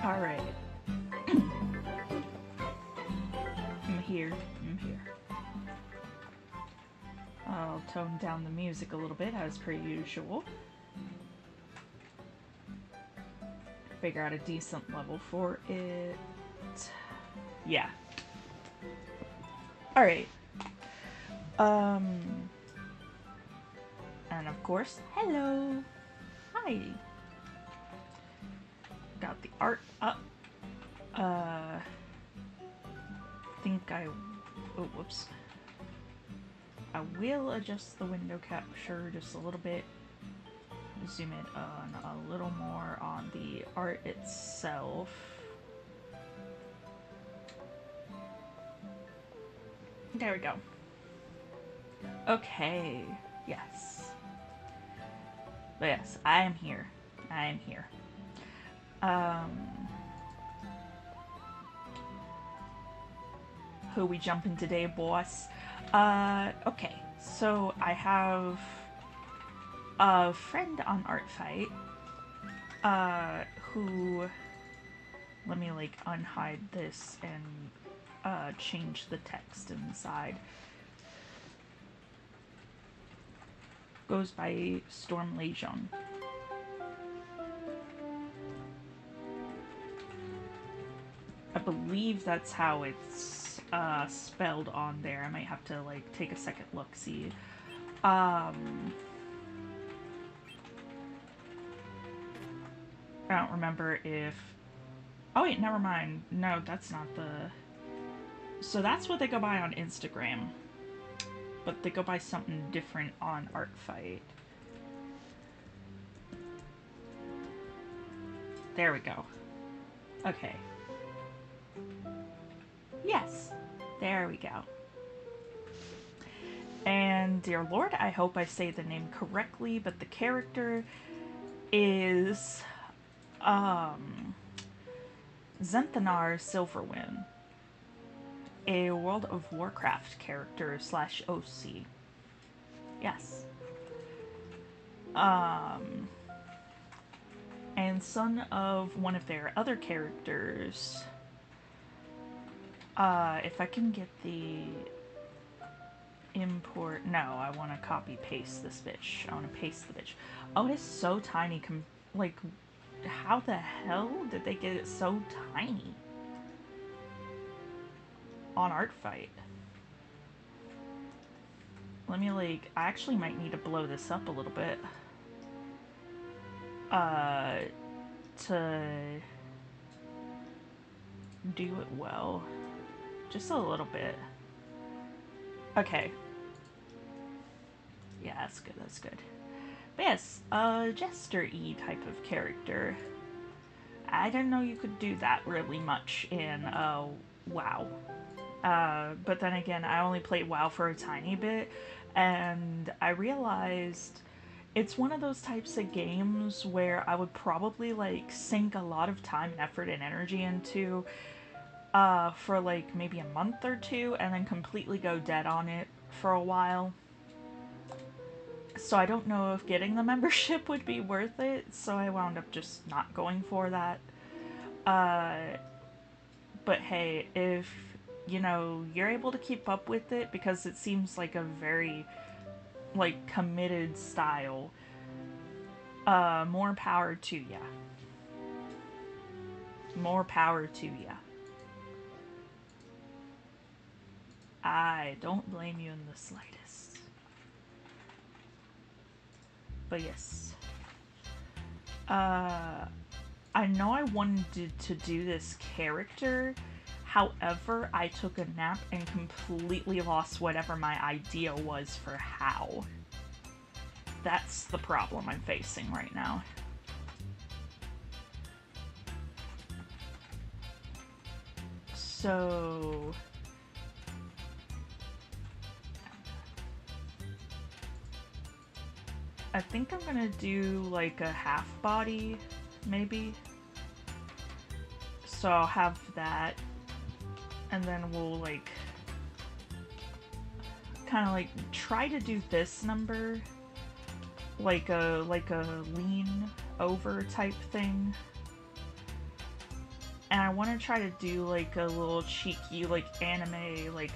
Alright. I'm here. I'm here. I'll tone down the music a little bit, as per usual. Figure out a decent level for it. Yeah. Alright. And of course, hello! Hi! Got the art up. Think I... Oh, whoops. I will adjust the window capture just a little bit. Zoom in on a little more on the art itself. There we go. Okay, yes. But yes, I am here. I am here. Who we jumping today, boss? Okay, so I have a friend on Artfight, who, let me like unhide this and change the text inside. Goes by Storm Legion. I believe that's how it's spelled on there. I might have to like take a second look, see. I don't remember if... Oh wait, never mind. No, that's not the... So that's what they go by on Instagram. But they go by something different on Artfight. There we go. Okay. Yes. There we go. And dear Lord, I hope I say the name correctly, but the character is Zenthanar Silverwind, a World of Warcraft character slash OC. Yes. And son of one of their other characters. If I can get the import... No, I want to copy paste this bitch. I want to paste the bitch. Oh, it is so tiny. Like, how the hell did they get it so tiny on Artfight? Let me, like, I actually might need to blow this up a little bit. To do it well. Just a little bit. Okay. Yeah, that's good, that's good. But yes, a Jester-y type of character. I didn't know you could do that really much in WoW. But then again, I only played WoW for a tiny bit, and I realized it's one of those types of games where I would probably like sink a lot of time and effort and energy into for like maybe a month or two and then completely go dead on it for a while. So I don't know if getting the membership would be worth it, so I wound up just not going for that. But hey, if, you know, you're able to keep up with it, because it seems like a very, like, committed style, more power to ya. More power to ya. I don't blame you in the slightest. But yes. I know I wanted to do this character, however, I took a nap and completely lost whatever my idea was for how. That's the problem I'm facing right now. So... I think I'm gonna do like a half body, maybe. So I'll have that, and then we'll like kind of like try to do this number like a lean over type thing. want to try to do like a little cheeky like anime like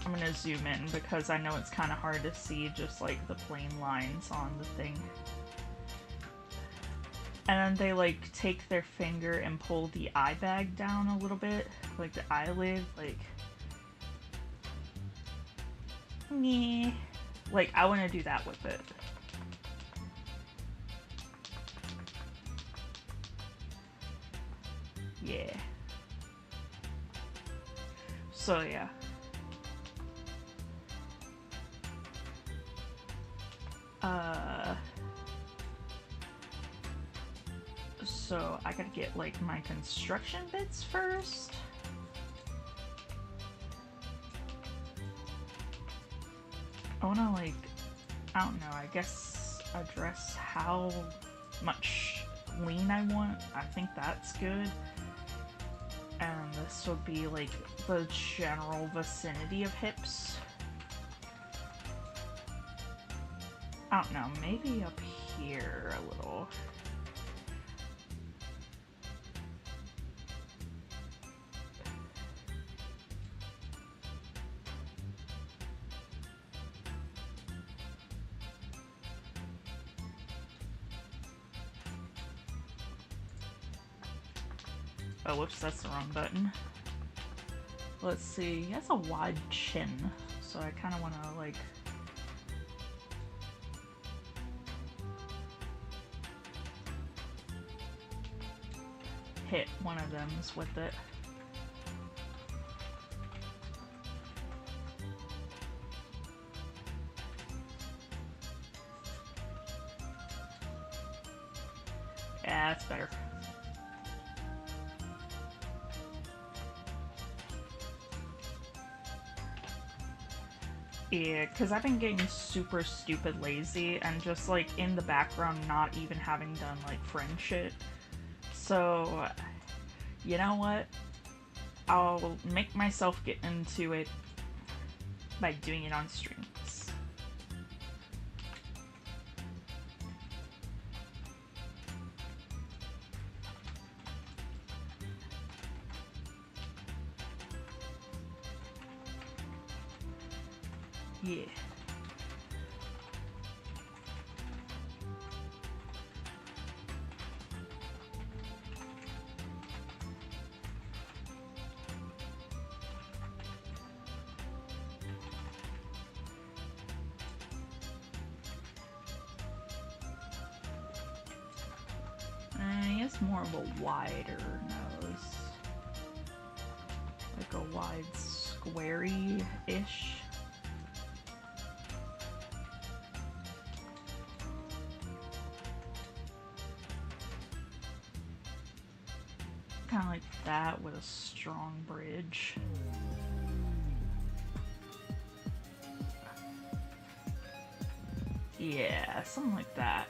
I'm gonna zoom in because I know it's kind of hard to see just like the plain lines on the thing. And then they like take their finger and pull the eye bag down a little bit, like the eyelid, like yeah. Like I want to do that with it. Yeah. So yeah. So I gotta get like my construction bits first. I wanna like, I don't know, I guess address how much lean I want. I think that's good. And this would be like the general vicinity of hips. I don't know, maybe up here a little. Oh, whoops, that's the wrong button. Let's see, he has a wide chin, so I kind of want to, like... hit one of them with it. Yeah, that's better. Yeah, because I've been getting super stupid lazy and just like in the background not even having done like friend shit. So, you know what? I'll make myself get into it by doing it on streams. Yeah. He has more of a wider nose. Like a wide squarey-ish. Kind of like that with a strong bridge. Yeah, something like that.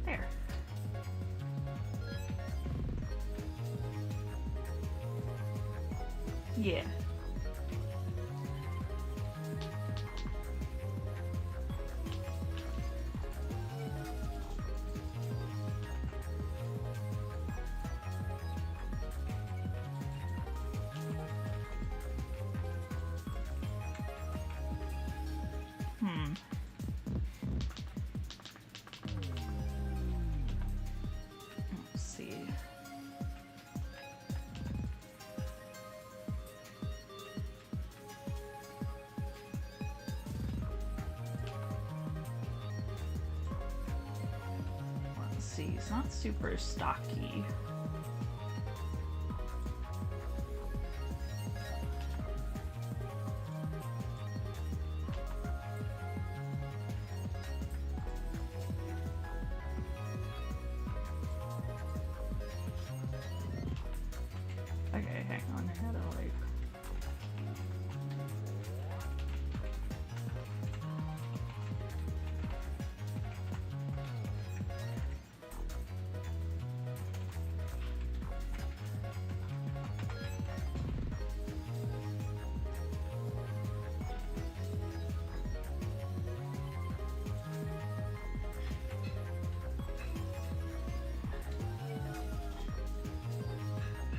There. Yeah. Let's see. see, he's not super stocky. Okay, hang on, I gotta like...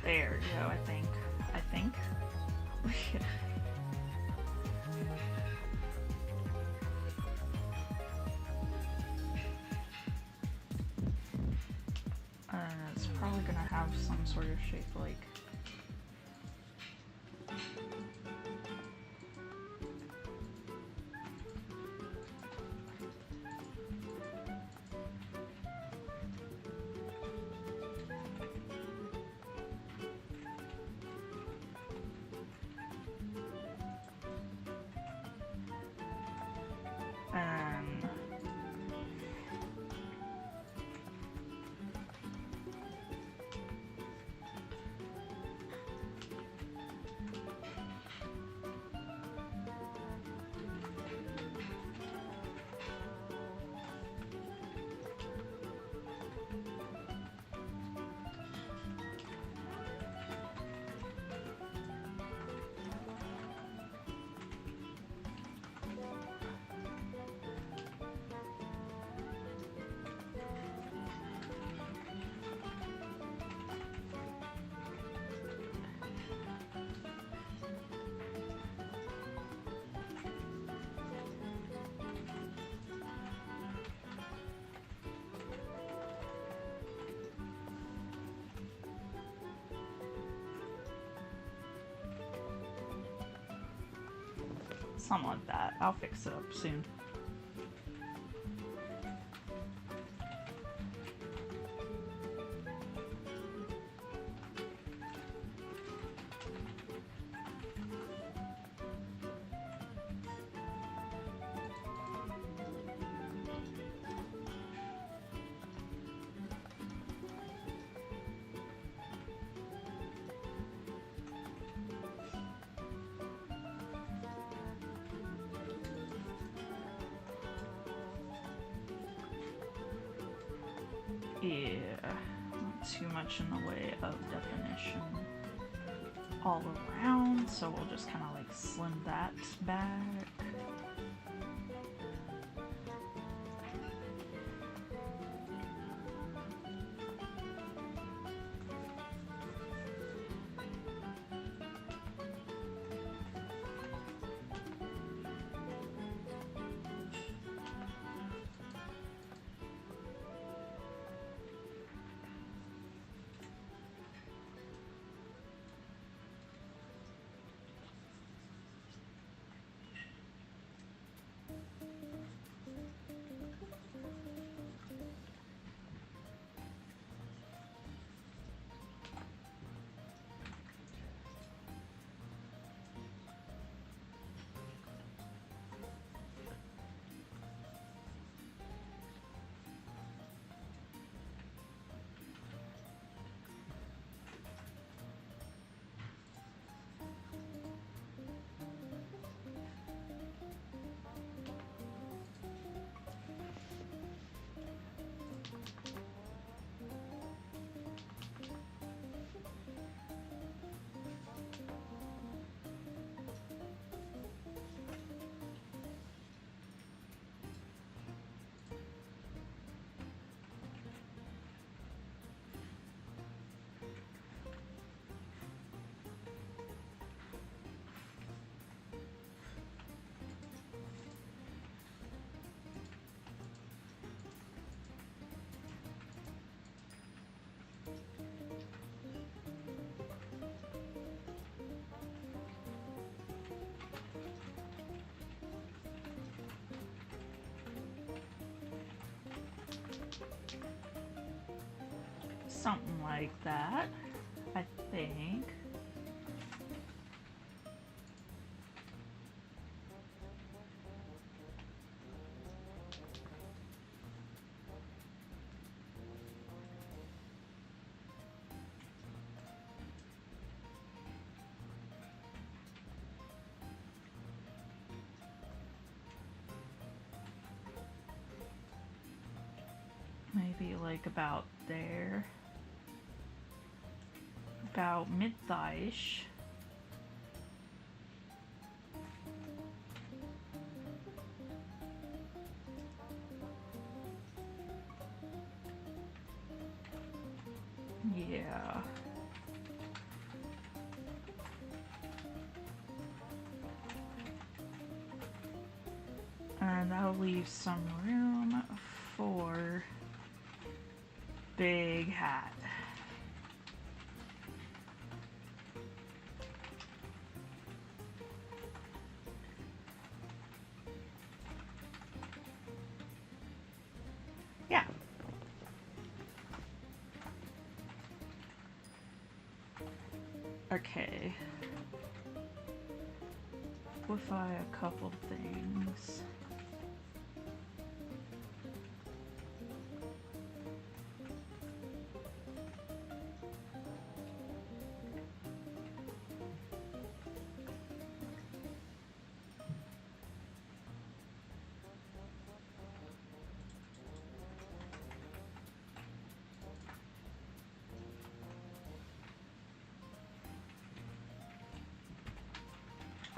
There we go, I think. It's probably gonna have some sort of shape like... Something like that. I'll fix it up soon. Yeah, not too much in the way of definition all around, so we'll just kind of like slim that back. something like that, I think. Maybe like about there. About mid-thigh-ish. Yeah. And that'll leave some room for big hat. Yeah. Okay. Simplify a couple things.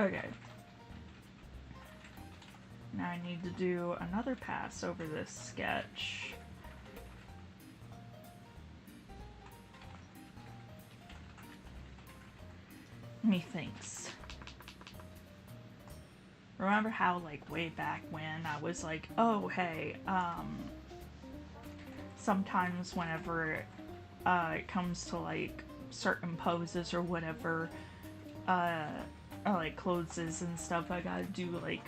Okay. Now I need to do another pass over this sketch. Methinks. Remember how, like, way back when I was like, oh, hey, sometimes whenever it comes to, like, certain poses or whatever, like closes and stuff, I gotta do like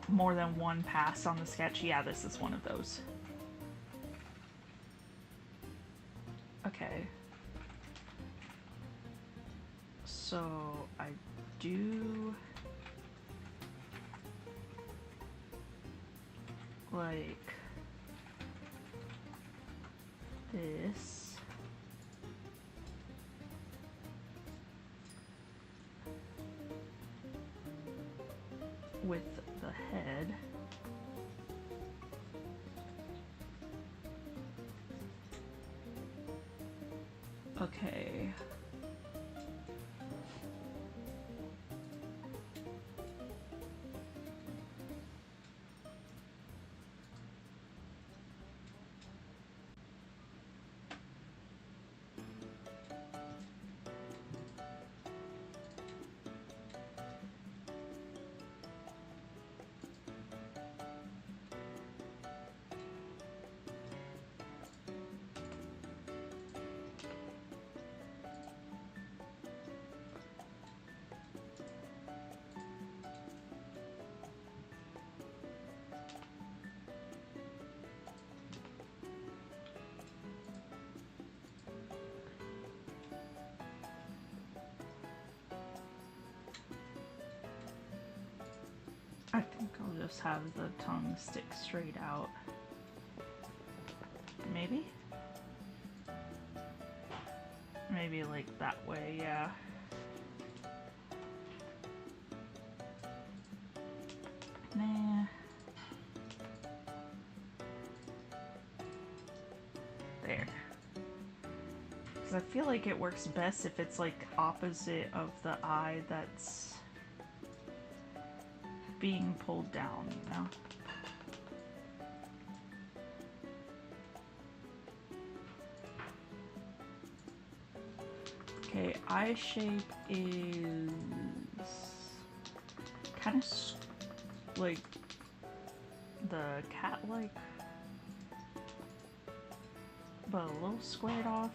more than one pass on the sketch. Yeah, this is one of those. Okay. So I do like this. With the head. Okay. I think I'll just have the tongue stick straight out. Maybe? Maybe like that way, yeah. Nah. There. Because I feel like it works best if it's like opposite of the eye that's being pulled down, you know? Okay, eye shape is kind of like the cat-like, but a little squared off.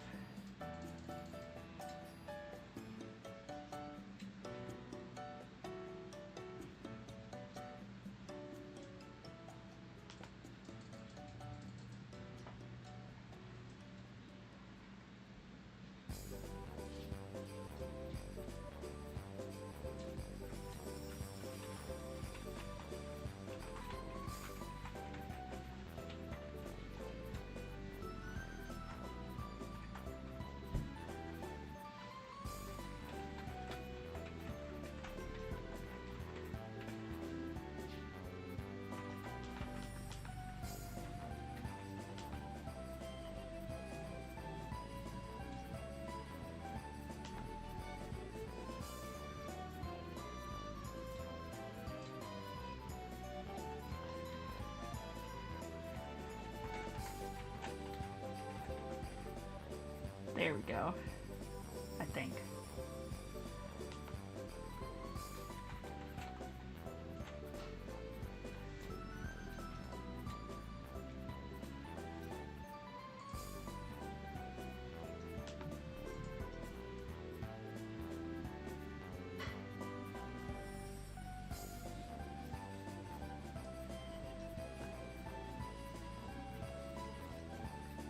There we go. I think.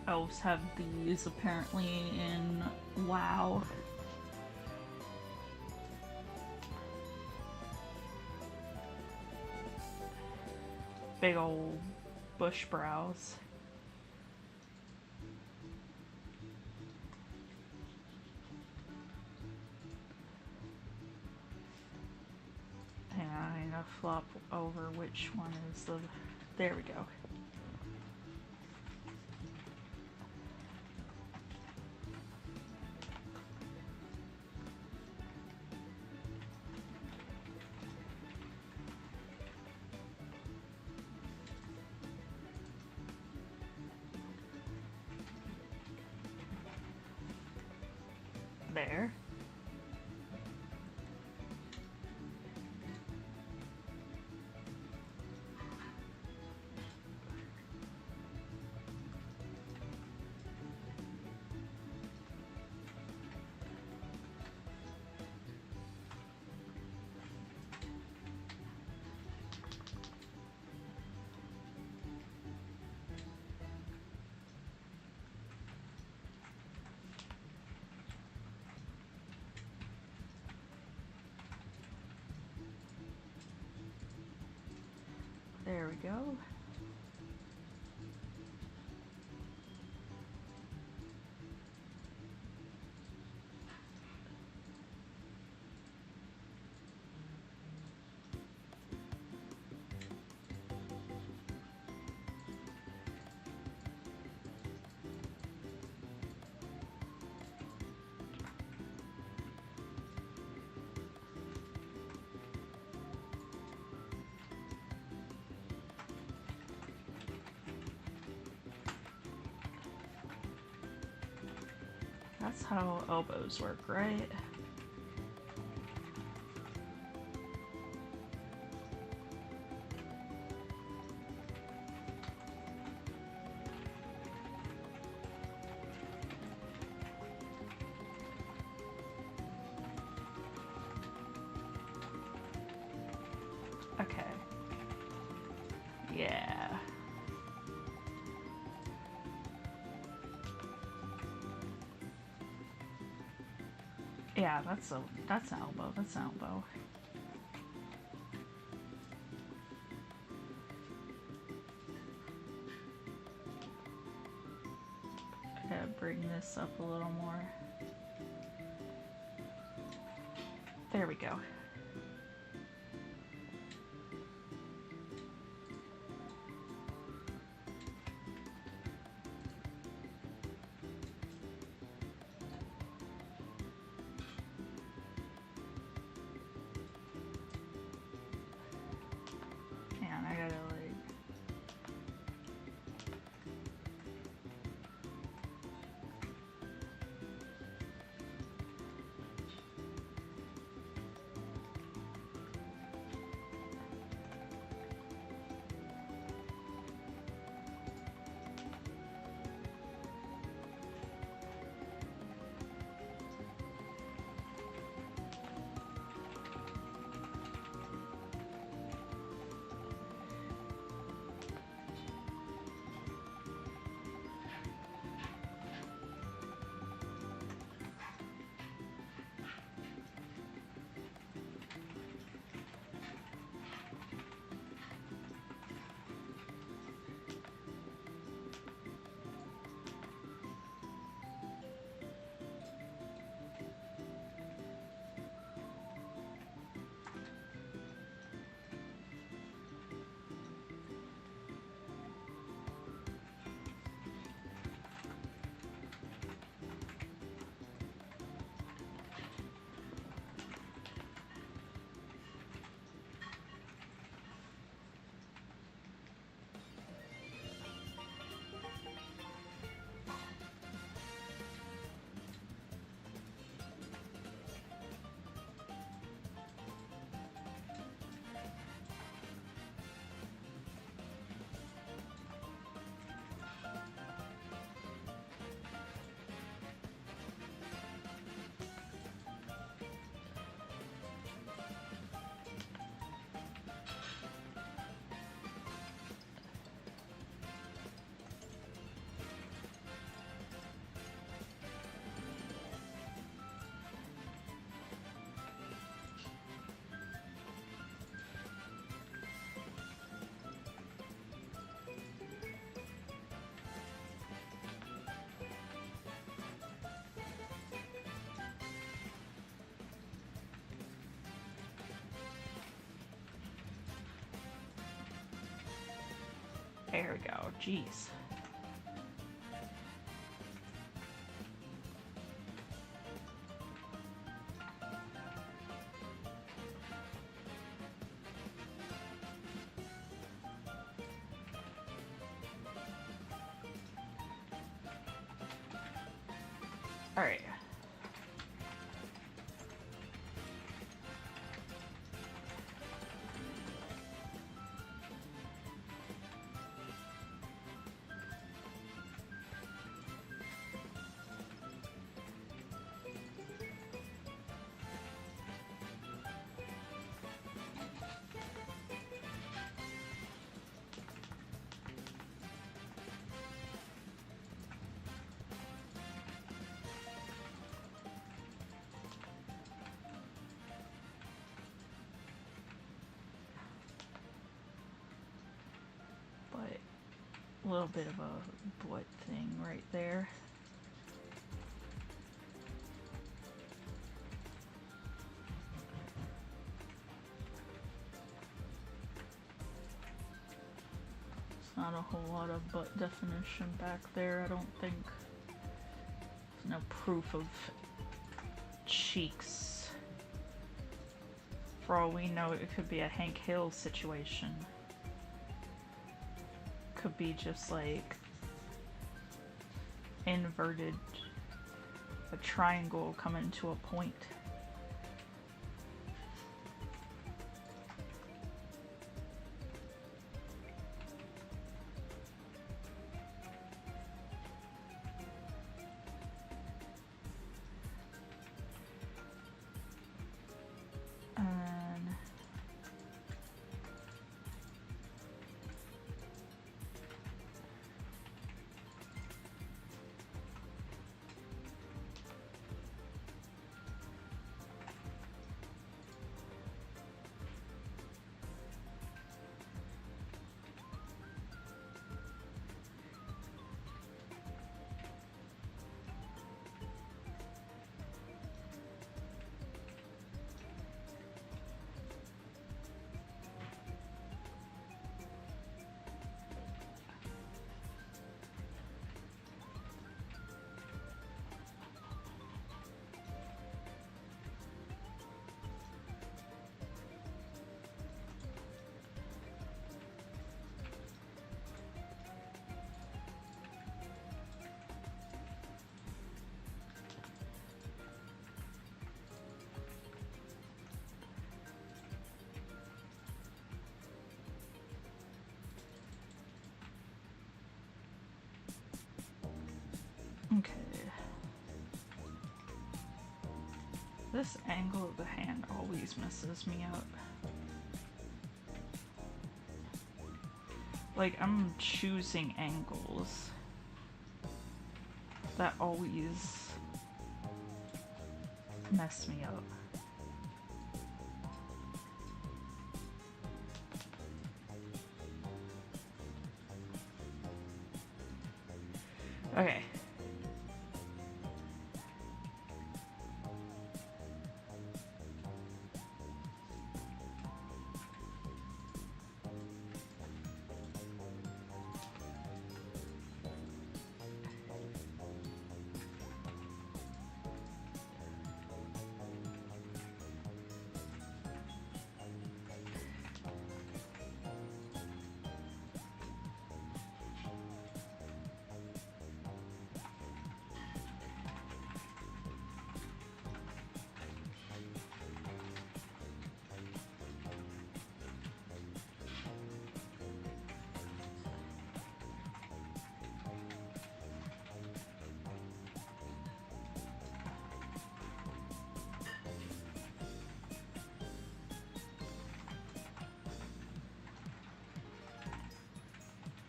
Elves have these apparently in WoW. Big old bush brows. And I need to flop over which one is the... There we go. There. There we go. That's how elbows work, right? Okay. Yeah. Yeah, that's an elbow. That's an elbow. I gotta bring this up a little more. There we go. There we go. Jeez. All right. A little bit of a butt thing right there. It's not a whole lot of butt definition back there, I don't think. There's no proof of cheeks. For all we know, it could be a Hank Hill situation. Could be just like inverted, a triangle coming to a point. Okay. This angle of the hand always messes me up. Like, I'm choosing angles that always mess me up. Okay.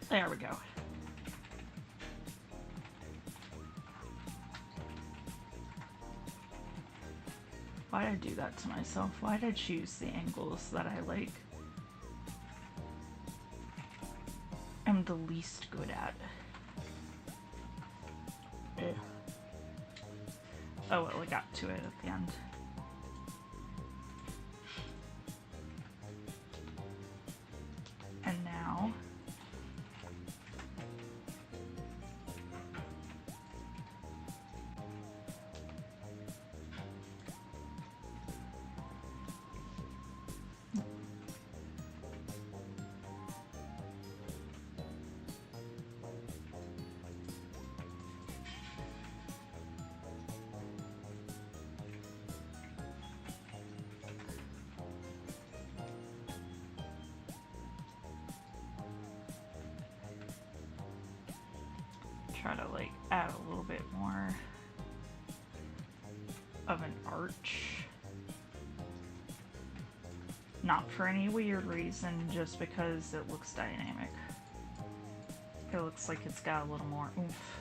There we go. Why did I do that to myself? Why did I choose the angles that I like? I'm the least good at. Ugh. Oh well, I got to it at the end. And now try to like add a little bit more of an arch. Not for any weird reason, just because it looks dynamic. It looks like it's got a little more oomph.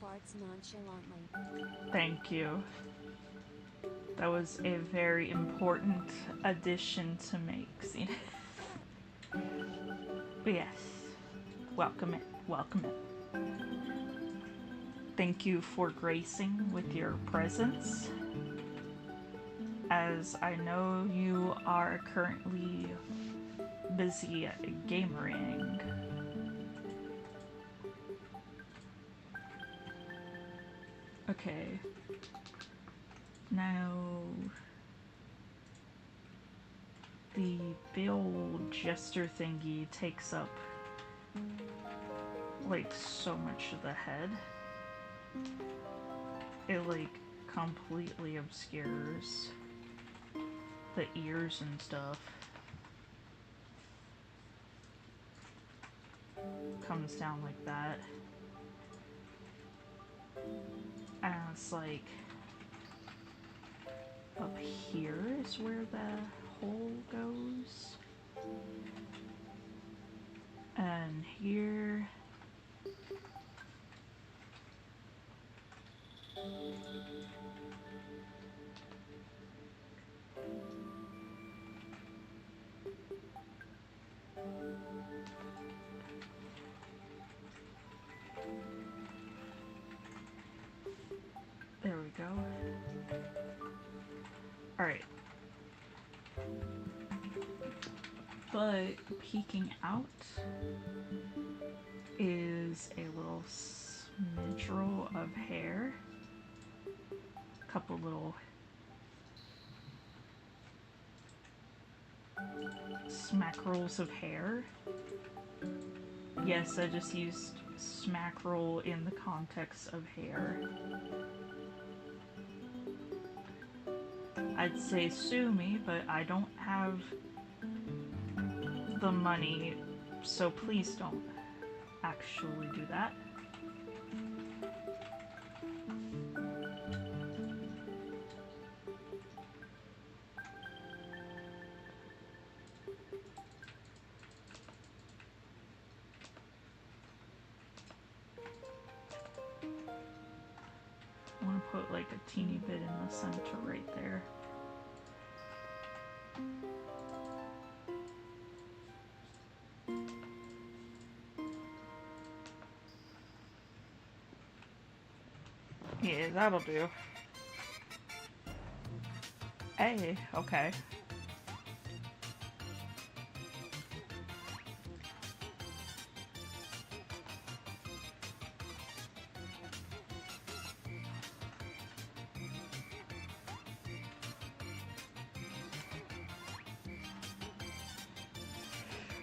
Farts nonchalantly. Thank you. That was a very important addition to make. But yes, welcome it, welcome it. Thank you for gracing with your presence, as I know you are currently busy gamering. Okay. Now, the build jester thingy takes up like so much of the head. It like completely obscures the ears and stuff. Comes down like that. And it's like up here is where the hole goes. And here. There we go. Alright. But peeking out is a little smidrel of hair. A couple little smackrolls of hair. Yes, I just used smackerel in the context of hair. I'd say sue me, but I don't have the money, so please don't actually do that. I want to put like a teeny bit in the center right there. Yeah, that'll do. Hey, okay.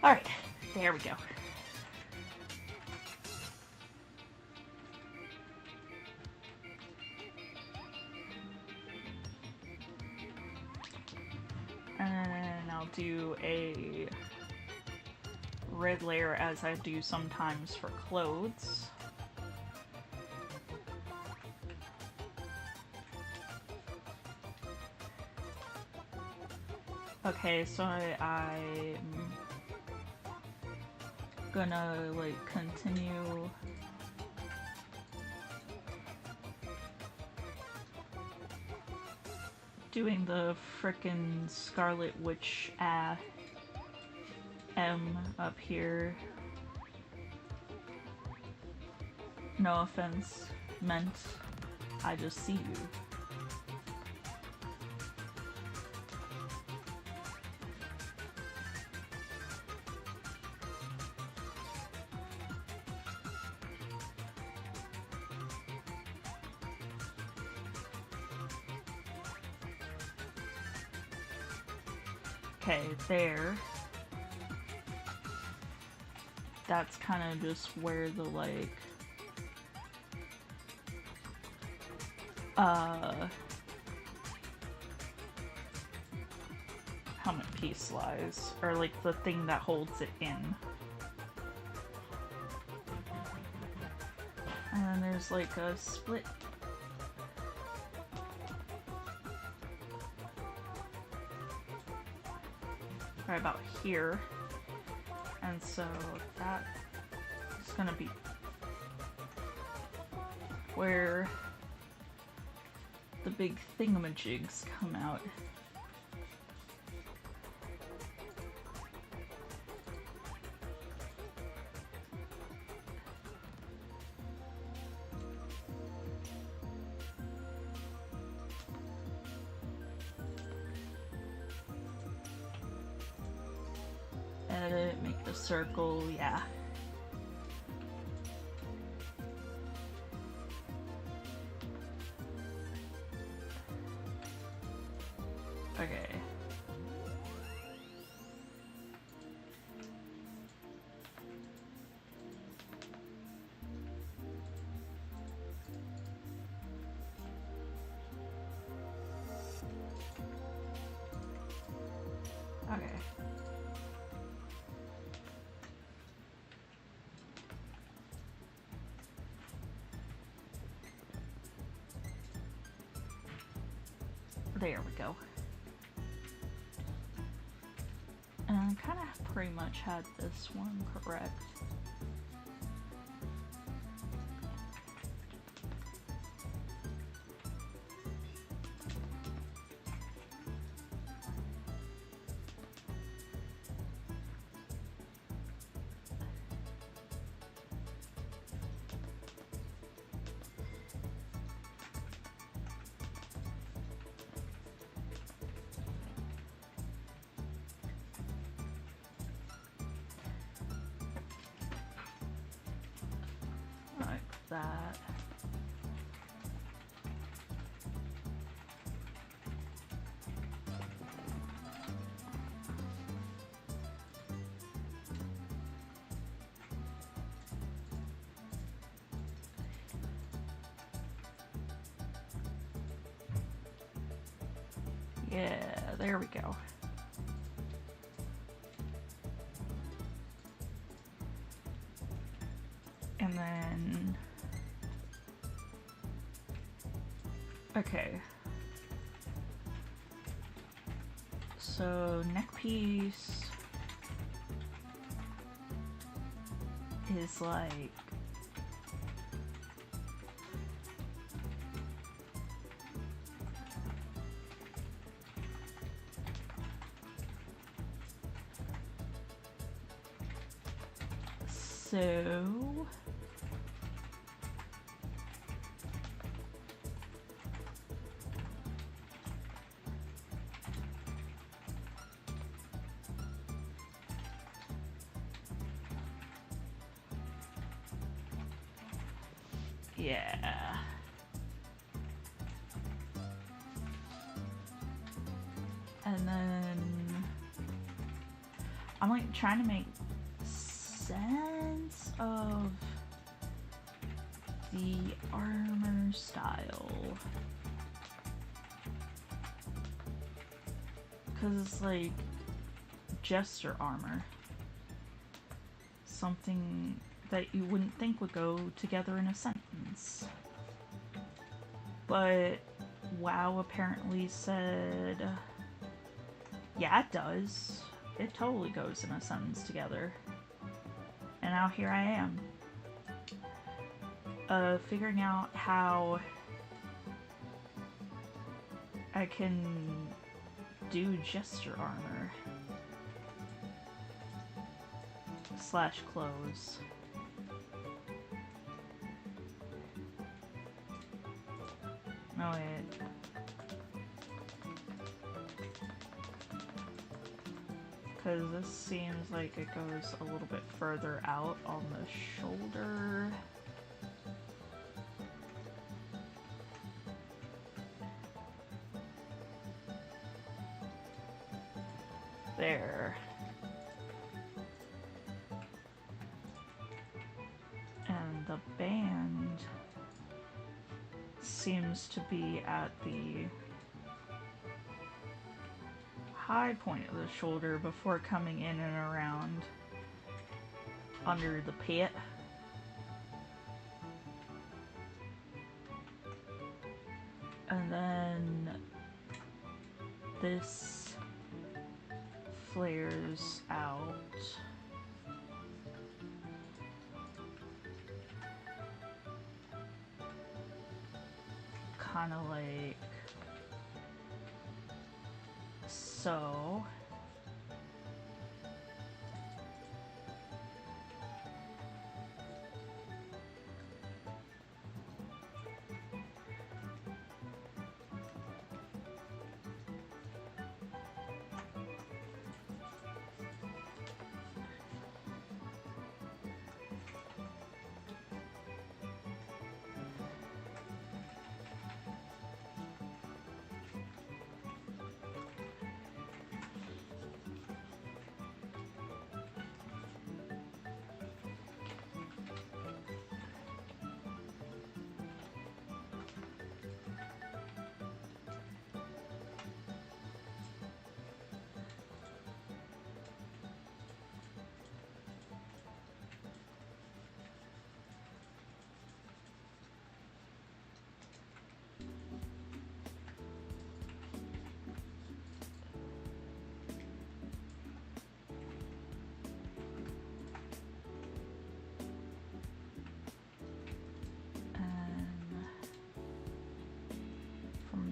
Alright, there we go. And I'll do a red layer as I do sometimes for clothes. Okay, so I'm gonna, like, continue doing the frickin' Scarlet Witch M up here. No offense meant, I just see you. Okay, there. That's kind of just where the, like, helmet piece lies, or like the thing that holds it in. And then there's like a split. Right about here. And so that is gonna be where the big thingamajigs come out. Edit, make the circle, yeah. Okay. Okay. There we go. And I kind of pretty much had this one correct. That. Yeah, there we go. And then okay, so neck piece is like so. Yeah. And then I'm like trying to make sense of the armor style. Because it's like jester armor. Something that you wouldn't think would go together in a sentence. But WoW apparently said Yeah, it does. It totally goes in a sentence together. And now here I am. Figuring out how I can do jester armor. Slash clothes. No, wait. Because this seems like it goes a little bit further out on the shoulder. There. And the band seems to be at the high point of the shoulder before coming in and around under the pit. And then this flares out. Kind of like so.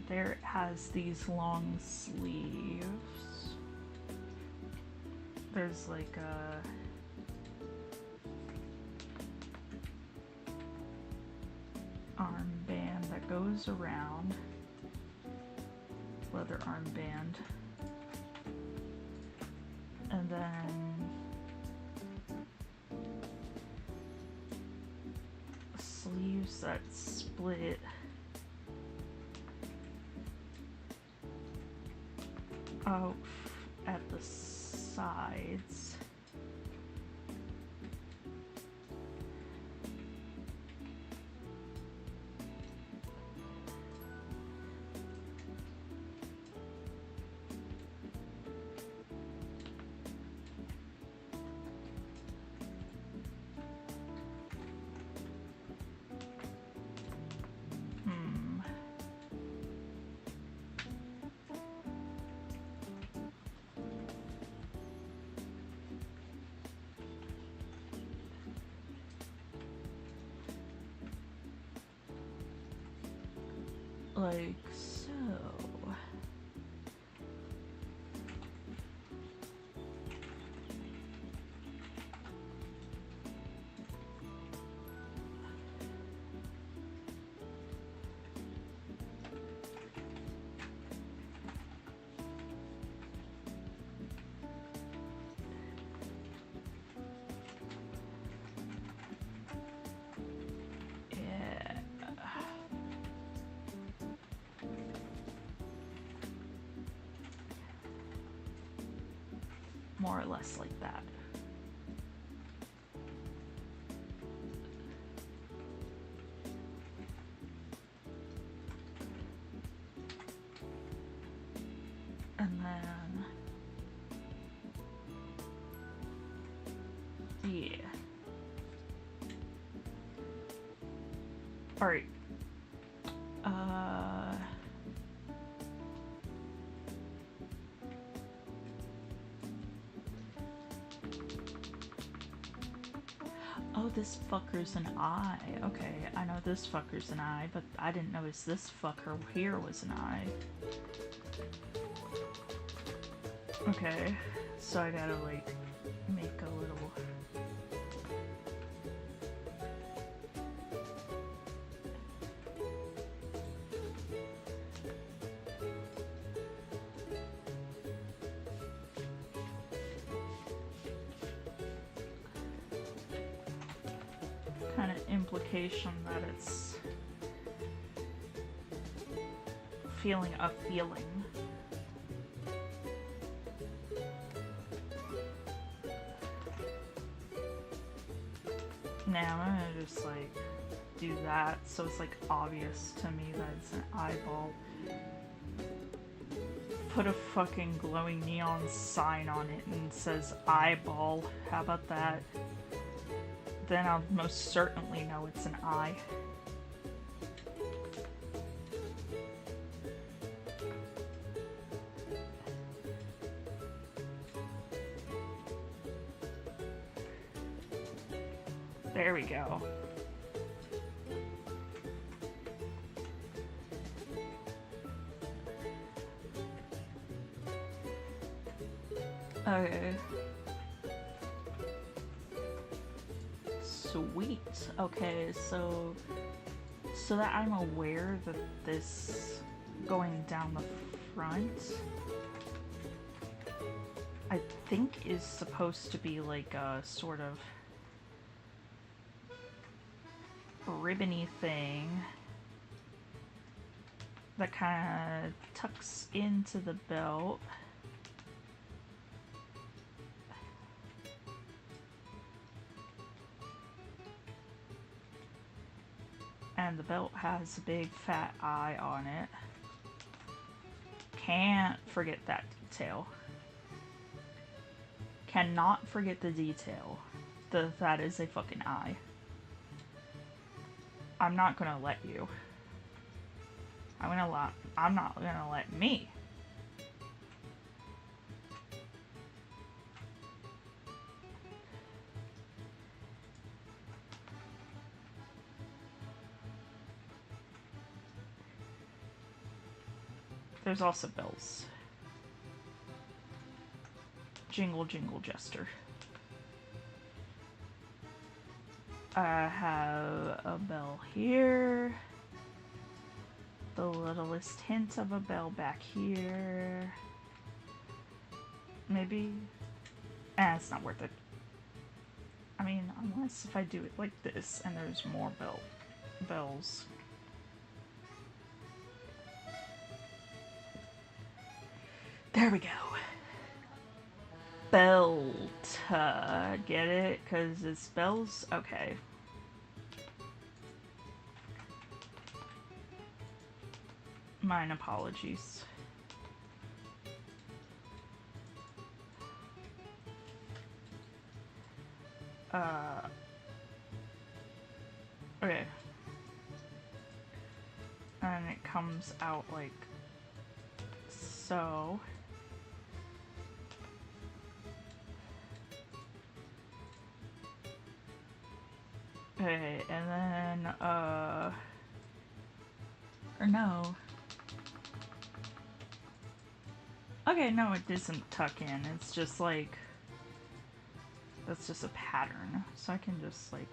There it has these long sleeves. There's like a armband that goes around. Leather armband. And then sleeves that split out at the sides. Like so. More or less like that. And then, yeah. All right. Oh, this fucker's an eye. Okay, I know this fucker's an eye, but I didn't notice this fucker here was an eye. Okay, so I gotta, like, make a little... kind of implication that it's feeling a feeling. Now I'm gonna just like do that so it's like obvious to me that it's an eyeball. Put a fucking glowing neon sign on it and it says eyeball. How about that? Then I'll most certainly know it's an eye. There we go. Okay. Sweet. Okay, so that I'm aware that this going down the front, I think is supposed to be like a sort of ribbony thing that kind of tucks into the belt. And the belt has a big fat eye on it. Can't forget that detail. Cannot forget the detail. That is a fucking eye. I'm not gonna let you. I'm not gonna let me. There's also bells. Jingle, jingle, jester. I have a bell here. The littlest hint of a bell back here. Maybe? It's not worth it. I mean, unless if I do it like this and there's more bells. There we go. Belt. Get it? Because it's bells? Okay. Mine apologies. Okay. And it comes out like so. Okay, and then, or no. Okay, no, it doesn't tuck in. It's just like, that's just a pattern. So I can just like,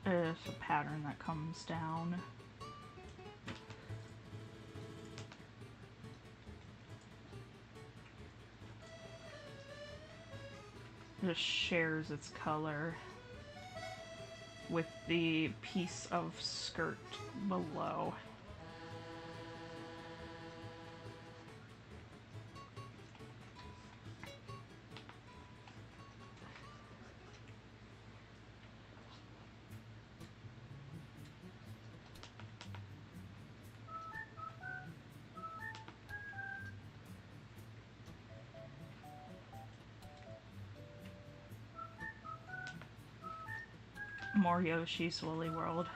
it's a pattern that comes down. Just shares its color with the piece of skirt below. More Yoshi's Woolly World.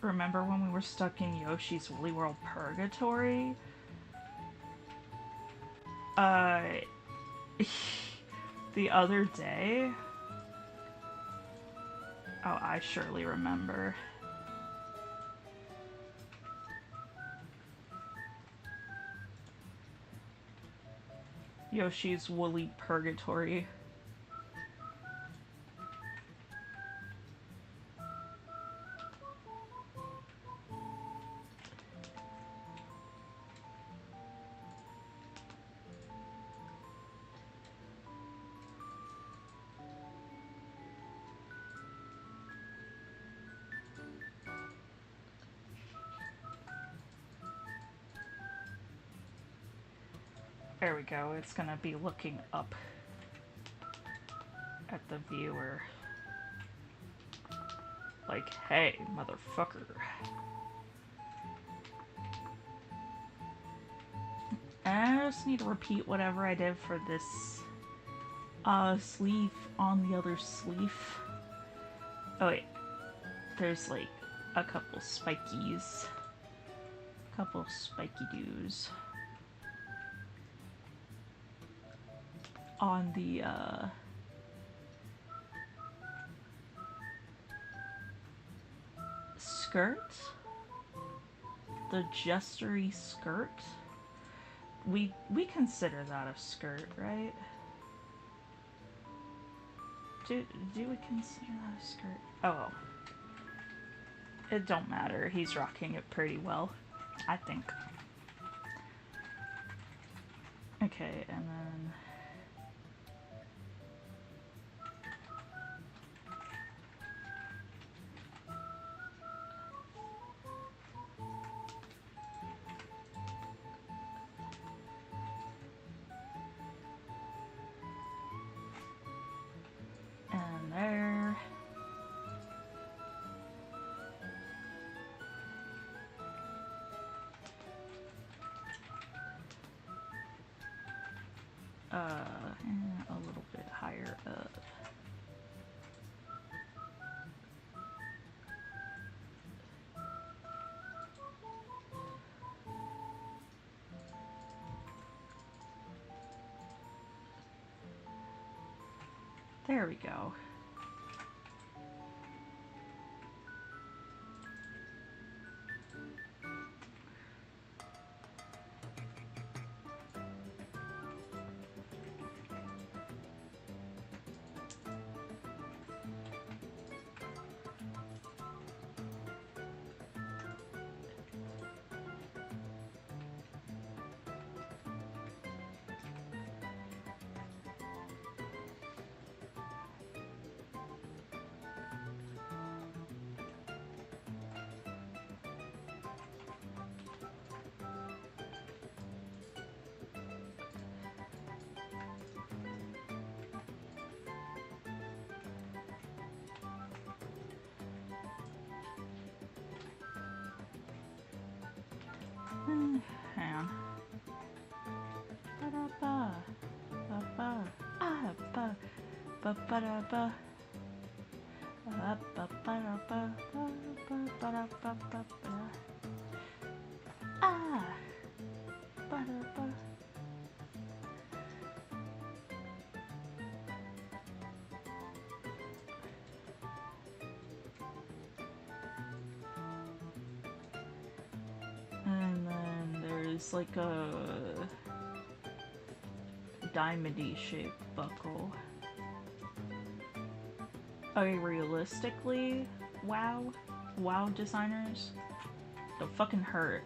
remember when we were stuck in Yoshi's Woolly World Purgatory? Uh, the other day? Oh, I surely remember. Yoshi's Woolly Purgatory. There we go, it's gonna be looking up at the viewer. Like, hey, motherfucker. And I just need to repeat whatever I did for this sleeve on the other sleeve. Oh wait, there's like a couple spikies. Couple spiky doos. On the skirt, the gestury skirt. We consider that a skirt, right? Do we consider that a skirt? Oh well. It don't matter. He's rocking it pretty well, I think. Okay, and then there. And a little bit higher up. There we go. Hang on. Ba-da-ba. Ba-ba. Ah, ba. Ba-ba-da-ba. Ba-ba-ba-da-ba. Ba-ba-ba-da-ba-ba. Ah. Ba-da-ba. And then there's like a diamondy shaped buckle. Okay, realistically, WoW designers, don't fucking hurt.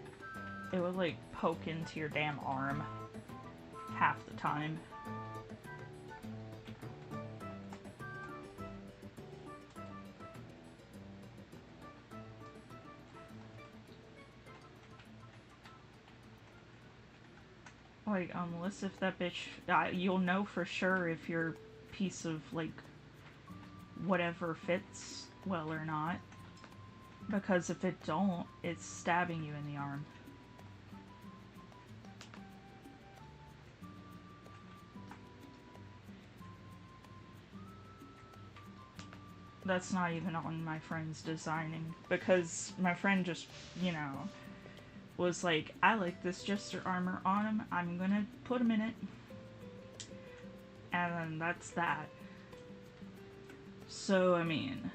It would like poke into your damn arm half the time. Like, unless if that bitch, you'll know for sure if your piece of, like, whatever fits well or not. Because if it don't, it's stabbing you in the arm. That's not even on my friend's designing, because my friend just, you know, was like, I like this Jester armor on him, I'm gonna put him in it. And then that's that. So, I mean,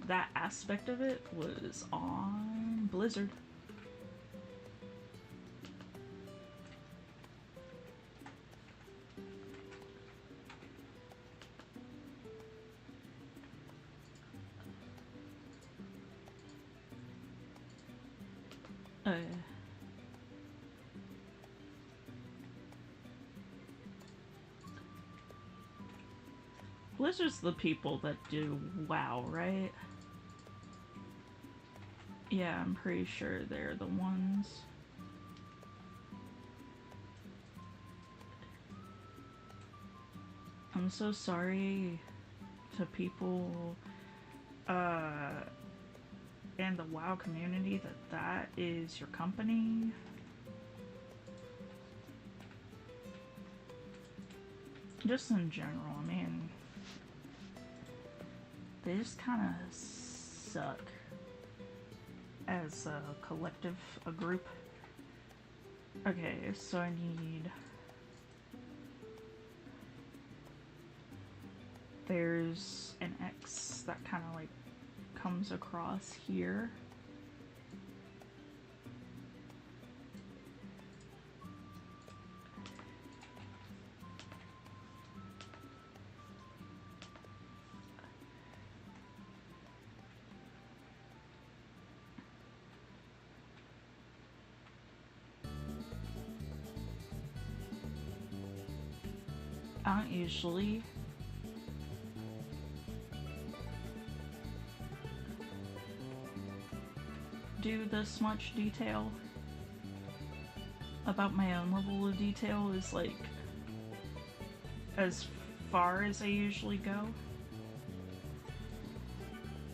that aspect of it was on Blizzard. Blizzard's the people that do WoW, right? Yeah, I'm pretty sure they're the ones. I'm so sorry to people in the WoW community that is your company. Just in general, I mean, they just kind of suck as a collective, a group. Okay, so I need... There's an X that kind of like comes across here. I don't usually do this much detail about my own level of detail, is like as far as I usually go,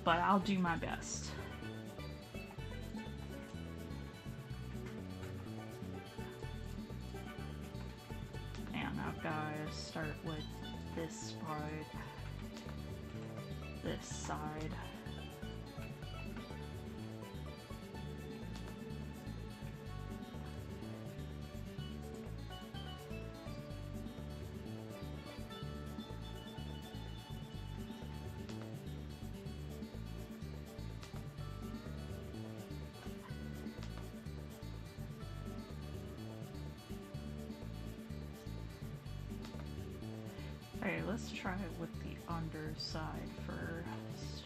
but I'll do my best. And I've got to start with this part, this side. Okay, let's try it with the underside first.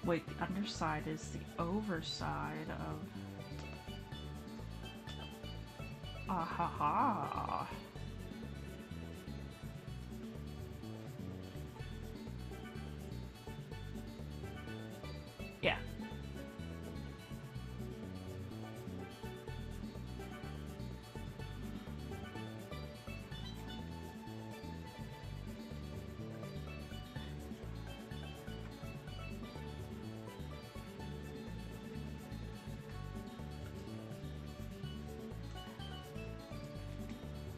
Wait, the underside is the overside of... Ahaha! Yeah.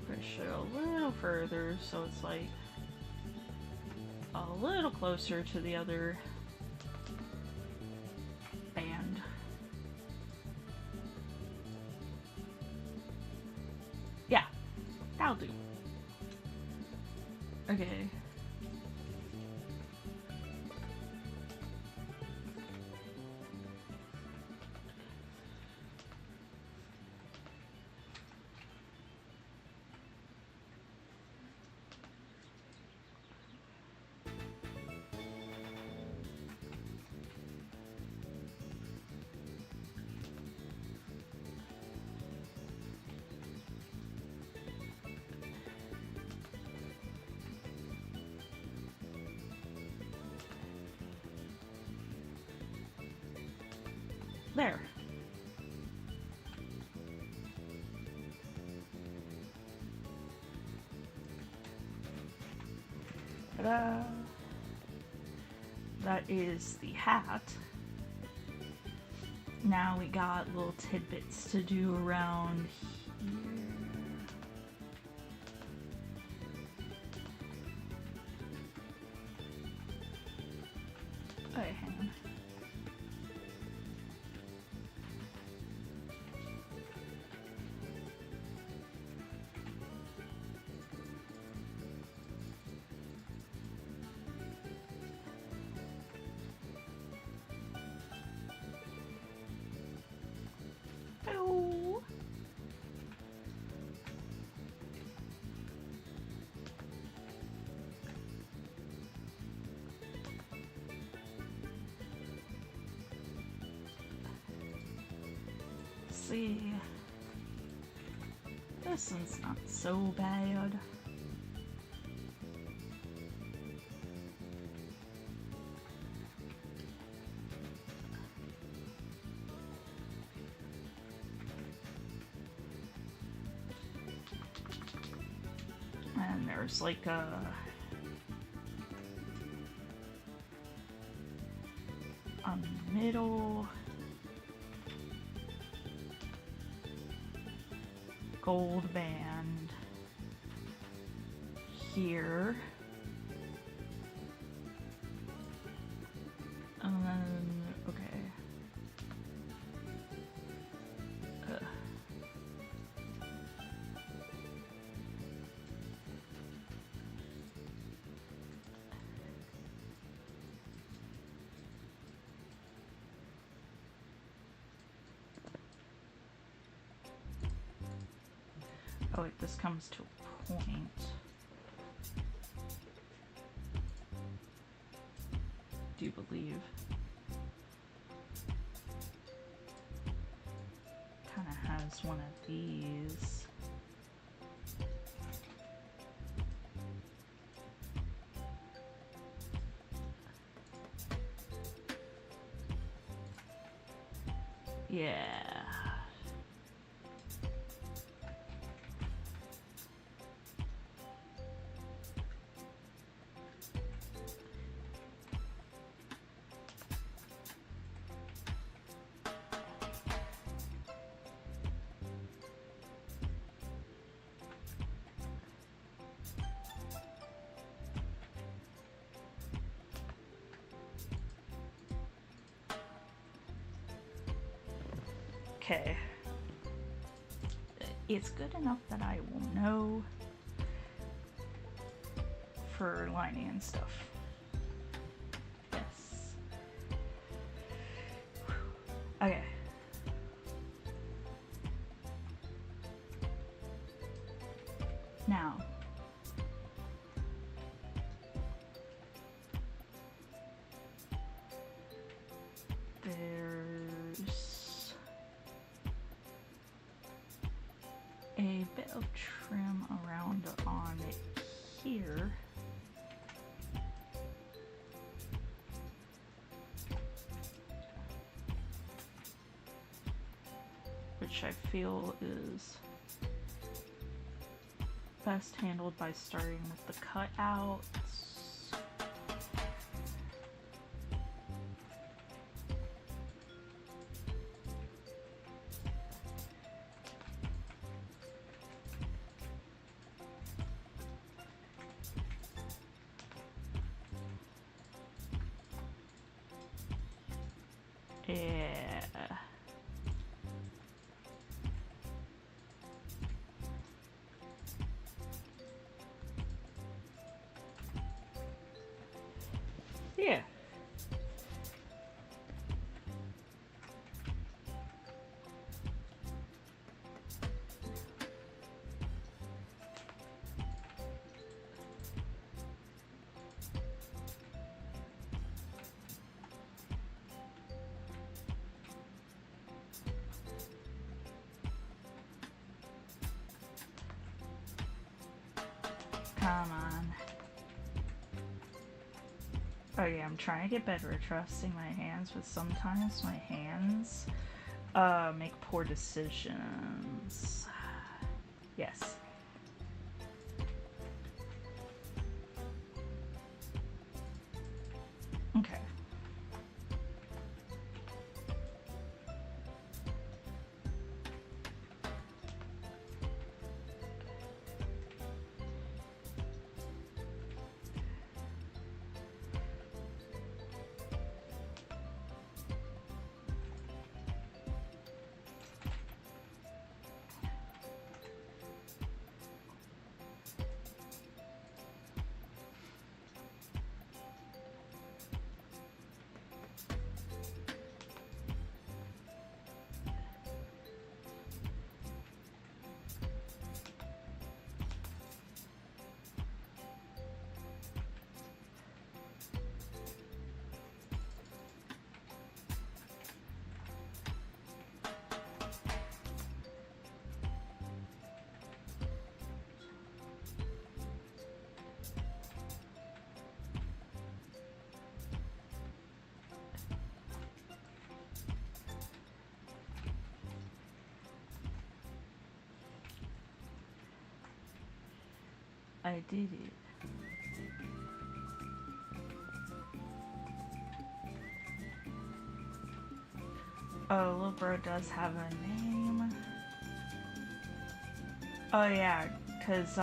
Push it a little further so it's like a little closer to the other band. Yeah, that'll do. Okay. There. Ta-da! That is the hat. Now we got little tidbits to do around here. Wait, hang on. Oh. See, this one's not so bad. And there's like a middle gold band here, and then okay. Oh wait, this comes to a point. Do you believe? Kinda has one of these. Yeah. Okay. It's good enough that I will know for lining and stuff. Yes. Okay. Now, there's a bit of trim around on here. Which I feel is best handled by starting with the cutouts. Yeah. Yeah. Come on. Oh yeah, I'm trying to get better at trusting my hands, but sometimes my hands make poor decisions. Yes. Okay. I did it. Oh, little bro does have a name. Oh yeah, cause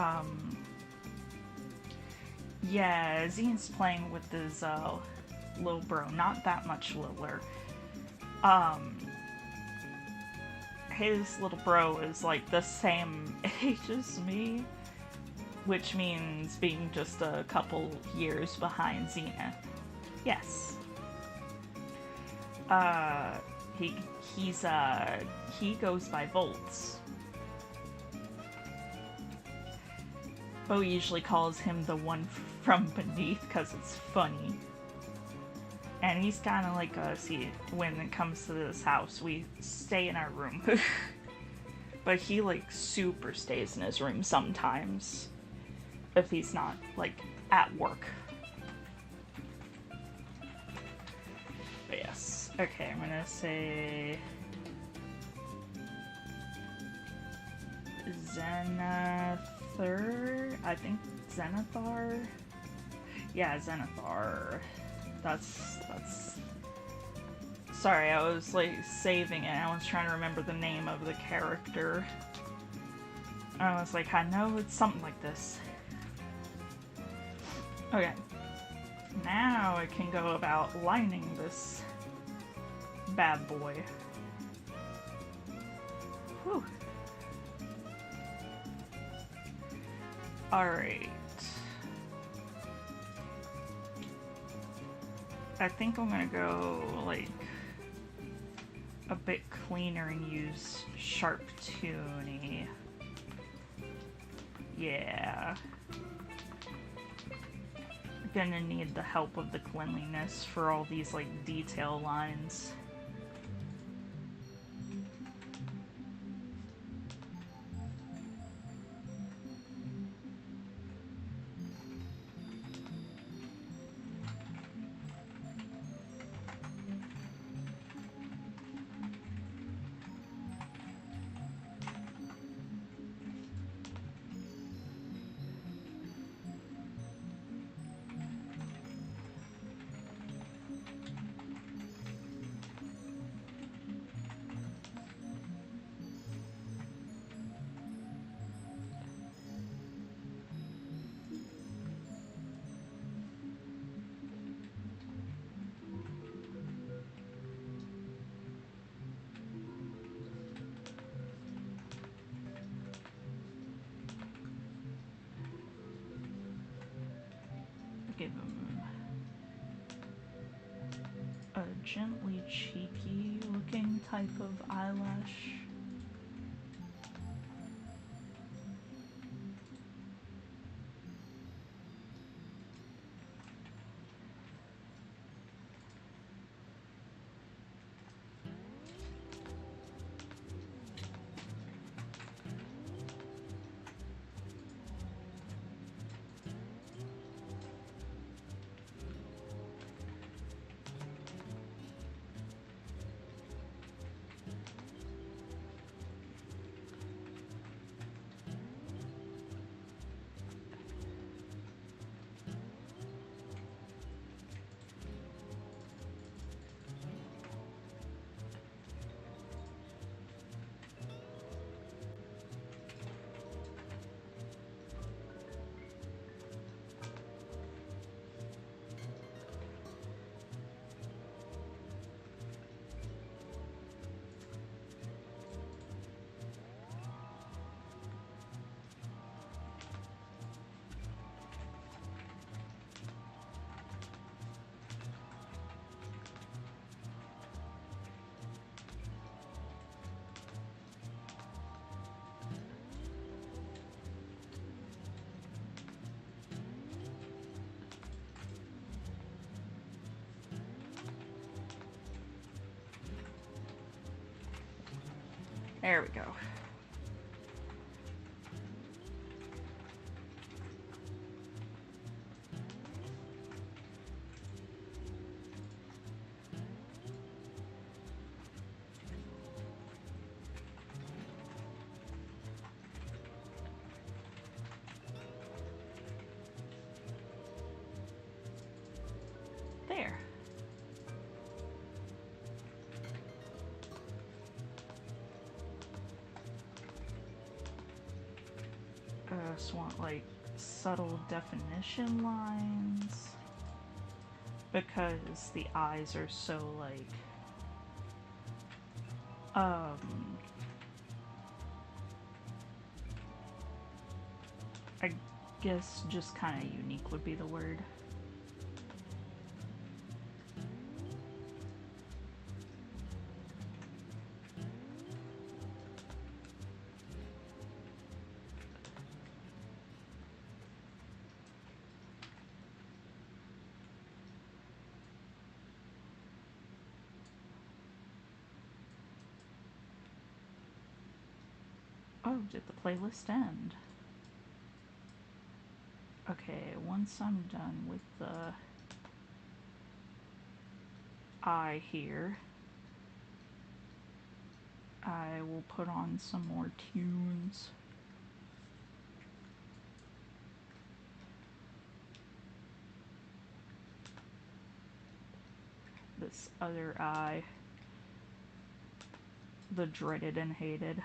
yeah, Zine's playing with his little bro, not that much littler. Um, his little bro is like the same age as me, which means being just a couple years behind Xena. Yes. Uh, he he goes by Volts. Bo usually calls him the one from beneath because it's funny. And he's kind of like us. When it comes to this house, we stay in our room. But he, like, super stays in his room sometimes. If he's not, like, at work. But yes. Okay, I'm gonna say... Zenithar? I think Zenithar? Yeah, Zenithar. That's... Sorry, I was, like, saving it. I was trying to remember the name of the character. I was like, I know it's something like this. Okay. Now I can go about lining this bad boy. Whew. Alright. I think I'm gonna go, like, a bit cleaner and use Sharp Toonie. Yeah. Gonna need the help of the cleanliness for all these, like, detail lines. Give him a gently cheeky looking type of eyelash. There we go. There. Just want like subtle definition lines because the eyes are so like I guess just kind of unique would be the word. Oh, did the playlist end? Okay, once I'm done with the eye here, I will put on some more tunes. This other eye, the dreaded and hated.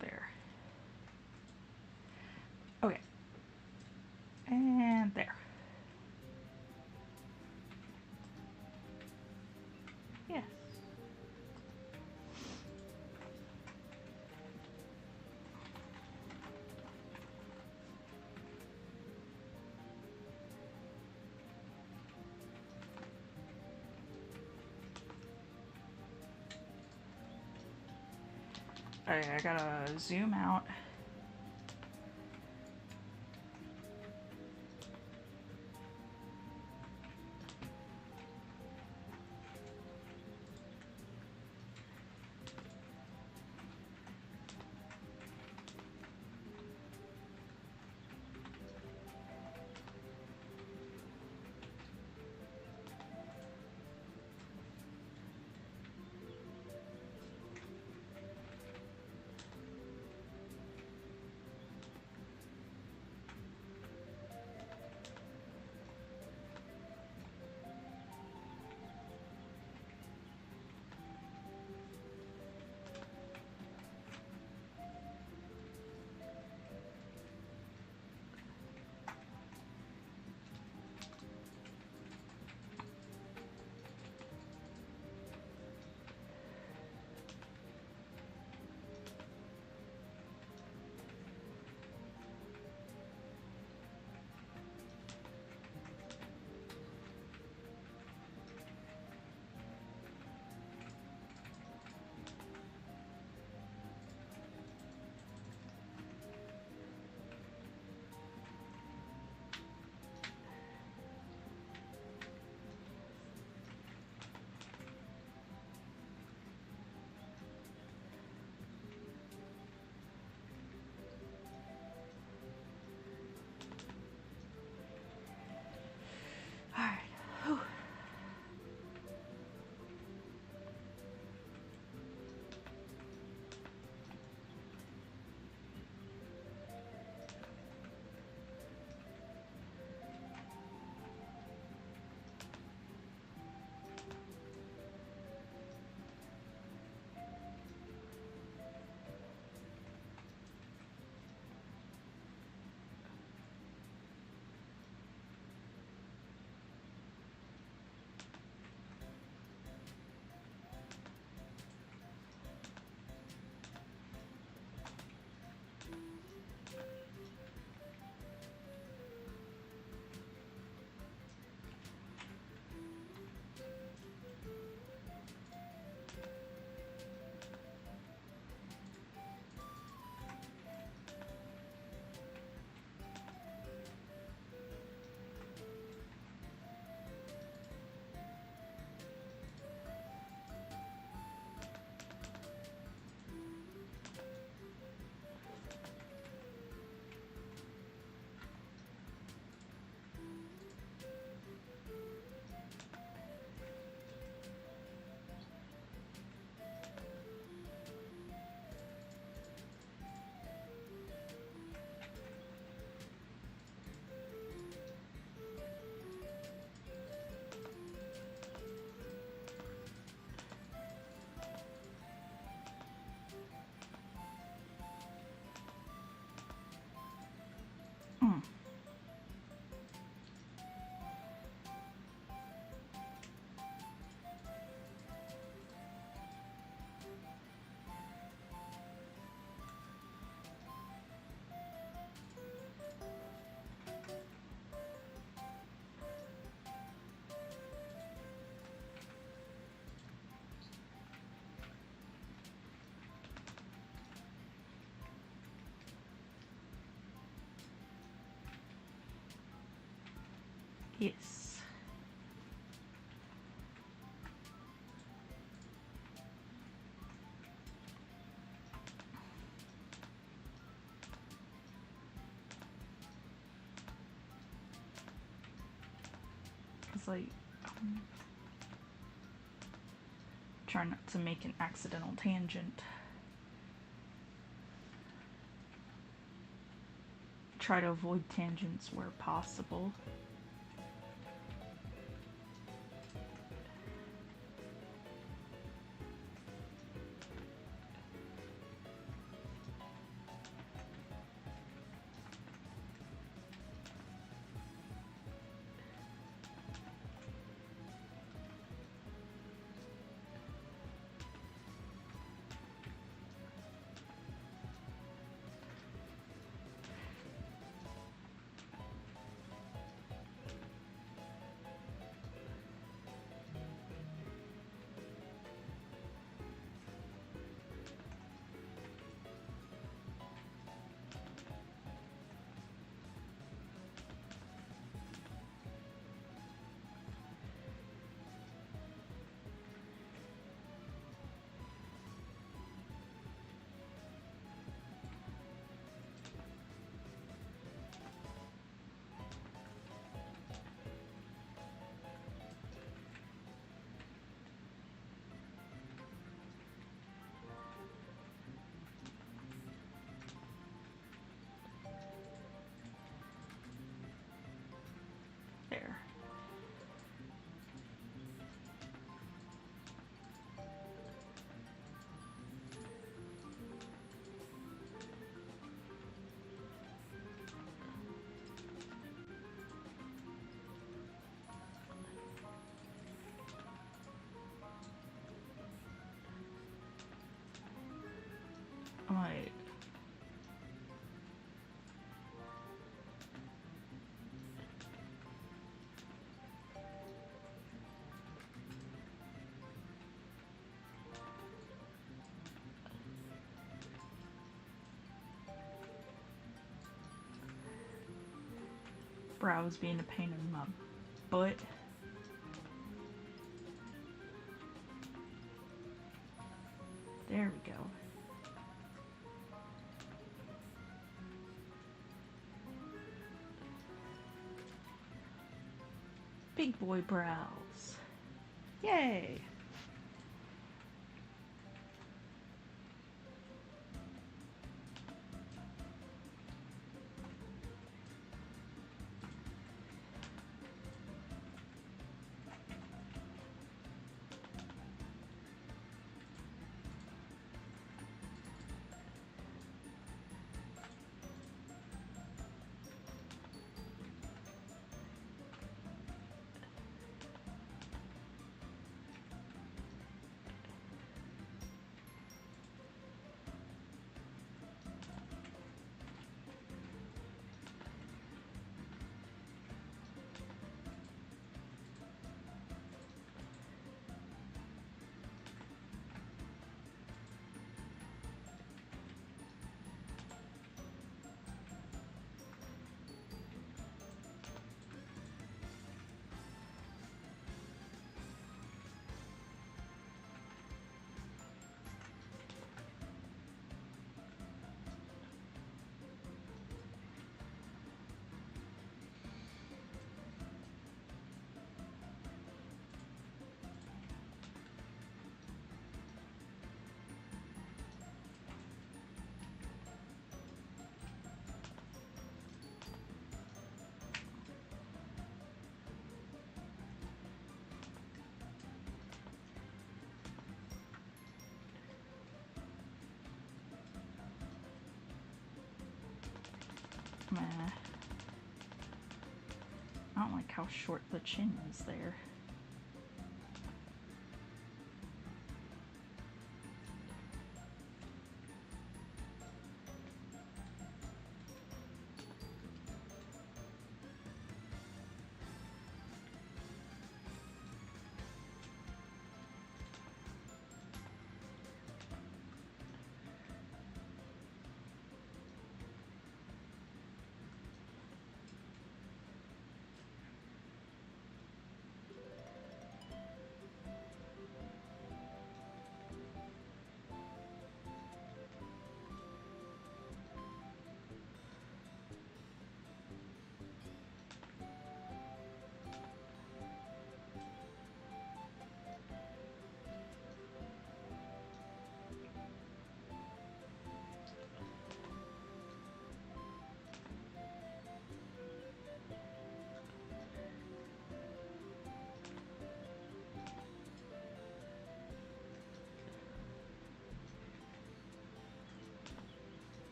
There. Okay. And there. Yes. Alright, I gotta zoom out. Yes. It's like, try not to make an accidental tangent. Try to avoid tangents where possible. There. Alright. Brow's being a pain in my butt. There we go. Big boy brows. Yay! Meh. I don't like how short the chin is there.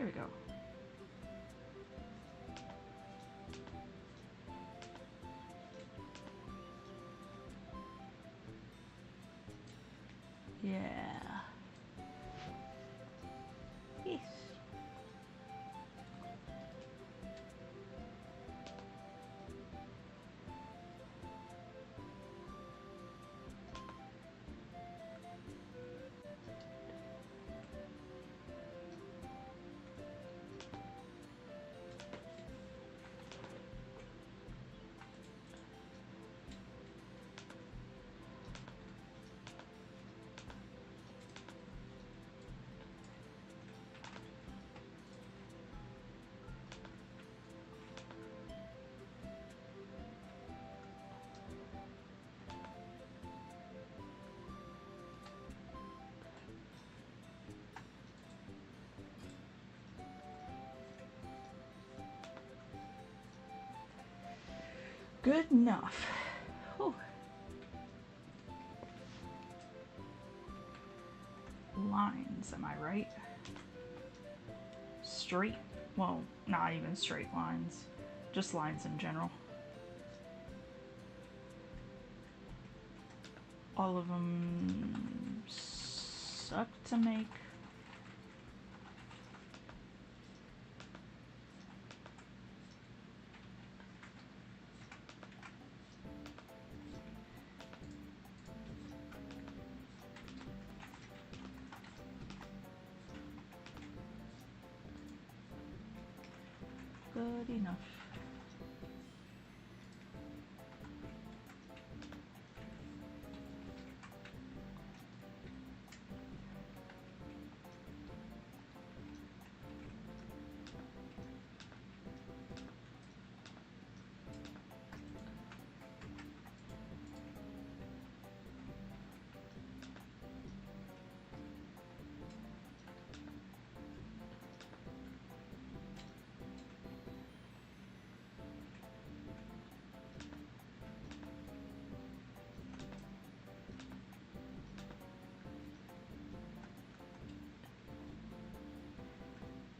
There we go. Yeah. Yes. Good enough. Whew. Lines, am I right? Straight, well, not even straight lines, just lines in general. All of them suck to make. Good enough.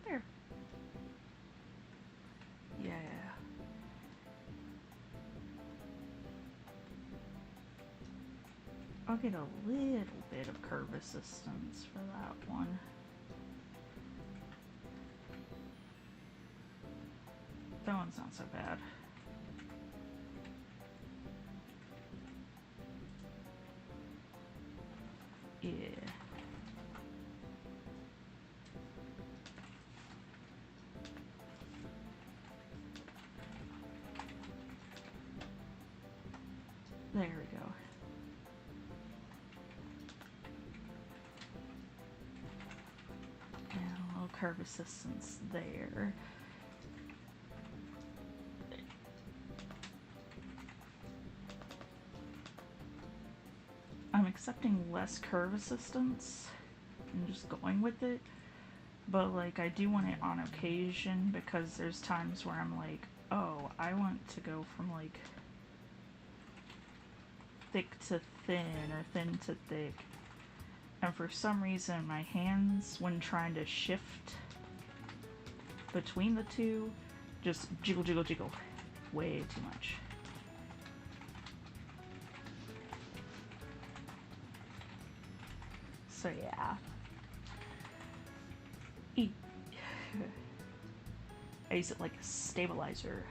There. Yeah. I'll get a little bit of curve assistance for that one. That one's not so bad. Yeah. There we go. And a little curve assistance there. I'm accepting less curve assistance and just going with it, but like I do want it on occasion because there's times where I'm like, oh, I want to go from like thick to thin or thin to thick, and for some reason my hands, when trying to shift between the two, just jiggle jiggle jiggle way too much. So yeah, I use it like a stabilizer.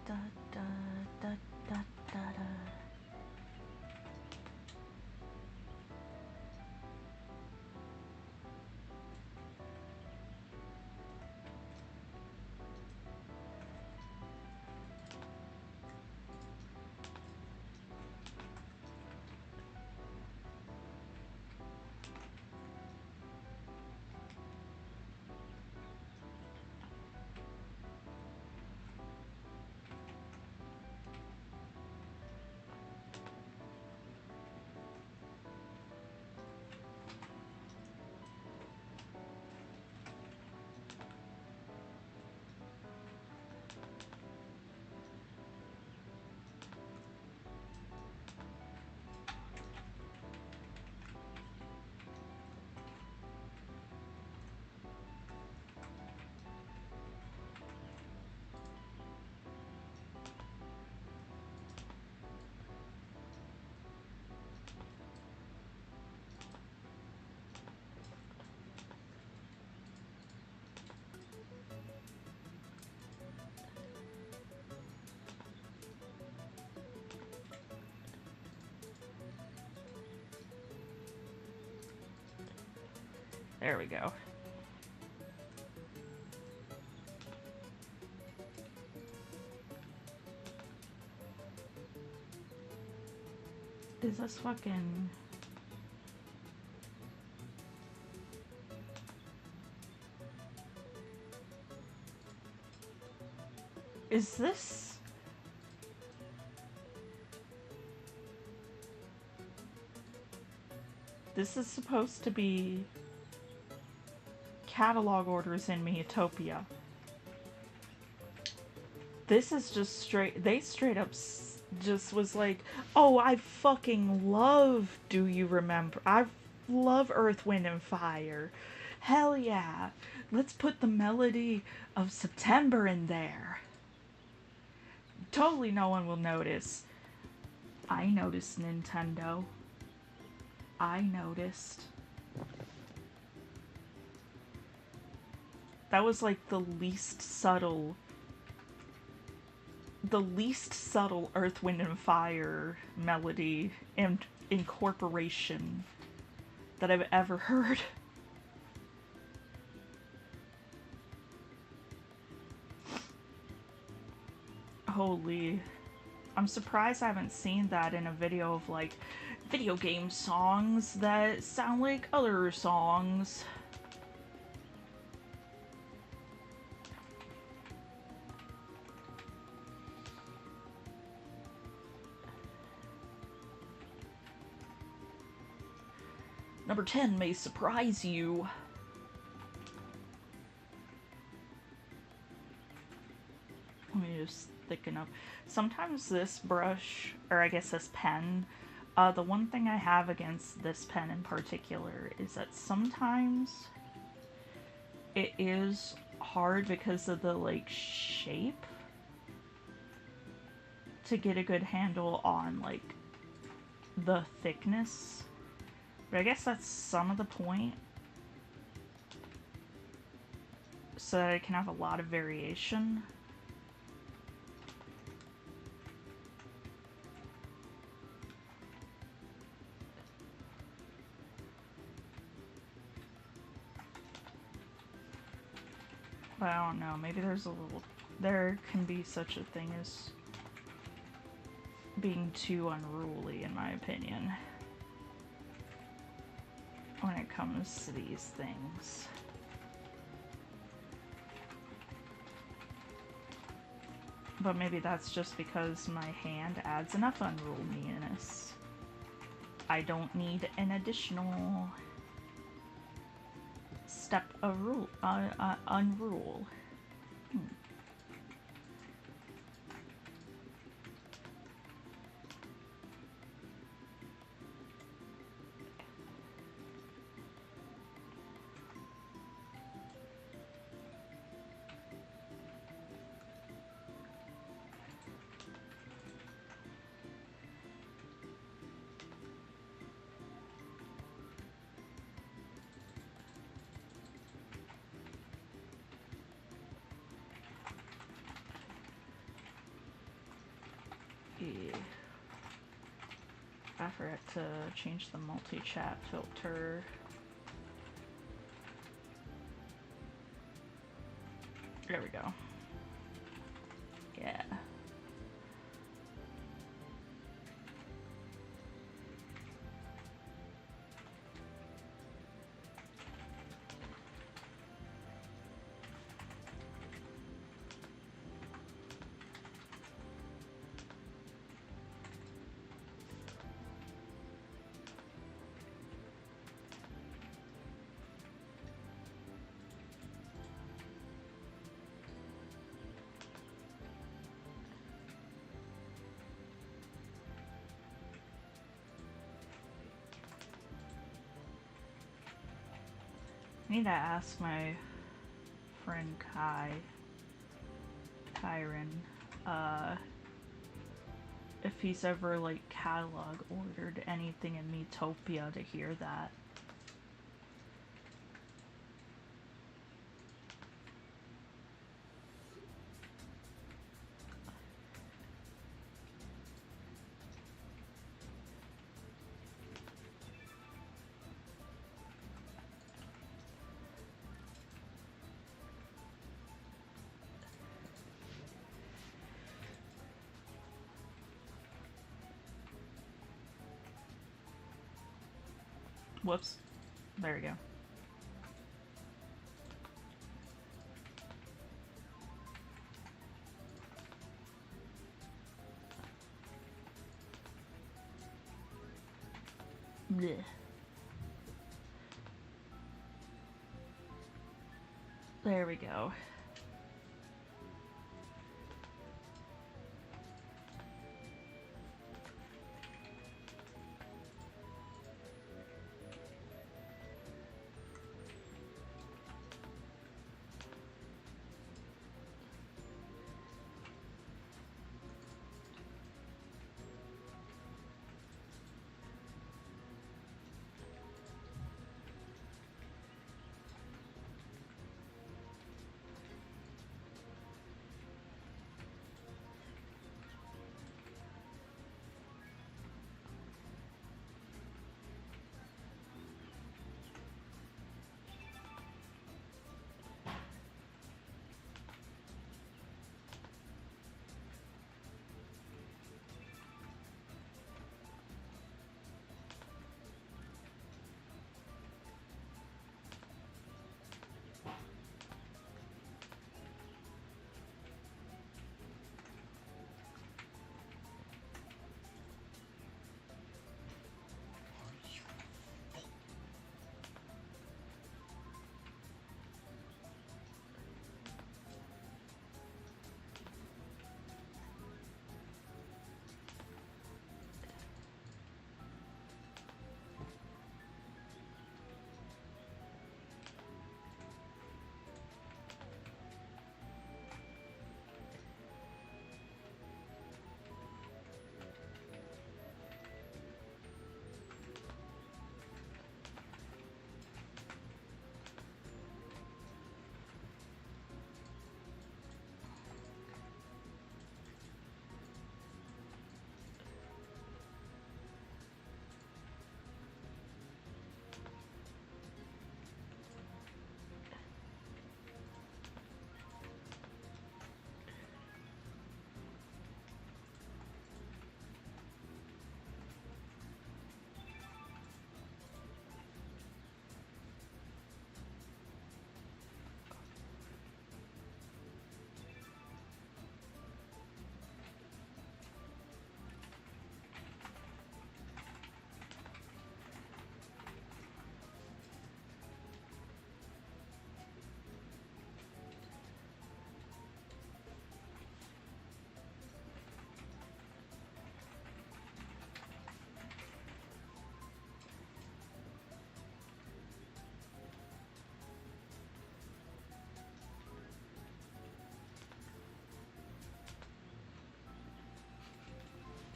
da, da, da, da, da, da. There we go. Is this fucking... Is this... This is supposed to be catalog orders in Pokopia. This is just straight... They straight up just was like, oh, I fucking love Do You Remember? I love Earth, Wind, and Fire. Hell yeah. Let's put the melody of September in there. Totally no one will notice. I noticed, Nintendo. I noticed. That was like the least subtle Earth, Wind, and Fire melody and incorporation that I've ever heard. Holy. I'm surprised I haven't seen that in a video of like video game songs that sound like other songs. Number 10 may surprise you. Let me just thicken up. Sometimes this brush, or I guess this pen, the one thing I have against this pen in particular is that sometimes it is hard because of the like shape to get a good handle on like the thickness. But I guess that's some of the point, so that I can have a lot of variation. But I don't know, maybe there can be such a thing as being too unruly, in my opinion, when it comes to these things. But maybe that's just because my hand adds enough unruliness. I don't need an additional step of unrule. I forgot to change the multi-chat filter. There we go. Yeah. I need to ask my friend Kyron, if he's ever like catalog ordered anything in Metopia to hear that. Whoops. There we go. Blech. There we go.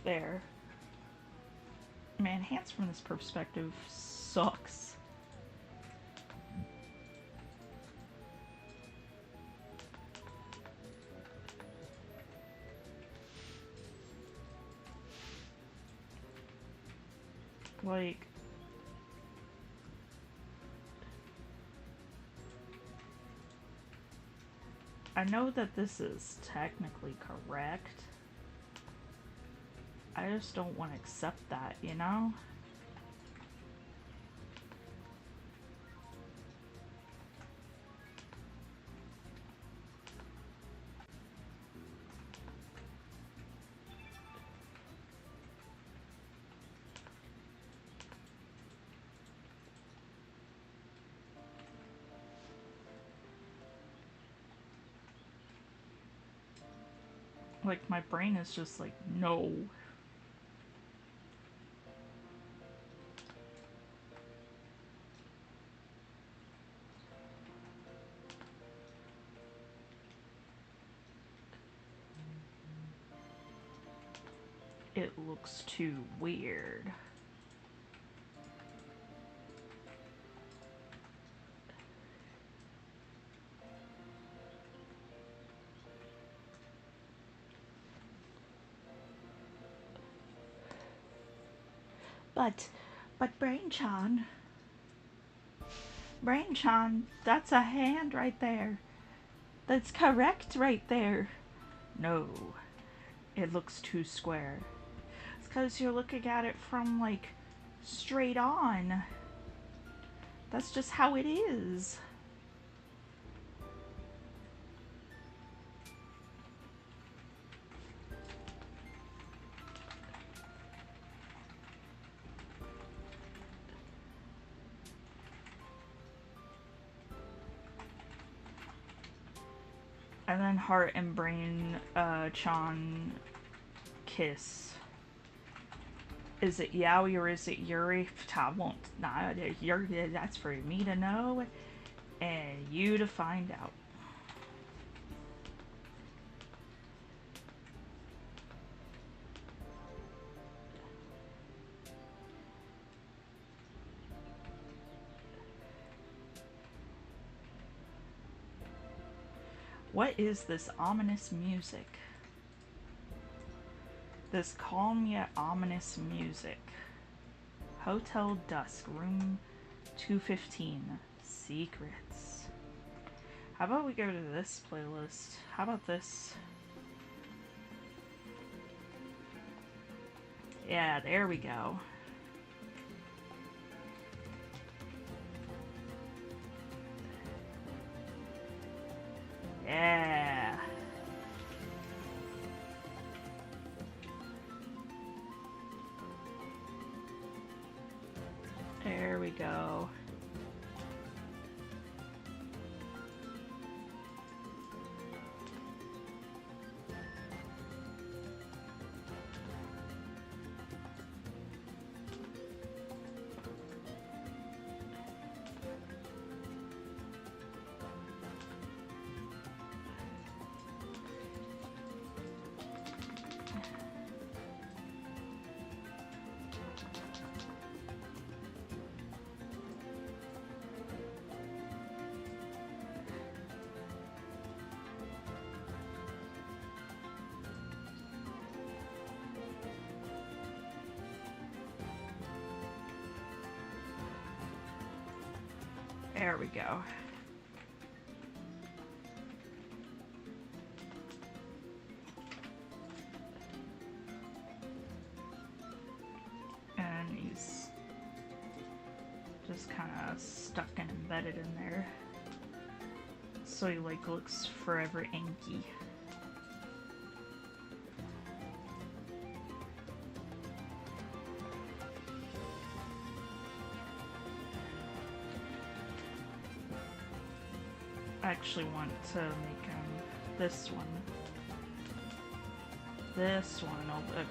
There. Man, hands from this perspective sucks. Like, I know that this is technically correct. I just don't want to accept that, you know? Like, my brain is just like, no. It looks too weird. But Brain-chan, that's a hand right there. That's correct right there. No, it looks too square. It's because you're looking at it from, like, straight on. That's just how it is. And then Heart and Brain Chan kiss. Is it Yaoi or is it Yuri? I won't. Nah, Yuri, that's for me to know and you to find out. What is this ominous music? This calm yet ominous music. Hotel Dusk, room 215. Secrets. How about we go to this playlist? How about this? Yeah, there we go. Yeah. There we go. There we go. And he's just kind of stuck and embedded in there. So he like looks forever inky. I actually want to make him this one. This one will look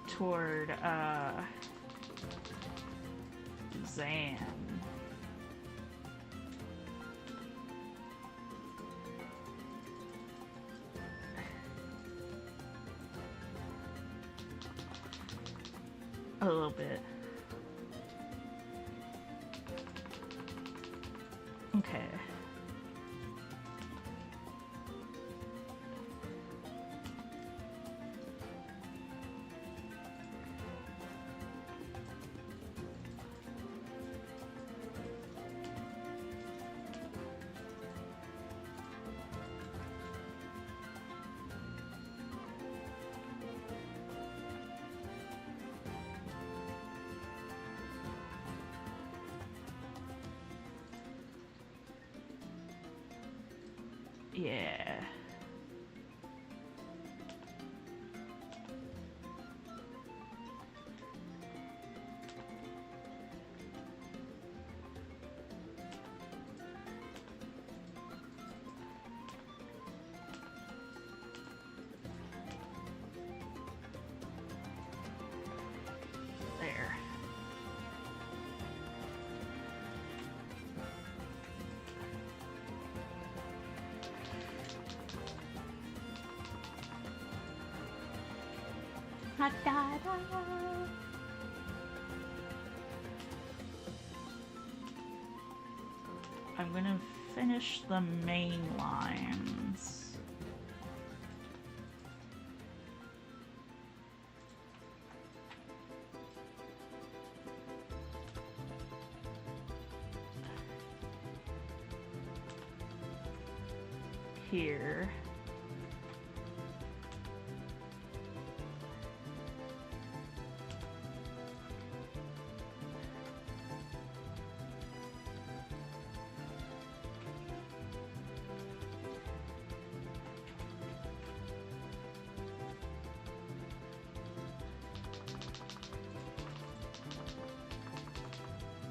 toward Zan. A little bit. Okay. Yeah. There. I'm gonna finish the main lines. Here.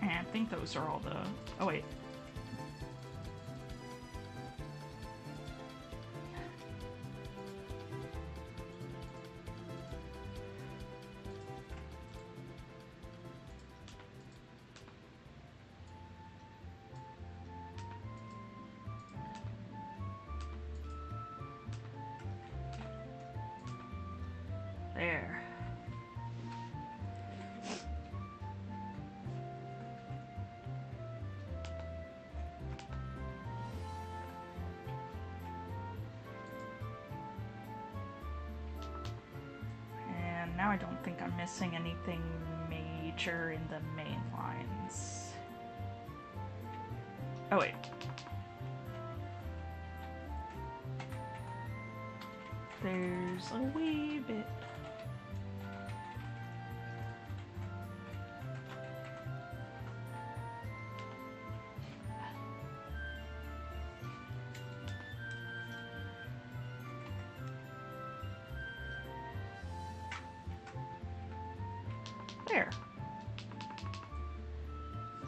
And I think those are all the... Oh, wait. There. And now I don't think I'm missing anything major in the main lines. Oh, wait. There's a wee bit. There.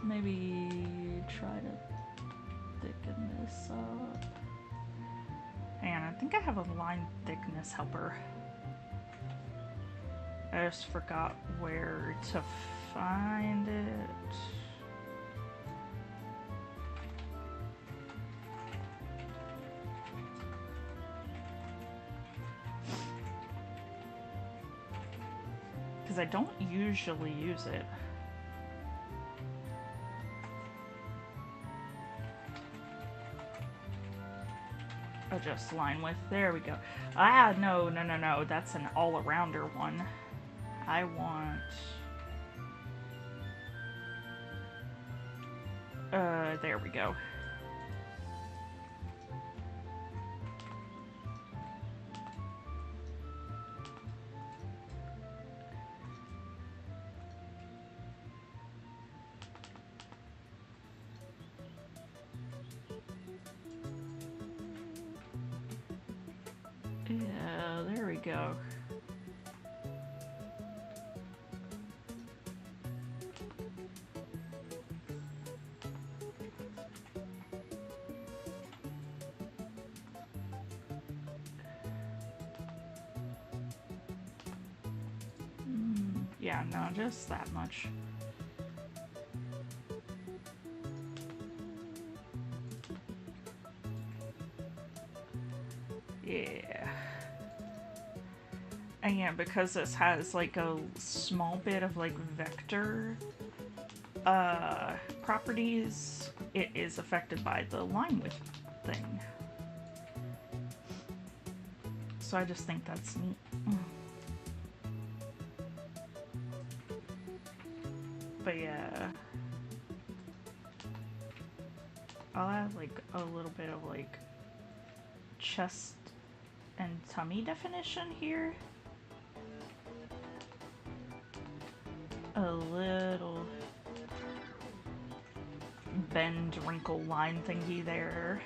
Maybe try to thicken this up. And I think I have a line thickness helper. I just forgot where to find it. Because I don't usually use it. Adjust line width. There we go. Ah, no. That's an all-arounder one. I want... there we go. Yeah, there we go. Yeah, no, just that much. Yeah. And yeah, because this has like a small bit of like vector properties, it is affected by the line width thing. So I just think that's neat. But yeah, I'll add like a little bit of like chest and tummy definition here. A little bend wrinkle line thingy there.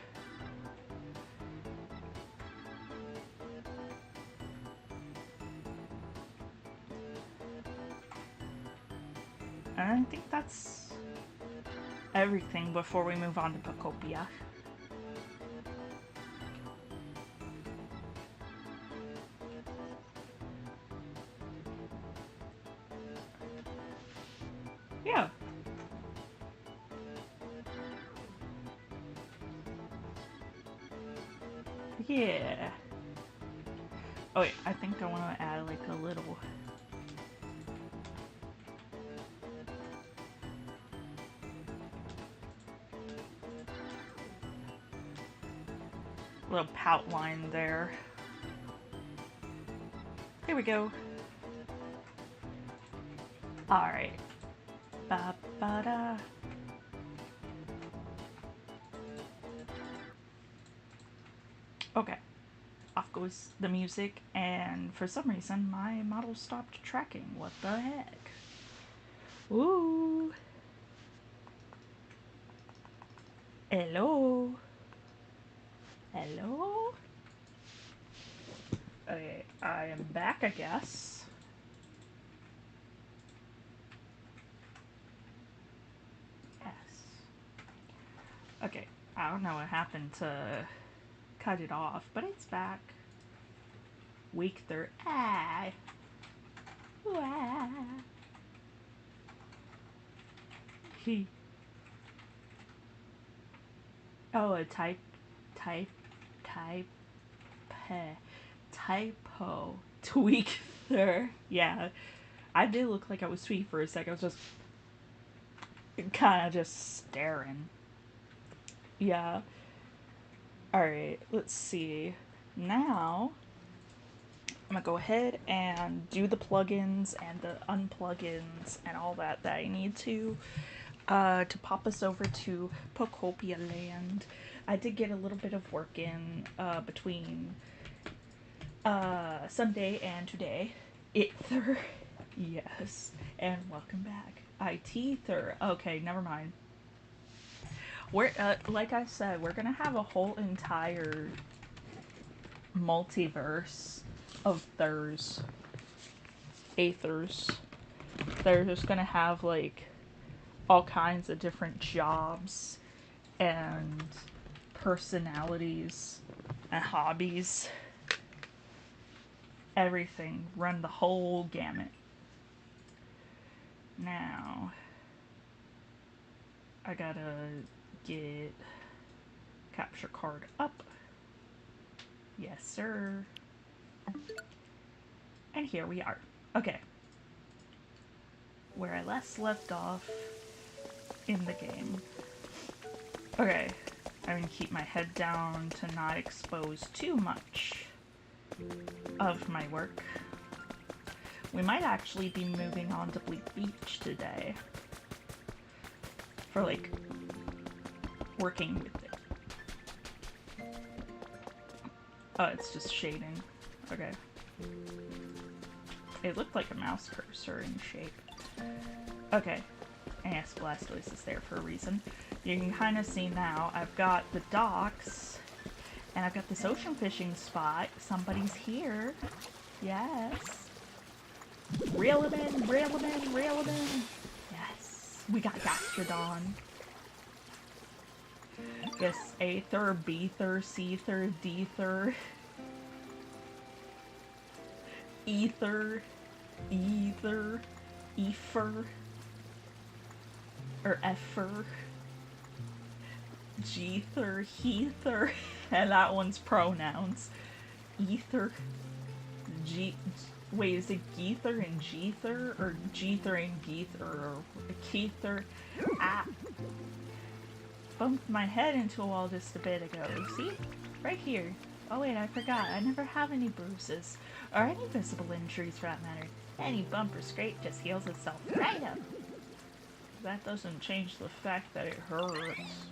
And I think that's everything before we move on to Pokopia. Yeah. Yeah. Oh wait, I think I want to add like a little pout line there. Here we go. Alright. Ba-ba-da. Okay. Off goes the music, and for some reason my model stopped tracking. What the heck? Ooh. Hello? Hello? Okay, I am back, I guess. Yes. Okay, I don't know what happened to cut it off, but it's back. Week 3. Ah. Ah. Oh, a typo. Tweaker. Yeah. I did look like I was sweet for a sec. I was just kind of just staring. Yeah. Alright, let's see. Now, I'm gonna go ahead and do the plugins and the unplugins and all that I need to pop us over to Pokopia Land. I did get a little bit of work in between Sunday and today. Ither. Yes. And welcome back. Ither. Okay, never mind. We're, like I said, we're gonna have a whole entire multiverse of Thurs. Aethers. They're just gonna have, like, all kinds of different jobs and personalities and hobbies. Everything. Run the whole gamut. Now, I gotta get capture card up. Yes, sir. And here we are. Okay. Where I last left off in the game. Okay. I'm gonna keep my head down to not expose too much of my work. We might actually be moving on to Bleak Beach today. For, like, working with it. Oh, it's just shading. Okay. It looked like a mouse cursor in shape. Okay. And yes, Blastoise is there for a reason. You can kind of see now, I've got the docks, and I've got this ocean fishing spot. Somebody's here. Yes. Reel him in, reel him in, reel him in. Yes. We got Gastrodon. Yes, Aether, Beether, Seether, Deether. Ether, Ether, Ether, or Ether, Geether, Heether, and that one's pronouns. Ether, wait, is it Geether and Geether, or Geether and Geether, or Keether? Ah, bumped my head into a wall just a bit ago. See? Right here. Oh wait, I forgot. I never have any bruises. Or any visible injuries for that matter. Any bump or scrape just heals itself right up. That doesn't change the fact that it hurts.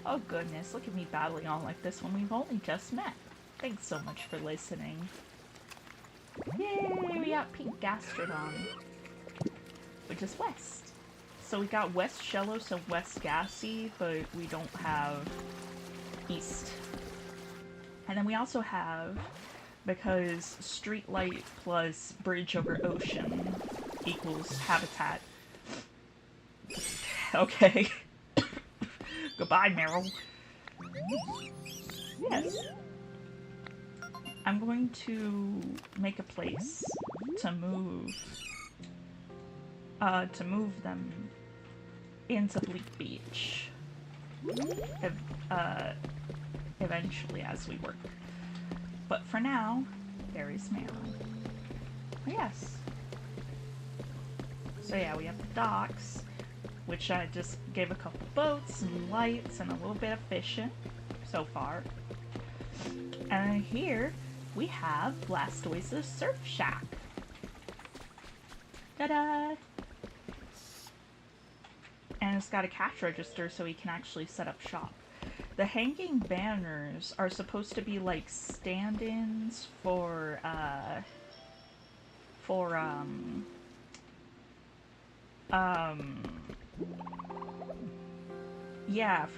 Oh goodness, look at me battling on like this when we've only just met. Thanks so much for listening. Yay, we got Pink Gastrodon. Which is West. So we got West Shellos and West Gassy, but we don't have East. And then we also have, because Streetlight plus Bridge over Ocean equals Habitat, Okay. Goodbye, Meryl. Yes. I'm going to make a place to move them into Bleak Beach. Eventually as we work. But for now, there is Meryl. Yes. So yeah, we have the docks, which I just gave a couple boats, some lights, and a little bit of fishing so far. And here we have Blastoise's Surf Shack. Ta-da! And it's got a cash register so he can actually set up shop. The hanging banners are supposed to be like stand-ins for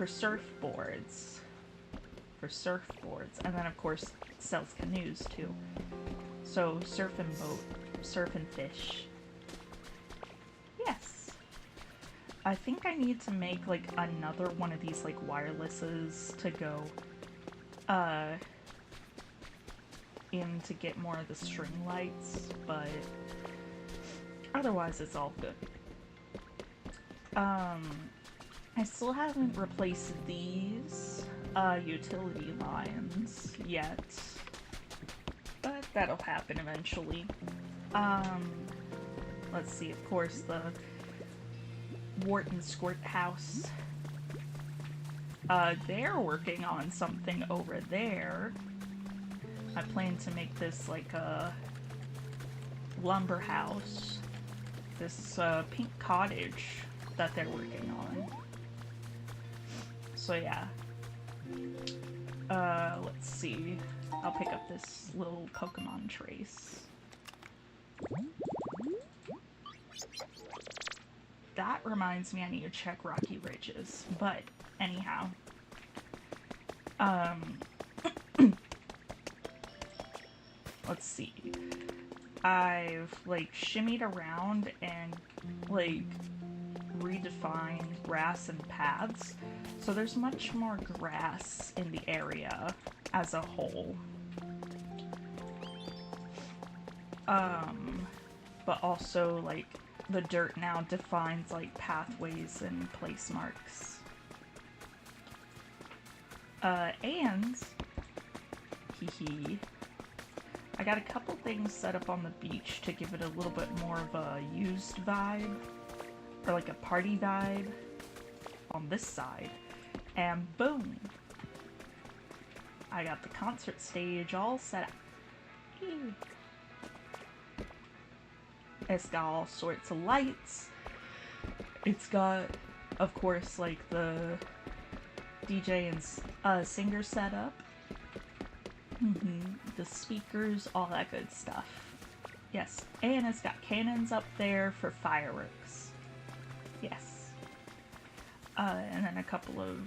surfboards. For surfboards. And then of course it sells canoes too. So surf and boat, surf and fish. Yes. I think I need to make like another one of these like wirelesses to go in to get more of the string lights, but otherwise it's all good. I still haven't replaced these utility lines yet, but that'll happen eventually. Let's see, of course, the Wharton Squirt House. They're working on something over there. I plan to make this like a lumber house. This pink cottage that they're working on. So yeah. Let's see. I'll pick up this little Pokemon trace. That reminds me I need to check Rocky Ridges, but anyhow. Let's see. I've like shimmied around and like redefined grass and paths, so there's much more grass in the area as a whole. But also like the dirt now defines like pathways and place marks. And I got a couple things set up on the beach to give it a little bit more of a used vibe, or like a party vibe on this side. And boom! I got the concert stage all set up. Ew. It's got all sorts of lights. It's got, of course, like the DJ and singer setup. The speakers, all that good stuff. Yes, and it's got cannons up there for fireworks. Yes. And then a couple of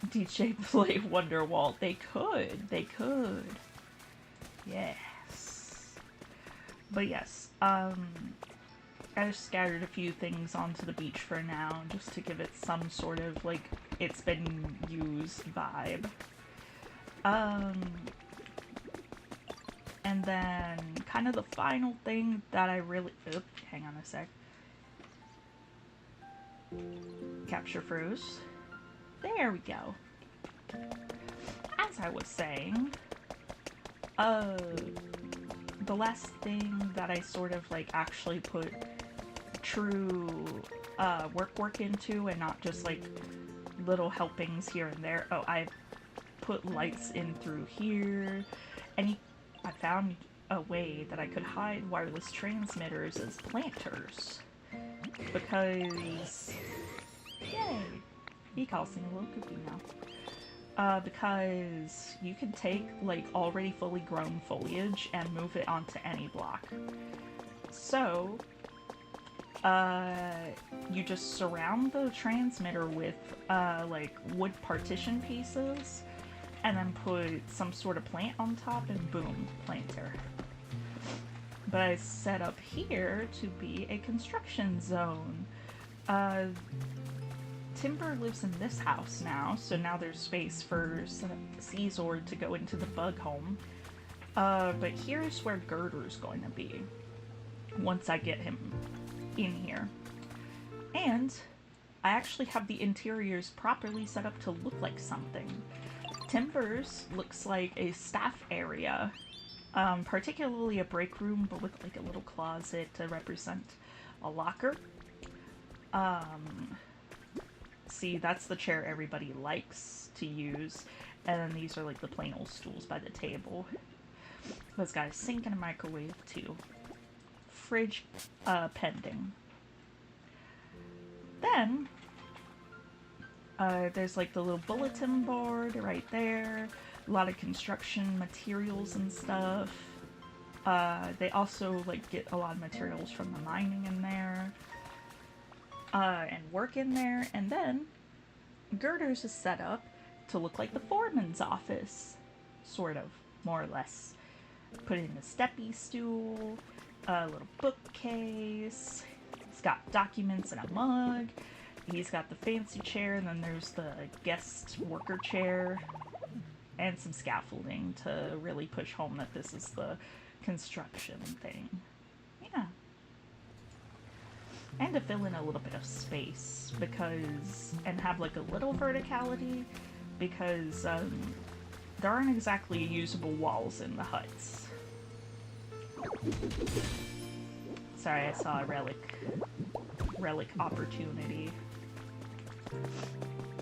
DJ play Wonderwall. They could. Yes. But yes, I just scattered a few things onto the beach for now, just to give it some sort of, like, it's been used vibe. And then, kind of the final thing that I really... Oops, hang on a sec. Capture froze. There we go. As I was saying, the last thing that I sort of, like, actually put true, work into, and not just, like, little helpings here and there. Oh, I put lights in through here, and I found a way that I could hide wireless transmitters as planters, because, yay, he calls me a little cookie now, because you can take, like, already fully grown foliage and move it onto any block. So, you just surround the transmitter with, like, wood partition pieces, and then put some sort of plant on top, and boom, planter. But I set up here to be a construction zone, Uh, Timber lives in this house now, so now there's space for Caesar to go into the bug home. But here's where Girder's going to be once I get him in here. And I actually have the interiors properly set up to look like something. Timber's looks like a staff area, particularly a break room, but with like a little closet to represent a locker. See, that's the chair everybody likes to use, and then these are like the plain old stools by the table. This got a sink and a microwave too. Fridge, pending. Then, there's like the little bulletin board right there. A lot of construction materials and stuff. They also like get a lot of materials from the mining in there. And work in there. And then, Girder's is set up to look like the foreman's office. Sort of, more or less. Put in a steppy stool, a little bookcase. It's got documents and a mug. He's got the fancy chair, and then there's the guest worker chair. And some scaffolding to really push home that this is the construction thing. Yeah. And to fill in a little bit of space, because, and have like a little verticality, because there aren't exactly usable walls in the huts. Sorry, I saw a relic opportunity.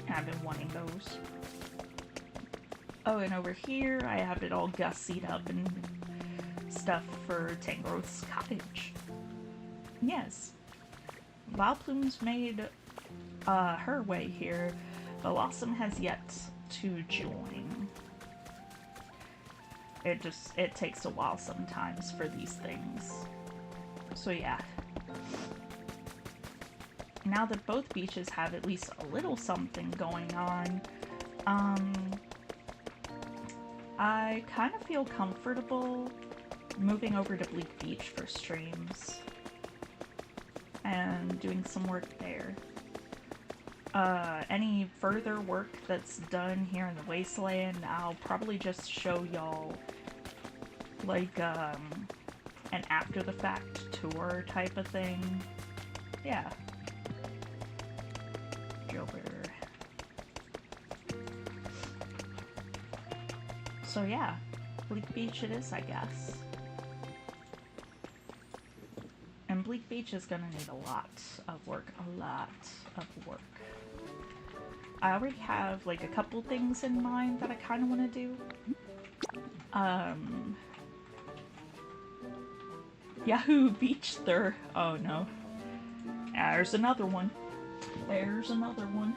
I've been wanting those. Oh, and over here I have it all gussied up and stuff for Tangrowth's cottage. Yes. Valplume's made her way here, but Blossom has yet to join. It takes a while sometimes for these things. So yeah. Now that both beaches have at least a little something going on, I kind of feel comfortable moving over to Bleak Beach for streams and doing some work there. Any further work that's done here in the Wasteland, I'll probably just show y'all like an after the fact tour type of thing. Yeah. Over. So yeah, Bleak Beach it is, I guess. And Bleak Beach is gonna need a lot of work, I already have like a couple things in mind that I kind of want to do. Yahoo Beach Thur. Oh no. There's another one. There's another one.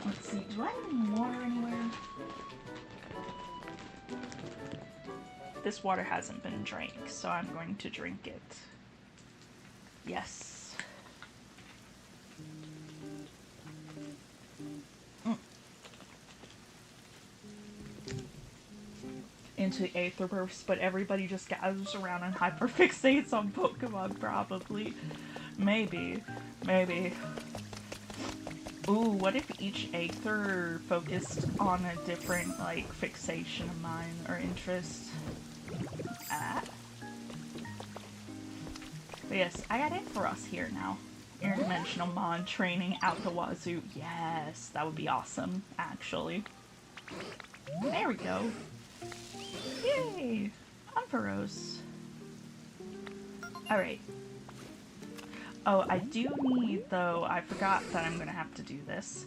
Let's see, do I have any water anywhere? This water hasn't been drank, so I'm going to drink it. Yes. Into Aetherburst, but everybody just gathers around and hyperfixates on Pokemon, probably. Maybe. Ooh, what if each Aether focused on a different, like, fixation of mine or interest? But yes, I got Ampharos here now. Interdimensional Mon training out the wazoo. Yes, that would be awesome, actually. There we go. Yay! Ampharos. Alright. Oh, I do need, though, I forgot that I'm gonna have to do this.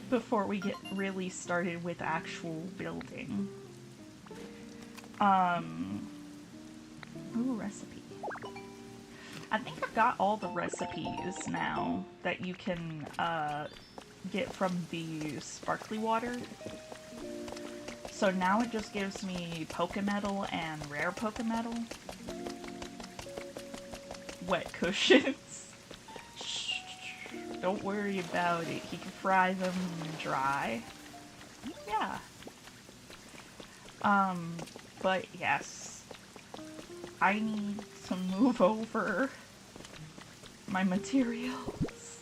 Before we get really started with actual building. Ooh, recipe. I think I've got all the recipes now that you can, get from the sparkly water. So now it just gives me Pokemetal and rare Pokemetal. Wet cushions. Shh, don't worry about it. He can fry them dry. Yeah. But yes. I need to move over my materials.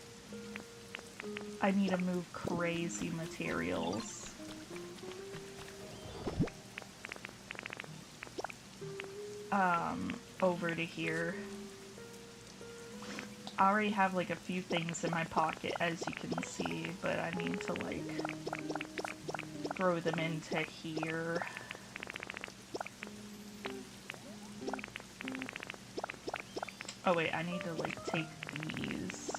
I need to move crazy materials. Over to here. I already have like a few things in my pocket, as you can see, but I need to like throw them into here. Oh wait, I need to like take these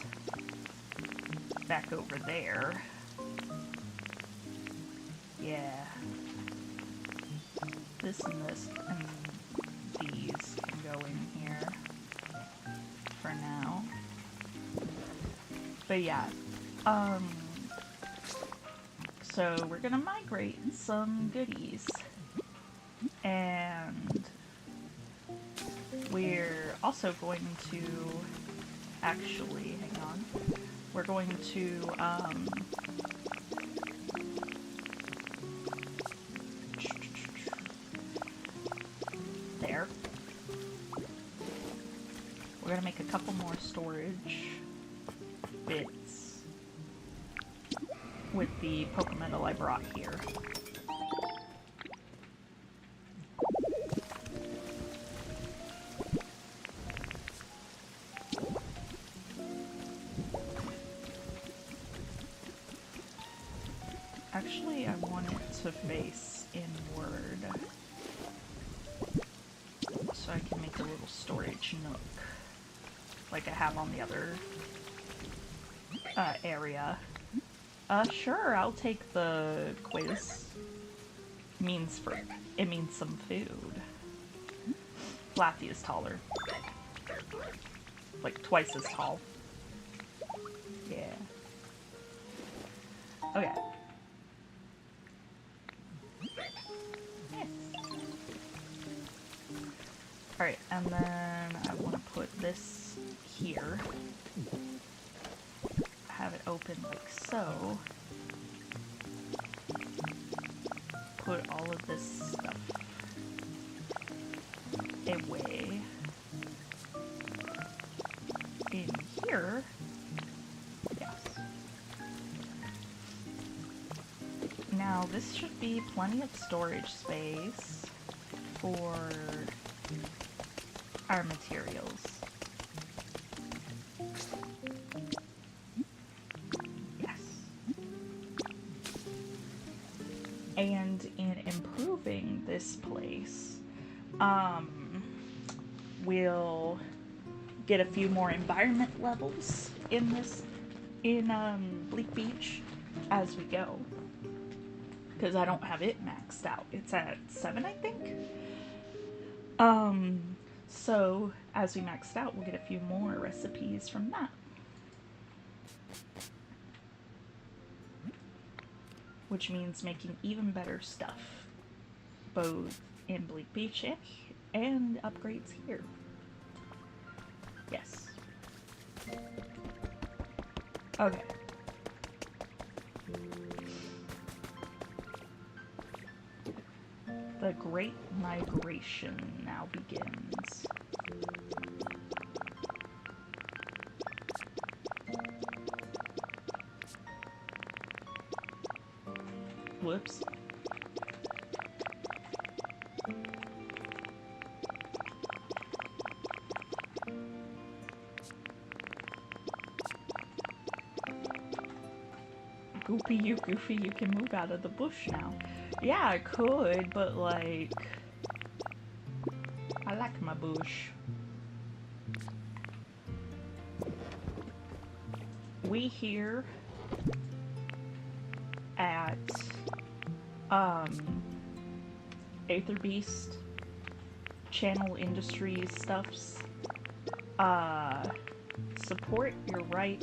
back over there. Yeah. This and this and these can go in here for now. But yeah, so we're gonna migrate some goodies, and we're also going to, actually, hang on, we're going to, there. We're gonna make a couple more storage bits with the poke metal I brought here. Actually, I want it to face inward so I can make a little storage nook like I have on the other area. Sure, I'll take the quiz. It means some food. Flappy is taller. Like twice as tall. Yeah. Okay. Yes. Alright, and then I want to put this here. Have it open like so. Put all of this stuff away in here. Yes. Now this should be plenty of storage space for our materials. And in improving this place, we'll get a few more environment levels in Bleak Beach as we go. Because I don't have it maxed out. It's at 7, I think. So as we maxed out, we'll get a few more recipes from that. Which means making even better stuff, both in Bleak Beach and upgrades here. Yes. Okay. The Great Migration now begins. Whoops. Goofy, you can move out of the bush now. Yeah, I could, but like, I like my bush. We here at Aether Beast Channel Industries stuffs support your right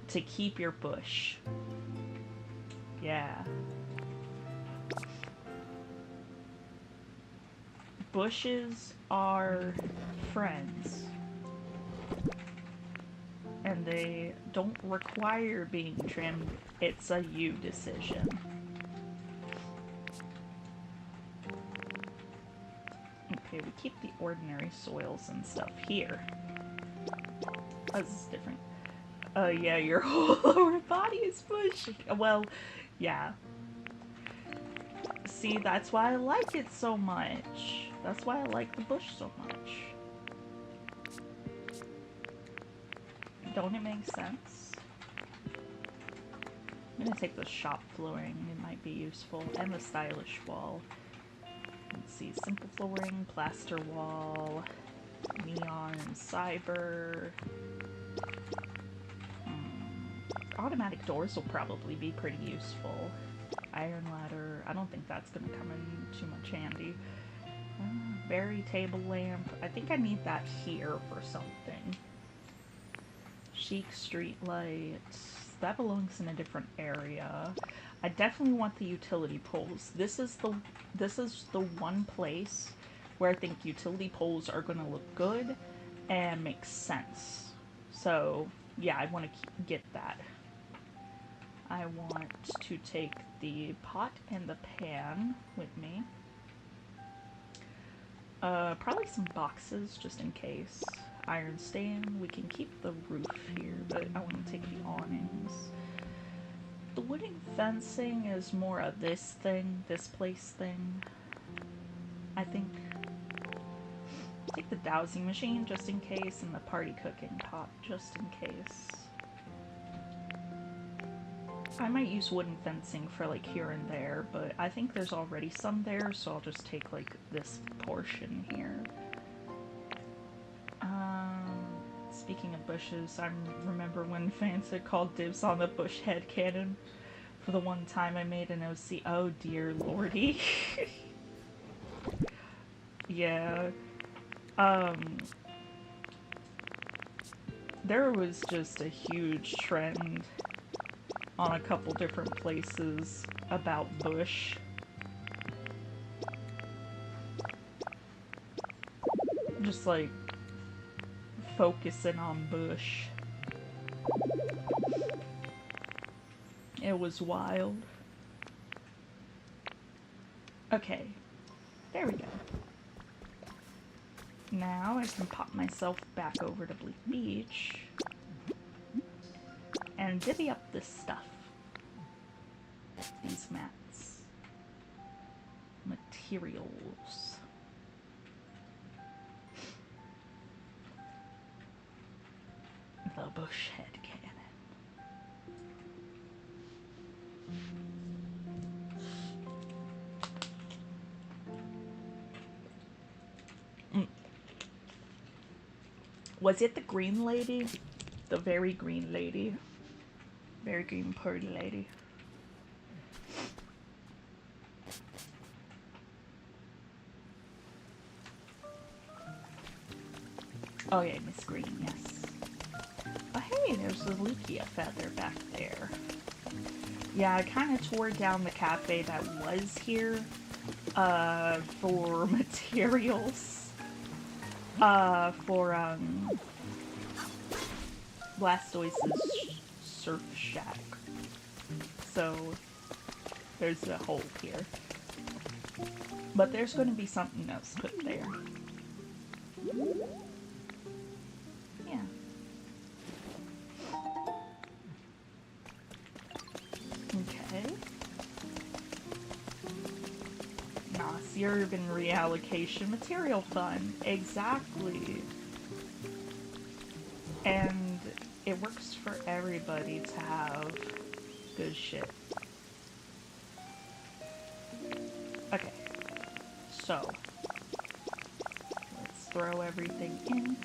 to keep your bush. Yeah. Bushes are friends. And they don't require being trimmed. It's a you decision. Okay, we keep the ordinary soils and stuff here. Oh, this is different. Yeah, your whole lower body is bushy. Well, yeah. See, that's why I like it so much. That's why I like the bush so much. Don't it make sense? I'm gonna take the shop flooring, it might be useful, and the stylish wall. Let's see, simple flooring, plaster wall, neon and cyber. Automatic doors will probably be pretty useful. Iron ladder, I don't think that's gonna come in too much handy. Berry table lamp, I think I need that here for something. Chic street lights, that belongs in a different area. I definitely want the utility poles. This is the one place where I think utility poles are gonna look good and make sense. So yeah, I want to get that. I want to take the pot and the pan with me. Probably some boxes just in case. Iron stand, we can keep the roof here, but I want to take the awnings. The wooden fencing is more of this thing, this place thing. I think. Take the dowsing machine just in case, and the party cooking pot just in case. I might use wooden fencing for like here and there, but I think there's already some there, so I'll just take like this portion here. Speaking of bushes, I remember when fans had called dibs on the bush head cannon for the one time I made an OC. Oh dear lordy. Yeah. There was just a huge trend on a couple different places about bush. Just like focusing on bush. It was wild. Okay, there we go. Now I can pop myself back over to Bleak Beach and divvy up this stuff. These mats. Materials. The bush head cannon. Was it the green lady? The very green lady. Very green party lady. Oh yeah, Miss Green, yes. Oh hey, there's a Lucia feather back there. Yeah, I kind of tore down the cafe that was here for materials. For Blastoise's surf shack. So there's a hole here. But there's going to be something else put there. Yeah. Okay. Nice urban reallocation material fund. Exactly. And it works for everybody to have good shit. Okay. So, let's throw everything in.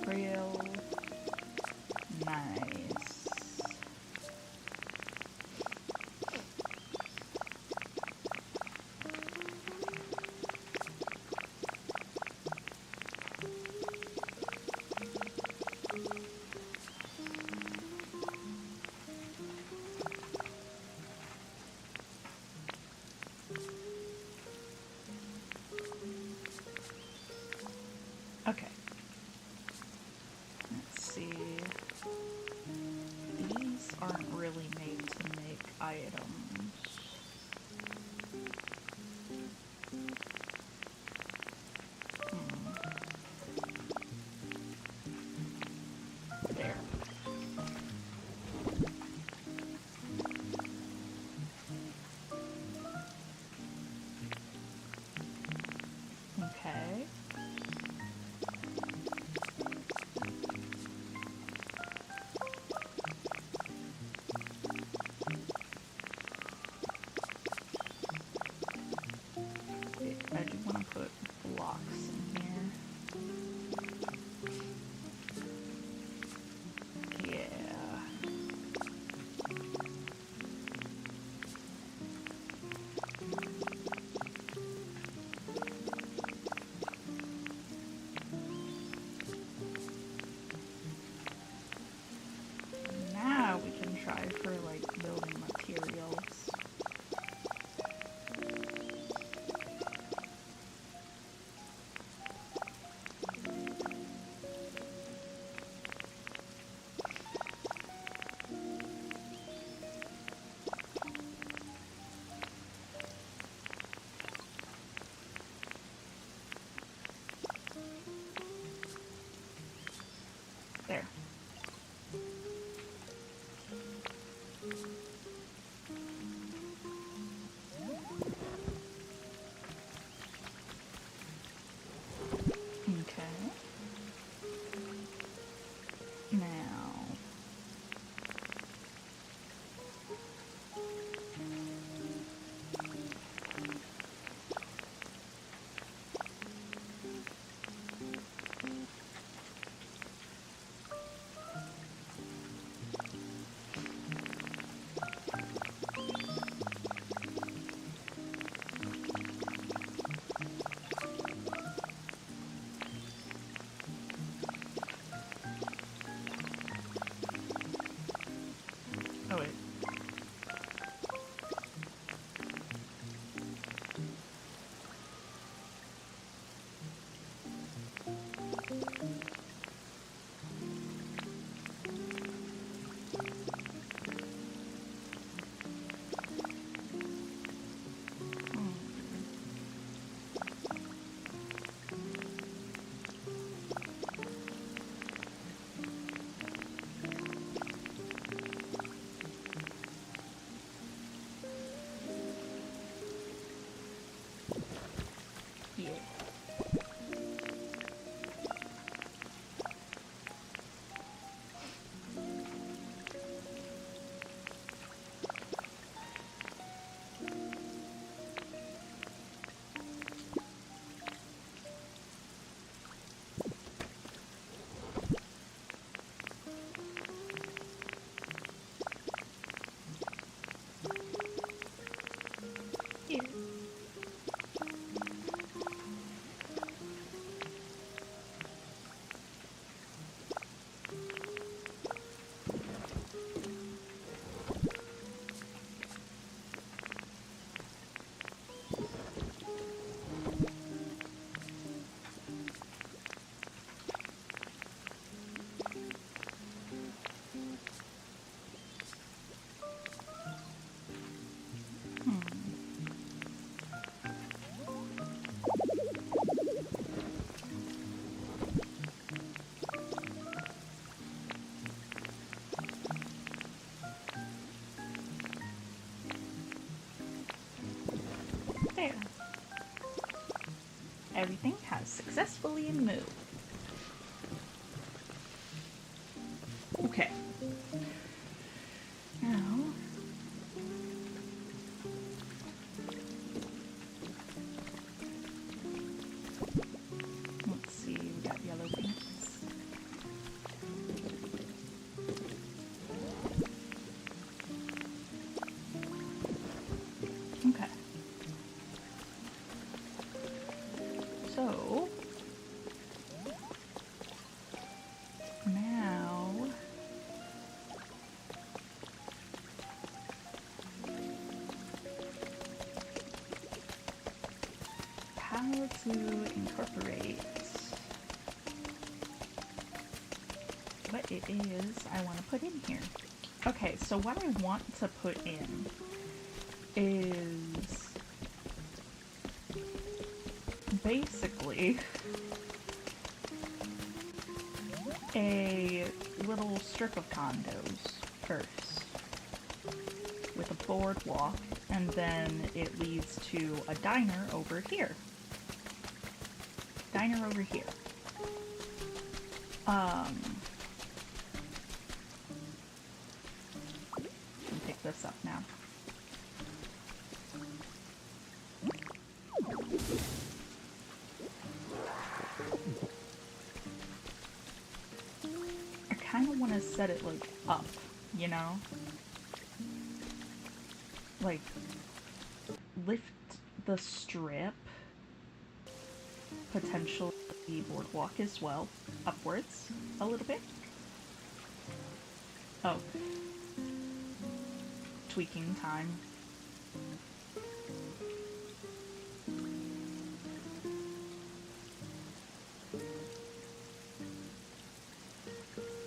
Real nice. Okay. Let's see. These aren't really made to make items. Okay. Now. Oh wait. Yeah. Yeah. Hmm. There. Everything has successfully moved. Okay. Now, let's see, we got yellow paints. Okay. So, now, how to incorporate what it is I want to put in here. Okay, so what I want to put in is basically a little strip of condos first with a boardwalk, and then it leads to a diner over here. Diner over here. Can pick this up now. I kind of want to set it like up, you know? Like lift the strip, potentially the boardwalk as well, upwards a little bit. Oh. Tweaking time.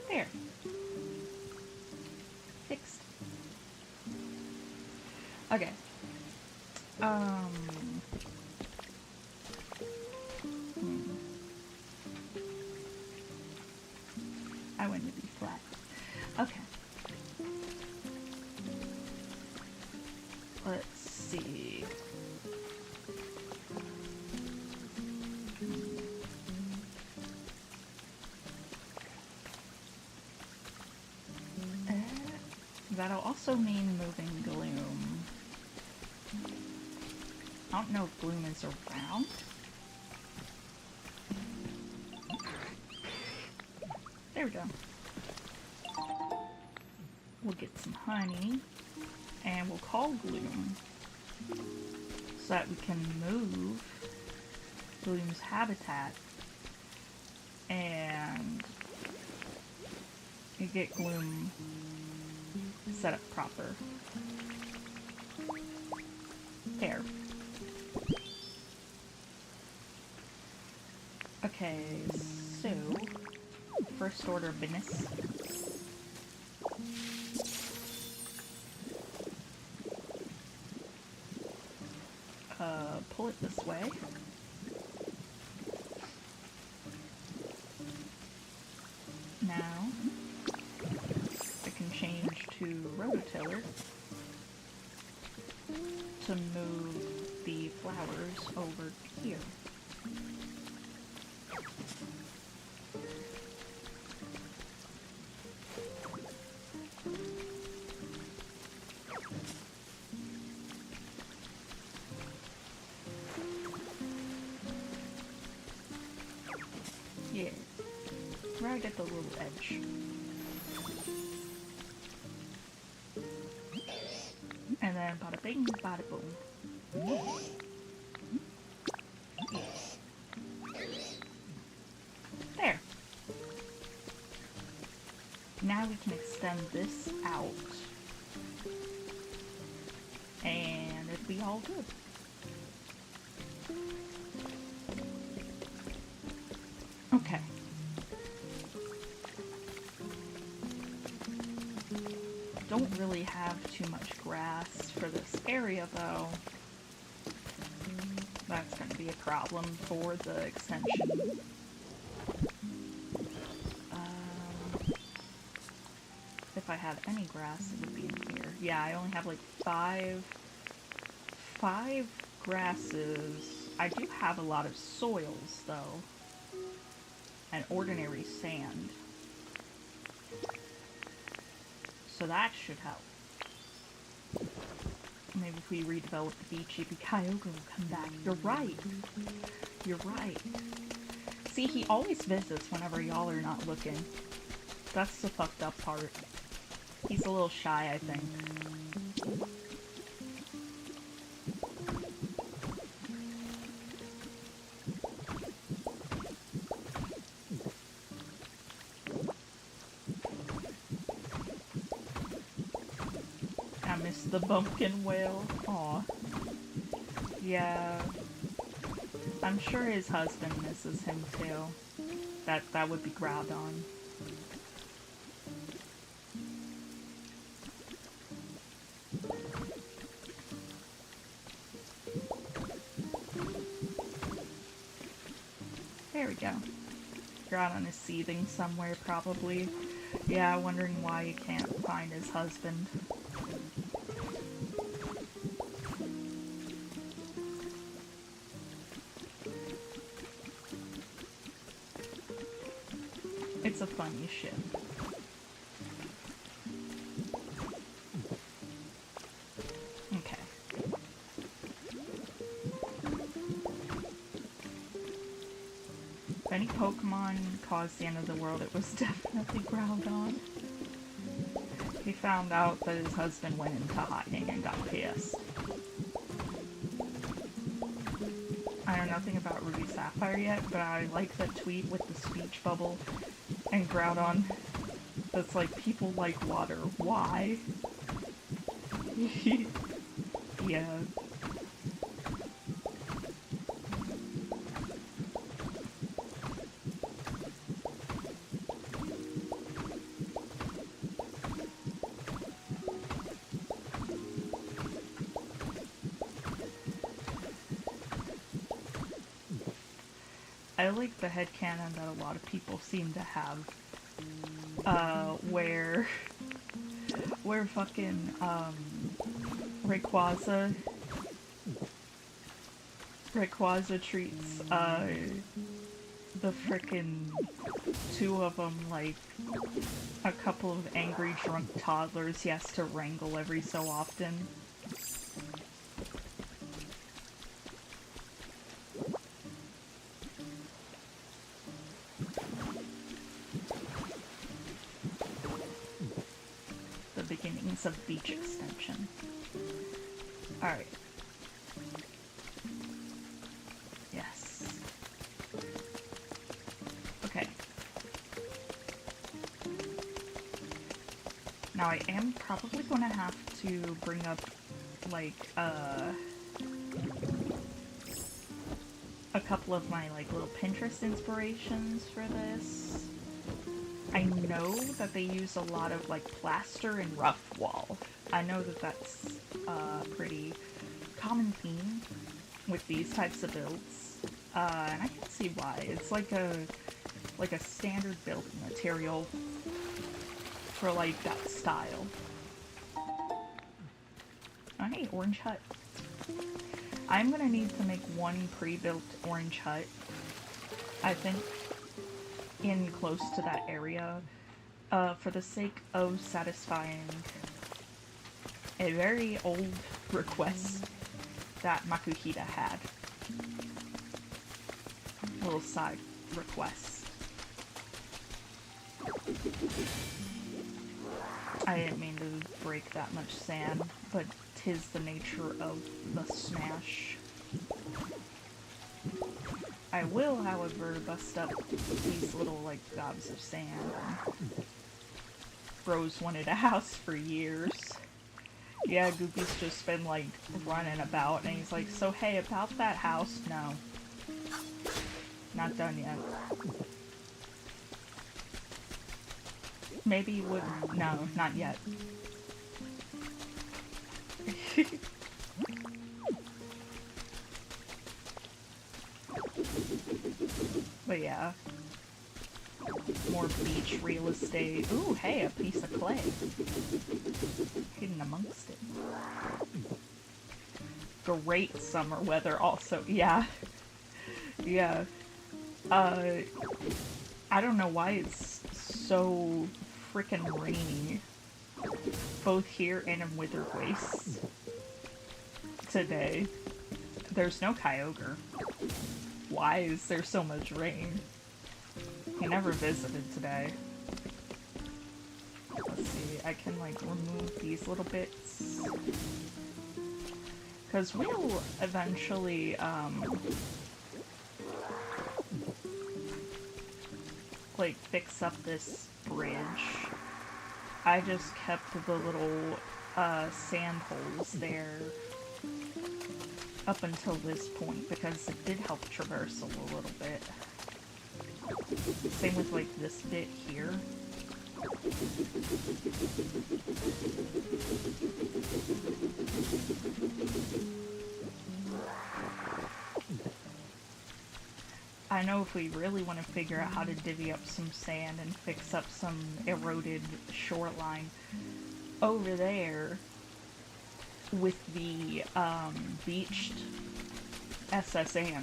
There. Fixed. Okay. I want it to be flat. Okay. Let's see. That'll also mean moving Gloom. I don't know if Gloom is around. There we go. We'll get some honey, and we'll call Gloom so that we can move Gloom's habitat and get Gloom set up proper. There. Okay, so first order of business. Pull it this way. Now I can change to rototiller to move the flowers over here. Yeah, right at the little edge. And then bada bing, bada boom. There. Now we can extend this out. And it'll be all good. Okay. Don't really have too much grass for this area though. That's going to be a problem for the extension. If I had any grass, it would be in here. Yeah, I only have like five grasses. I do have a lot of soils though. And ordinary sand. So that should help. Maybe if we redevelop the beach, Kyoko will come back. You're right. You're right. See, he always visits whenever y'all are not looking. That's the fucked up part. He's a little shy, I think. The bumpkin whale. Aw. Yeah. I'm sure his husband misses him too. That would be Groudon. There we go. Groudon is seething somewhere probably. Yeah, wondering why he can't find his husband. It's a funny ship. Okay. If any Pokemon caused the end of the world, it was definitely Groudon. He found out that his husband went into hiding and got pissed. I know nothing about Ruby Sapphire yet, but I like the tweet with the speech bubble and Groudon that's like, people like water. Why? Yeah. I like the headcanon that a lot of people seem to have, where fucking, Rayquaza. Rayquaza treats, the frickin' two of them like a couple of angry drunk toddlers he has to wrangle every so often. The beginnings of beach extension. Alright. Yes. Okay. Now I am probably going to have to bring up, like, a couple of my, like, little Pinterest inspirations for this. I know that they use a lot of, like, plaster and rough wall. I know that that's a pretty common theme with these types of builds. And I can see why. It's like a standard building material for, like, that style. Oh, hey, orange hut. I'm gonna need to make one pre-built orange hut, I think, in close to that area, for the sake of satisfying a very old request that Makuhita had. A little side request. I didn't mean to break that much sand, but 'tis the nature of the smash. I will, however, bust up these little, like, gobs of sand. Bro's wanted a house for years. Yeah, Goopy's just been, like, running about, and he's like, so hey, about that house? No. Not done yet. Maybe would. No, not yet. But yeah. More beach real estate. Ooh, hey, a piece of clay. Hidden amongst it. Great summer weather also. Yeah. Yeah. I don't know why it's so freaking rainy. Both here and in Withered Wastes today. There's no Kyogre. Why is there so much rain? He never visited today. Let's see, I can like remove these little bits. Because we'll eventually, like fix up this bridge. I just kept the little sand holes there up until this point because it did help traversal a little bit. Same with like this bit here. I know if we really want to figure out how to divvy up some sand and fix up some eroded shoreline over there with the beached SSN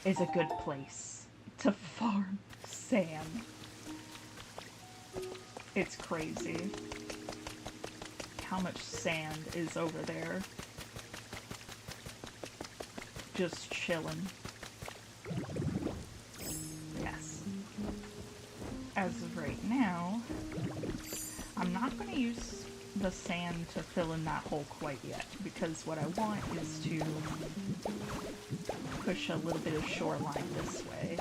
is a good place to farm sand. It's crazy how much sand is over there. Just chilling. Yes. As of right now, I'm not going to use the sand to fill in that hole quite yet, because what I want is to push a little bit of shoreline this way.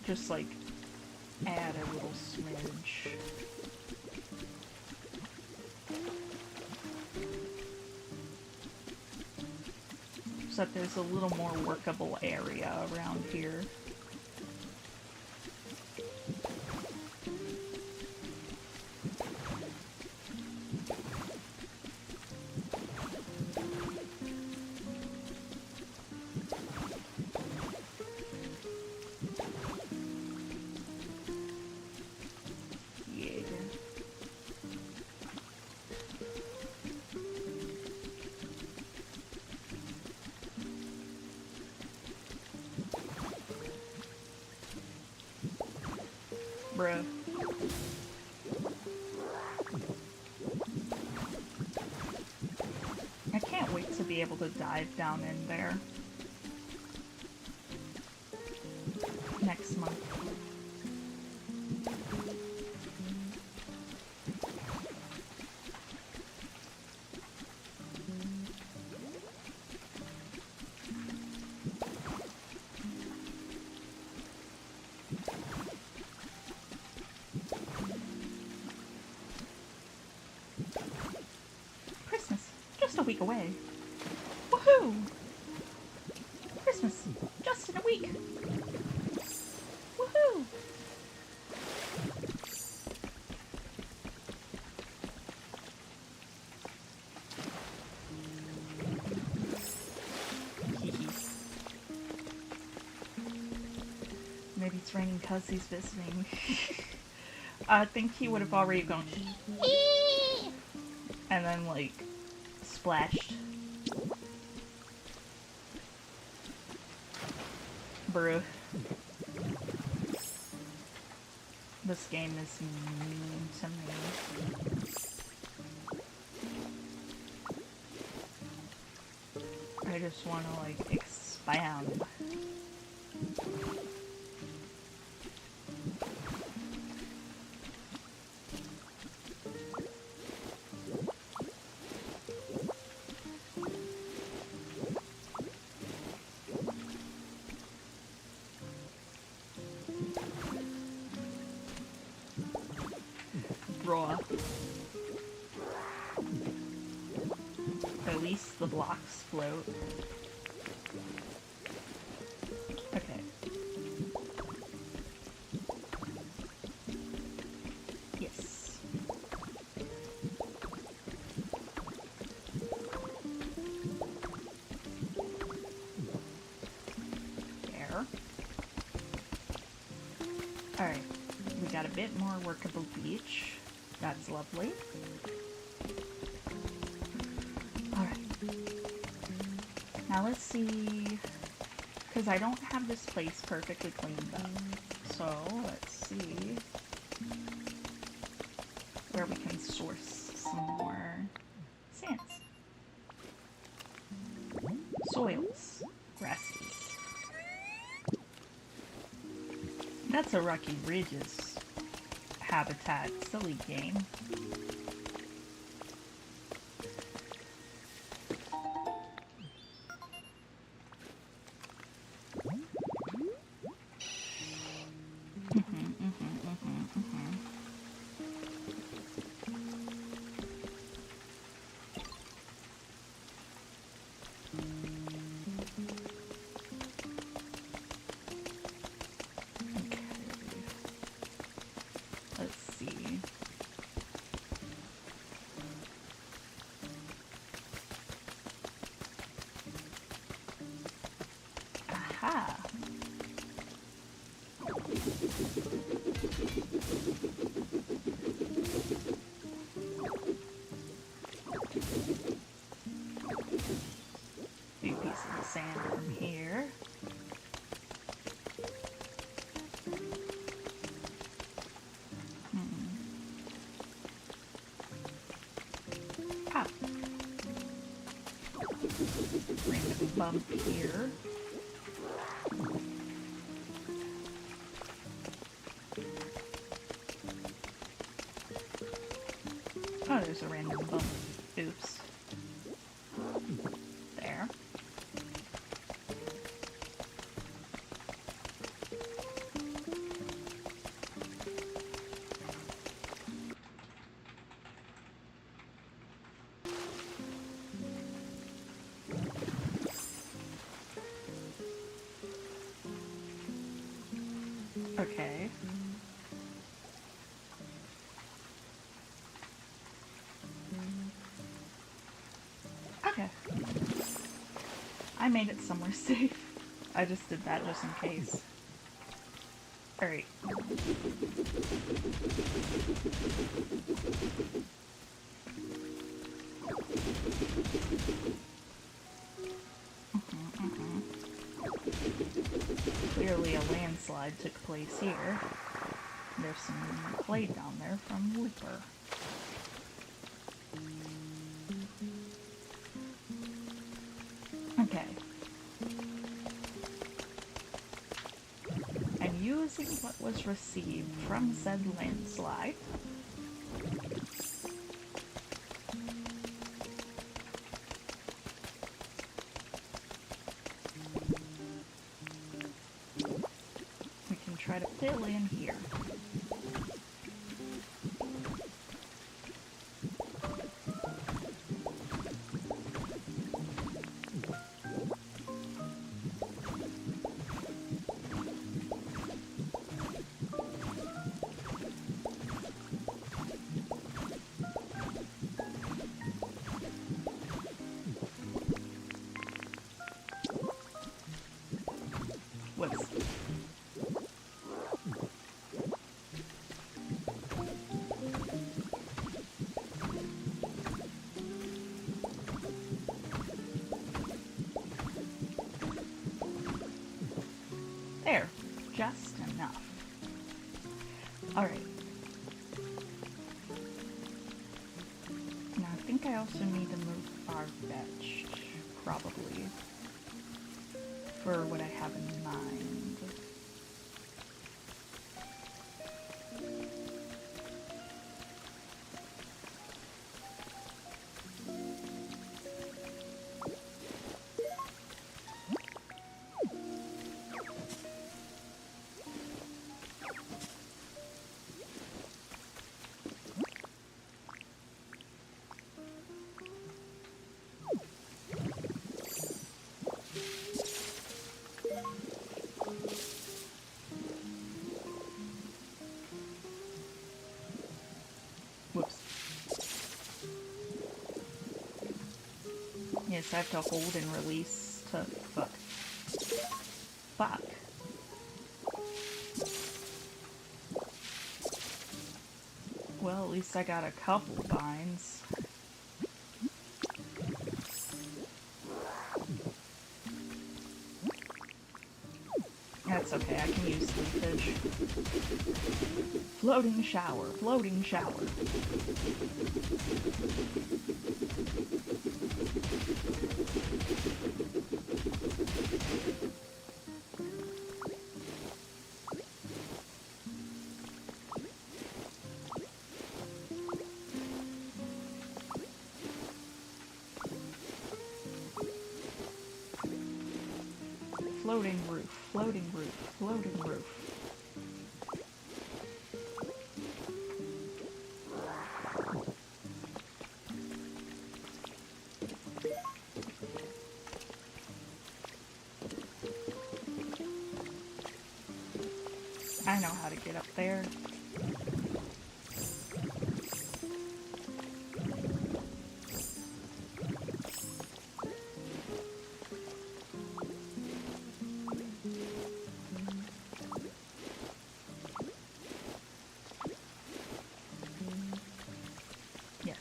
Just like add a little smidge. So that there's a little more workable area around here. Bruh. I can't wait to be able to dive down in there. Next month. Christmas, just a week away. Woohoo! Christmas, just in a week. Woohoo! Maybe it's raining because he's visiting. I think he would have already gone and then like splashed. Bruh. This game is mean to me. I just want to like expound. Raw. At least the blocks float. Okay. Yes. There. Alright. We got a bit more workable beach. That's lovely. Alright. Now let's see, because I don't have this place perfectly cleaned up. So let's see where we can source some more sands. Soils. Grasses. That's a Rocky Ridges habitat, silly game. Aha! Few pieces of sand from here. Ah! Random bump here. Oh, there's a random bump. Oops. There. Okay. Okay. I made it somewhere safe. I just did that just in case. Alright. Clearly a landslide took place here. There's some clay down there from Looper. Okay. And using what was received from said landslide, we can try to fill in here. Whoops. There, just enough. Alright. Now I think I also need to move far-fetched, probably, for what I have in mind. Whoops. Yes, I have to hold and release to... Fuck. Fuck. Well, at least I got a couple vines. That's okay, I can use leafage. Floating shower, floating shower. Floating roof, floating roof, floating roof. I know how to get up there. Yes.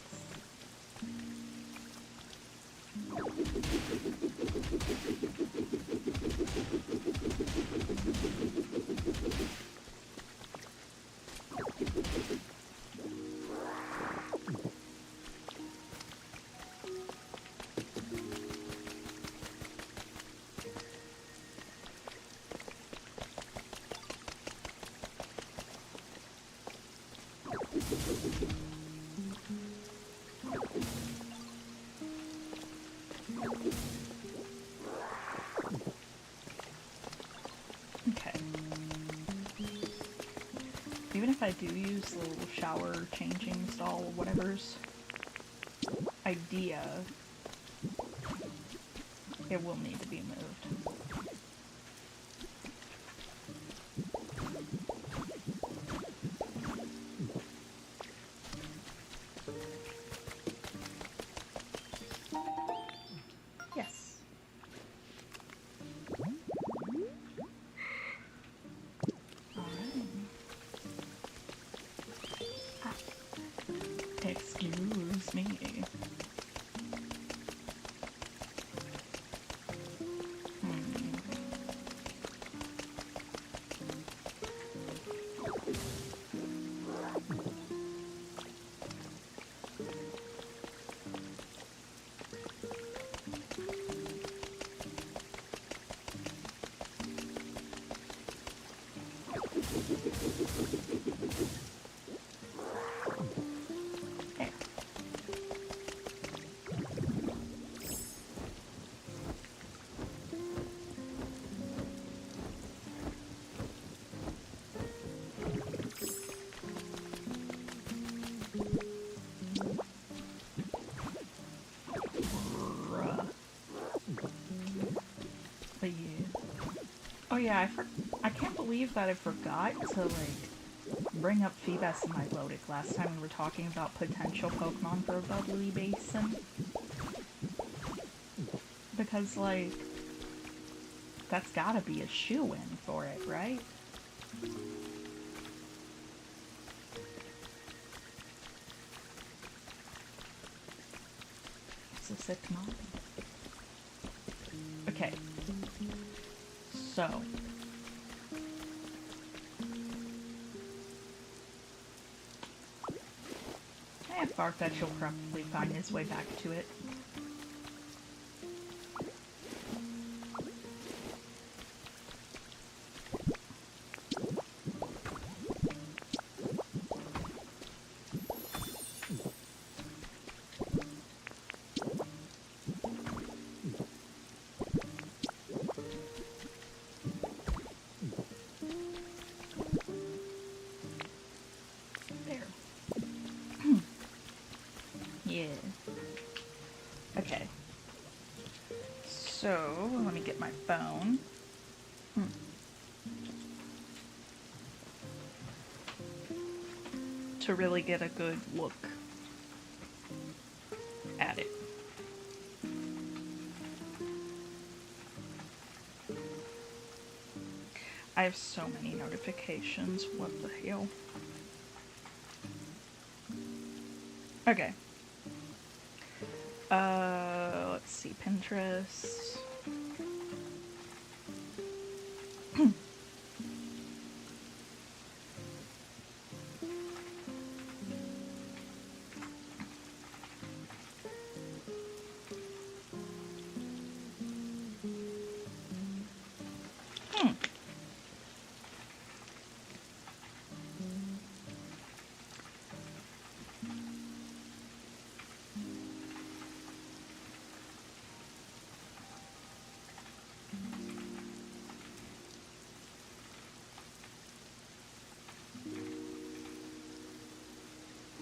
Okay. Even if I do use the little shower changing stall whatever's idea, it will need to be moved. Yes. Excuse me. yeah, I can't believe that I forgot to, like, bring up Phoebus and Milotic last time we were talking about potential Pokemon for a Bubbly Basin. Because, like, that's gotta be a shoo-in for it, right? It's a sick mod. Okay. So. Farfetch will probably find his way back to it. Okay. So, let me get my phone. To really get a good look at it. I have so many notifications. What the hell? Okay. Let's see, Pinterest.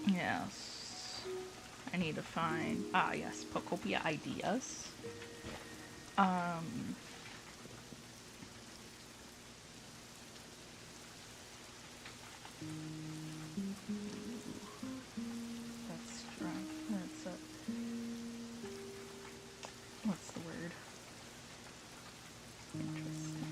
Yes. I need to find... Ah, yes. Pokopia ideas. That's right. That's a... What's the word? Interesting.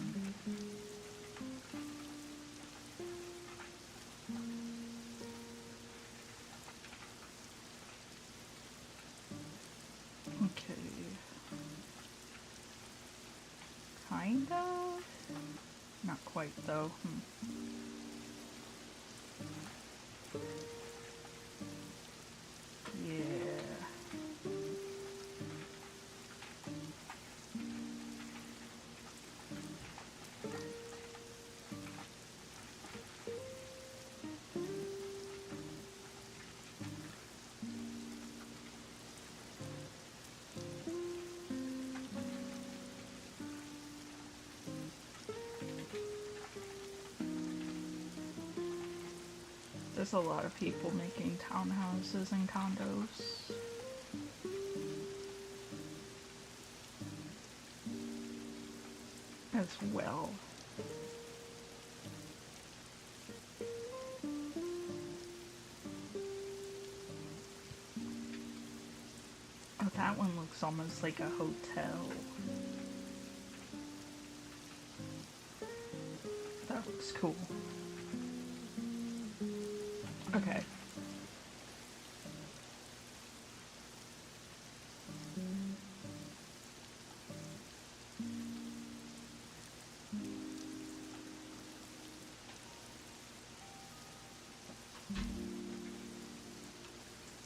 Okay. Kind of? Not quite, though. Yeah. There's a lot of people making townhouses and condos. As well. Oh, that one looks almost like a hotel. That looks cool. Okay.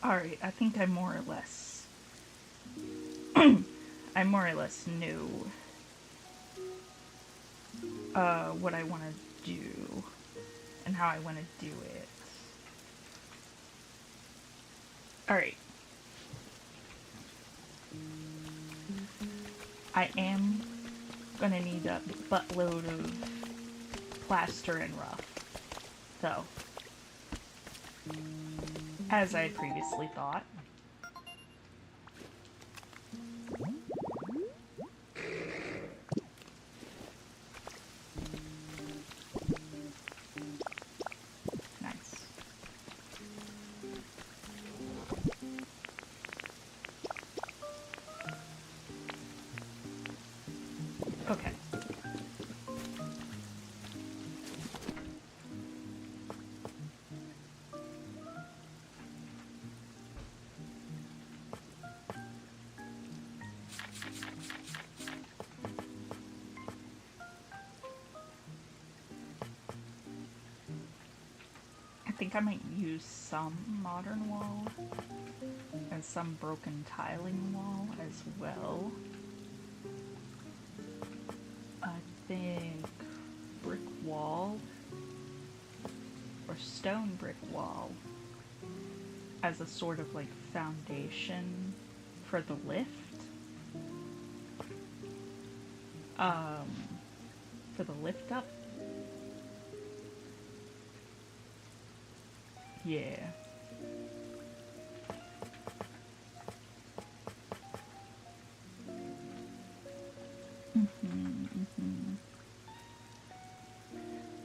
Alright, I think I more or less knew what I want to do and how I want to do it. Alright. I am gonna need a buttload of plaster and rough. So, as I had previously thought. Okay. I think I might use some modern wall and some broken tiling wall as well. I think brick wall or stone brick wall as a sort of like foundation for the lift. For the lift up. Yeah.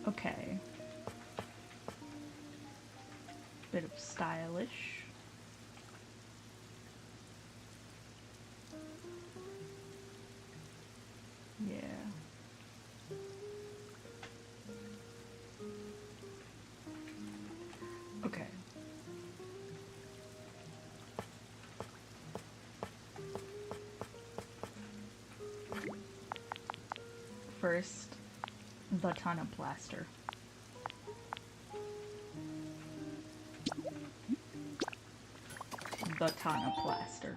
Okay. Bit of stylish. Yeah. Okay. First, the tunnel plaster. The tunnel plaster.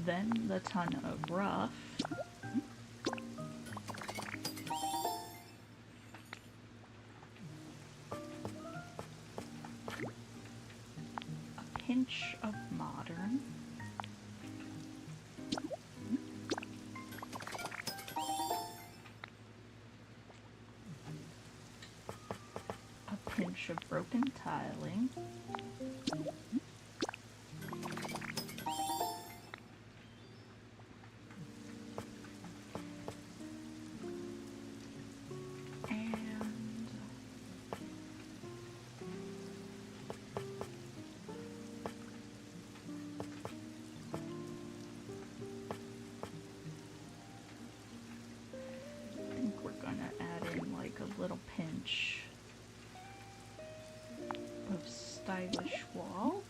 Then the ton of rough. A pinch of modern. A pinch of broken tiling. Little pinch of stylish wall.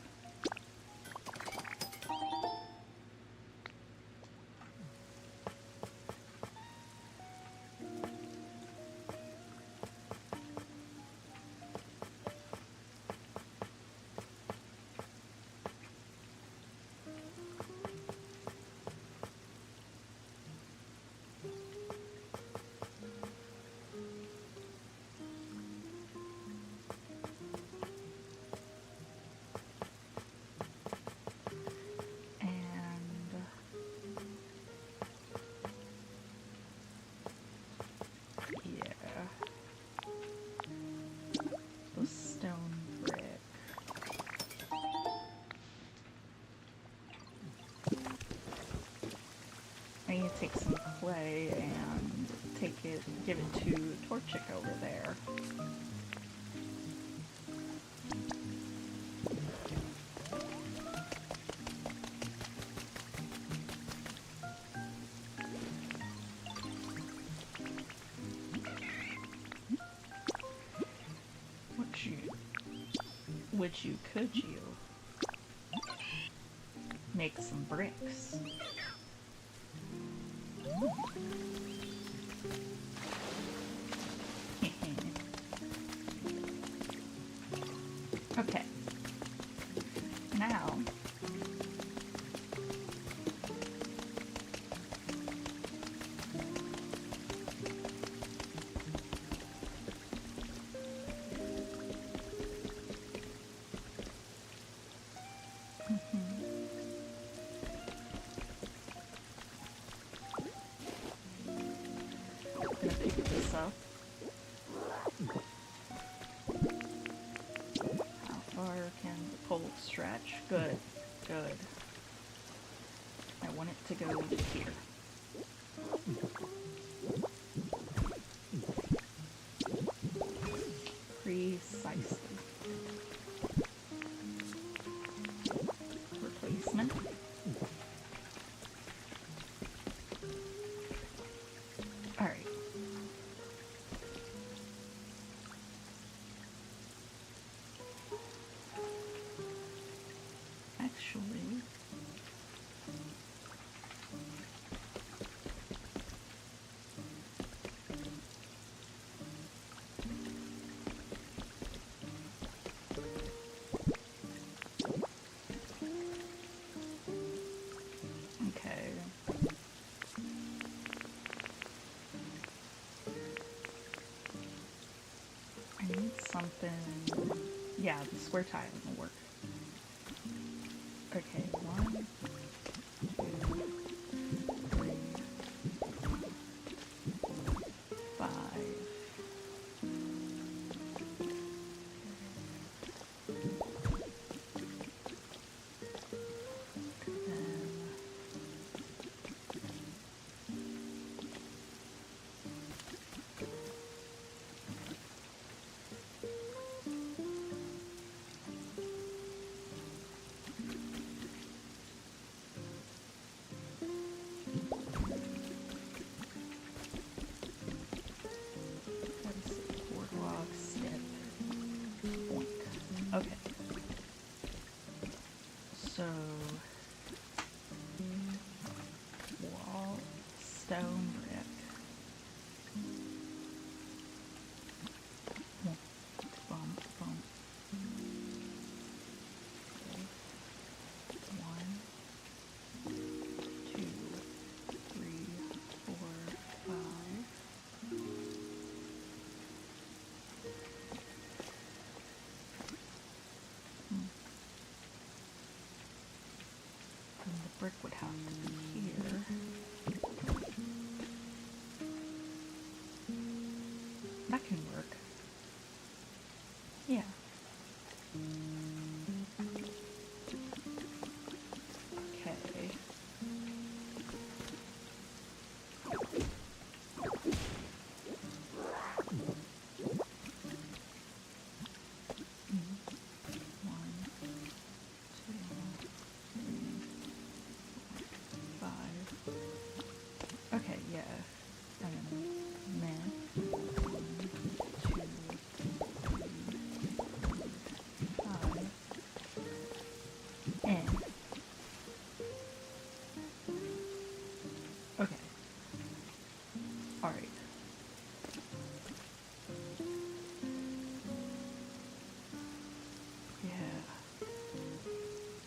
I need to take some clay and give it to Torchic over there. Which you could make some bricks. Okay. Now I'm gonna pick this up. How far can the pole stretch? Good, good. I want it to go here. Precisely. Yeah, the square tile will work. Okay, 1, 2, 3, 5. Boardwalk, step, boink. Okay. So, wall, stone, brick. Bump, bump. Okay. 1, 2, 3, 4, 5. And the brick would have to be here. That can work. Yeah. Okay. One, 2, 3, 4, 5. Okay, yeah. And then 1, 2, 3, 4, 5. And okay. Alright. Yeah.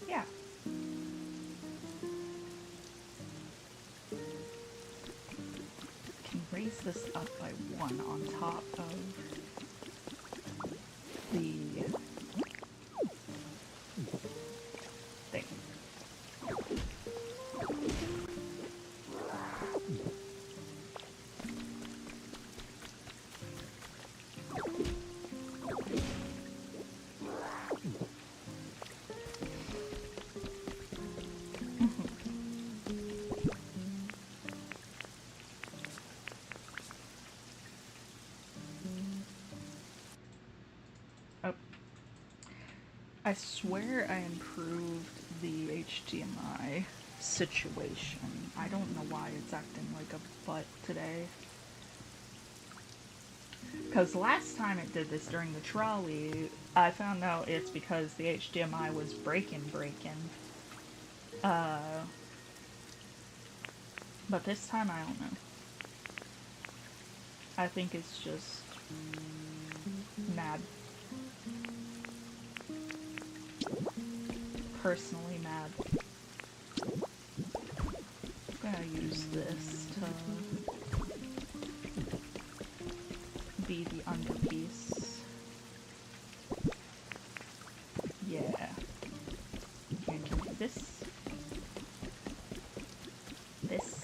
Yeah. Can raise this up by 1 on top of the thing. Oh. I swear I improved the HDMI situation. I don't know why it's acting like a butt today. Because last time it did this during the trolley, I found out it's because the HDMI was breaking. But this time, I don't know. I think it's just mad. Personally mad. I'm gonna use this to be the underpiece. Yeah. You can do this. This.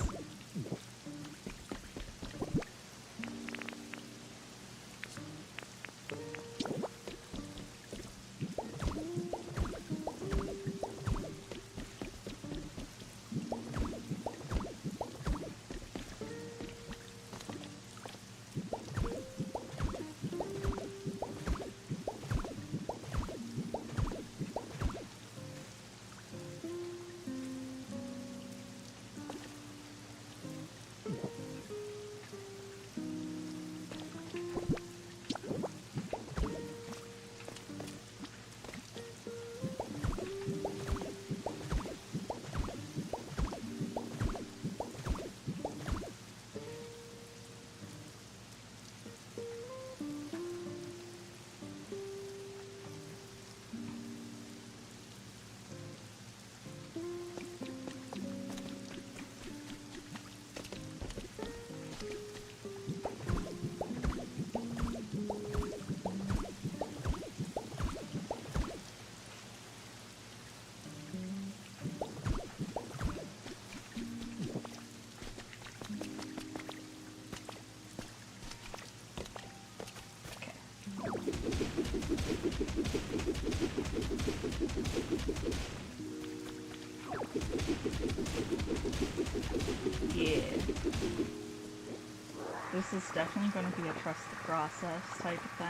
This is definitely going to be a trust the process type of thing.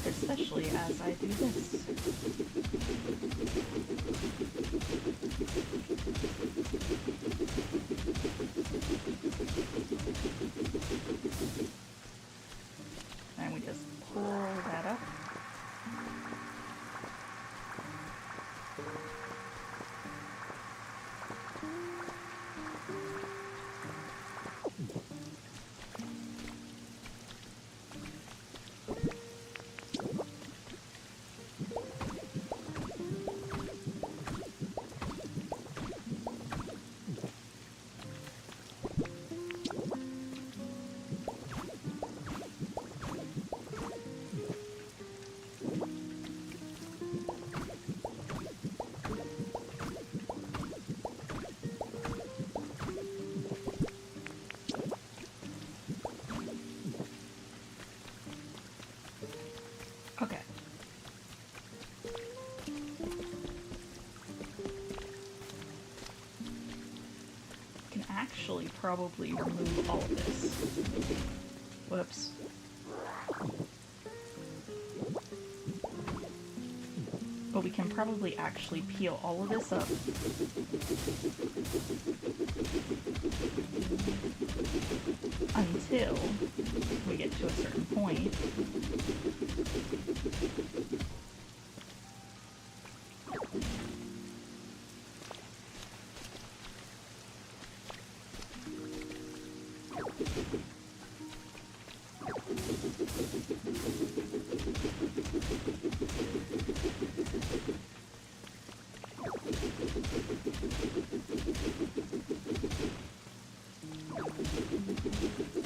Especially as I do this. And we just pull that up. Okay. Can actually probably remove all of this. Whoops. But we can probably actually peel all of this up. Until we get to a certain point.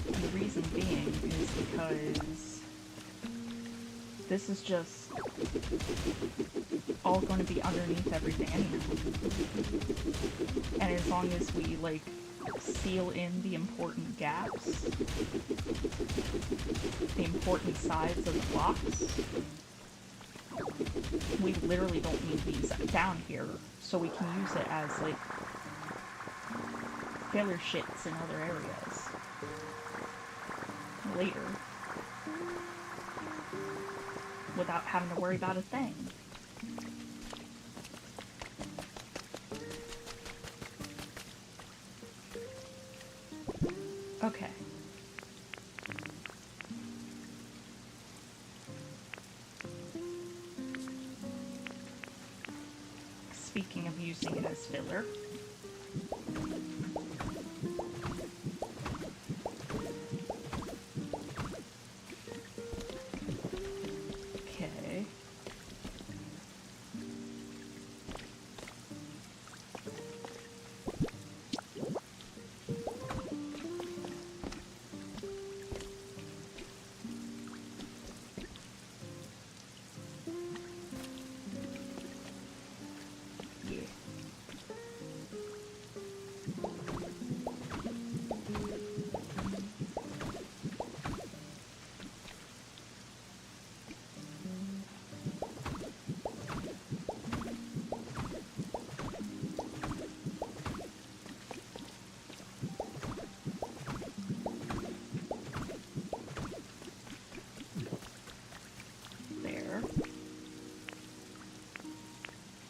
And the reason being is because this is just all going to be underneath everything anyhow. And as long as we, like, seal in the important gaps, the important sides of the blocks, we literally don't need these down here, so we can use it as, like, filler shits in other areas later without having to worry about a thing. Okay. Speaking of using it as filler, okay.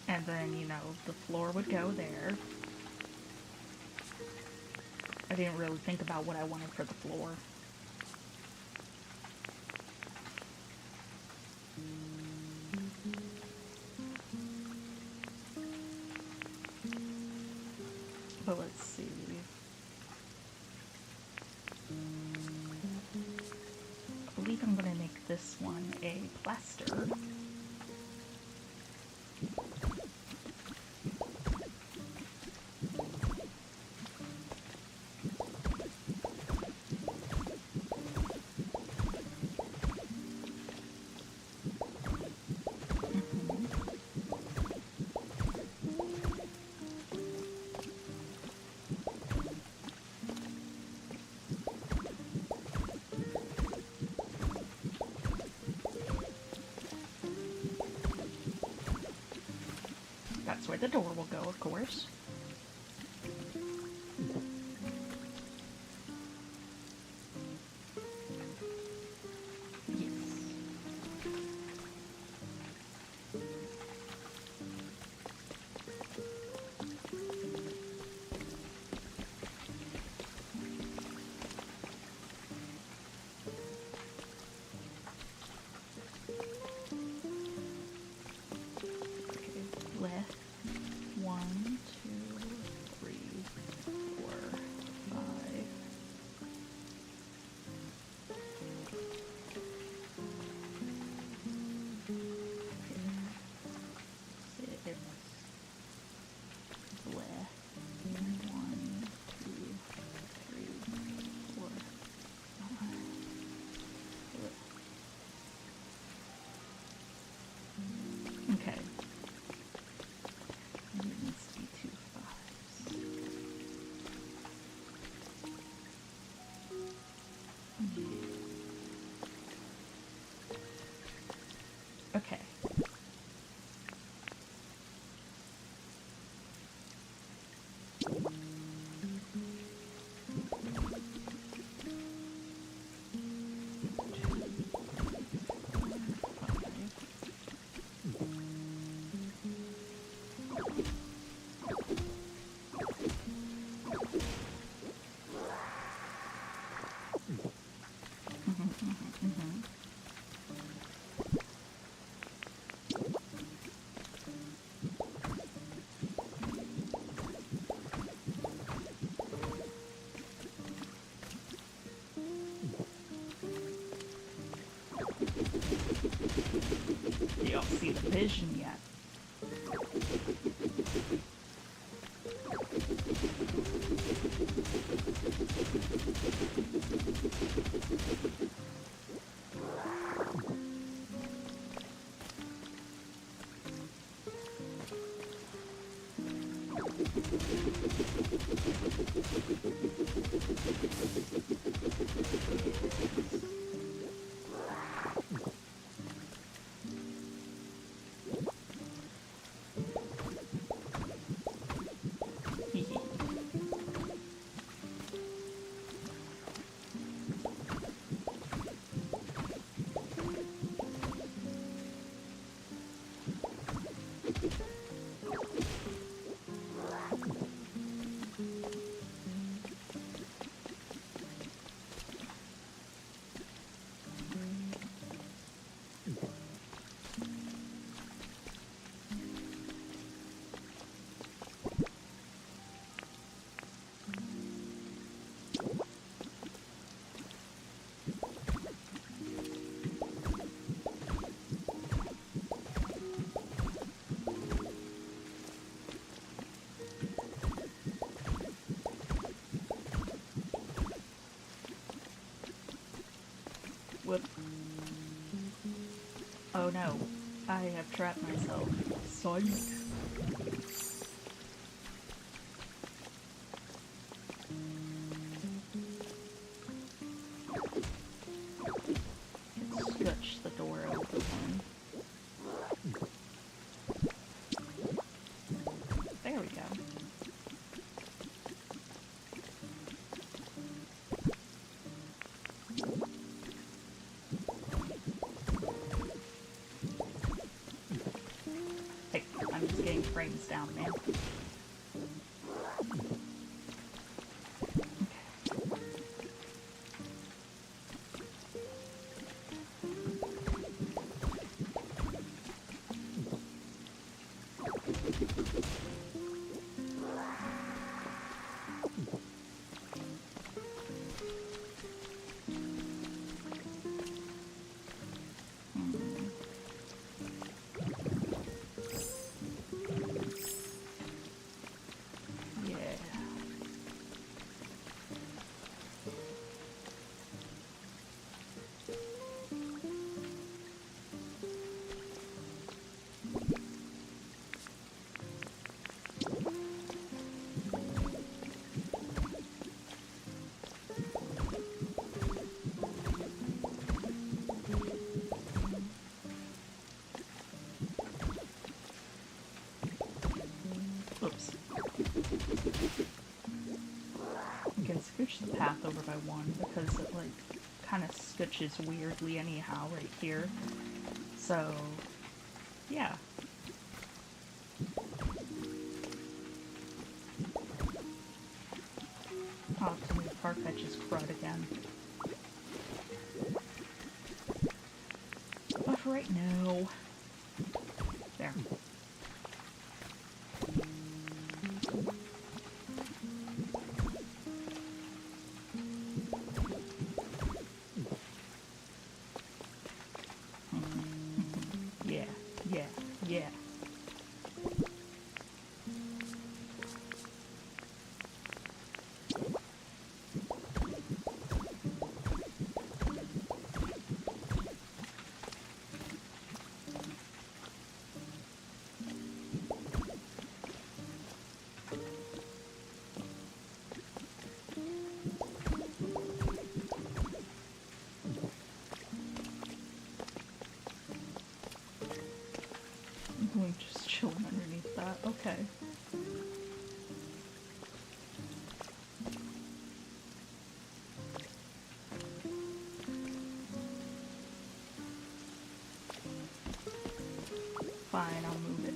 And then, you know, the floor would go there. I didn't really think about what I wanted for the floor. But let's see. I believe I'm going to make this one a plaster. That's where the door will go, of course. Yes. Left. 1, 2, 3, 4, 5. Six. Left. 1, 2, 3, 4, 5. Okay. It needs to be 2 5s. Okay. You don't see the vision yet. Whoop. Oh no, I have trapped myself. Psych. Scotch the door open. There we go. Hey, I'm just getting frames down, man. Oops. You can scooch the path over by one because it, like, kind of scooches weirdly anyhow right here. So, yeah. I'll have to move Farfetch's crud again. But for right now... There. Yeah, yeah, yeah. I'm just chilling underneath that. Okay. Fine, I'll move it.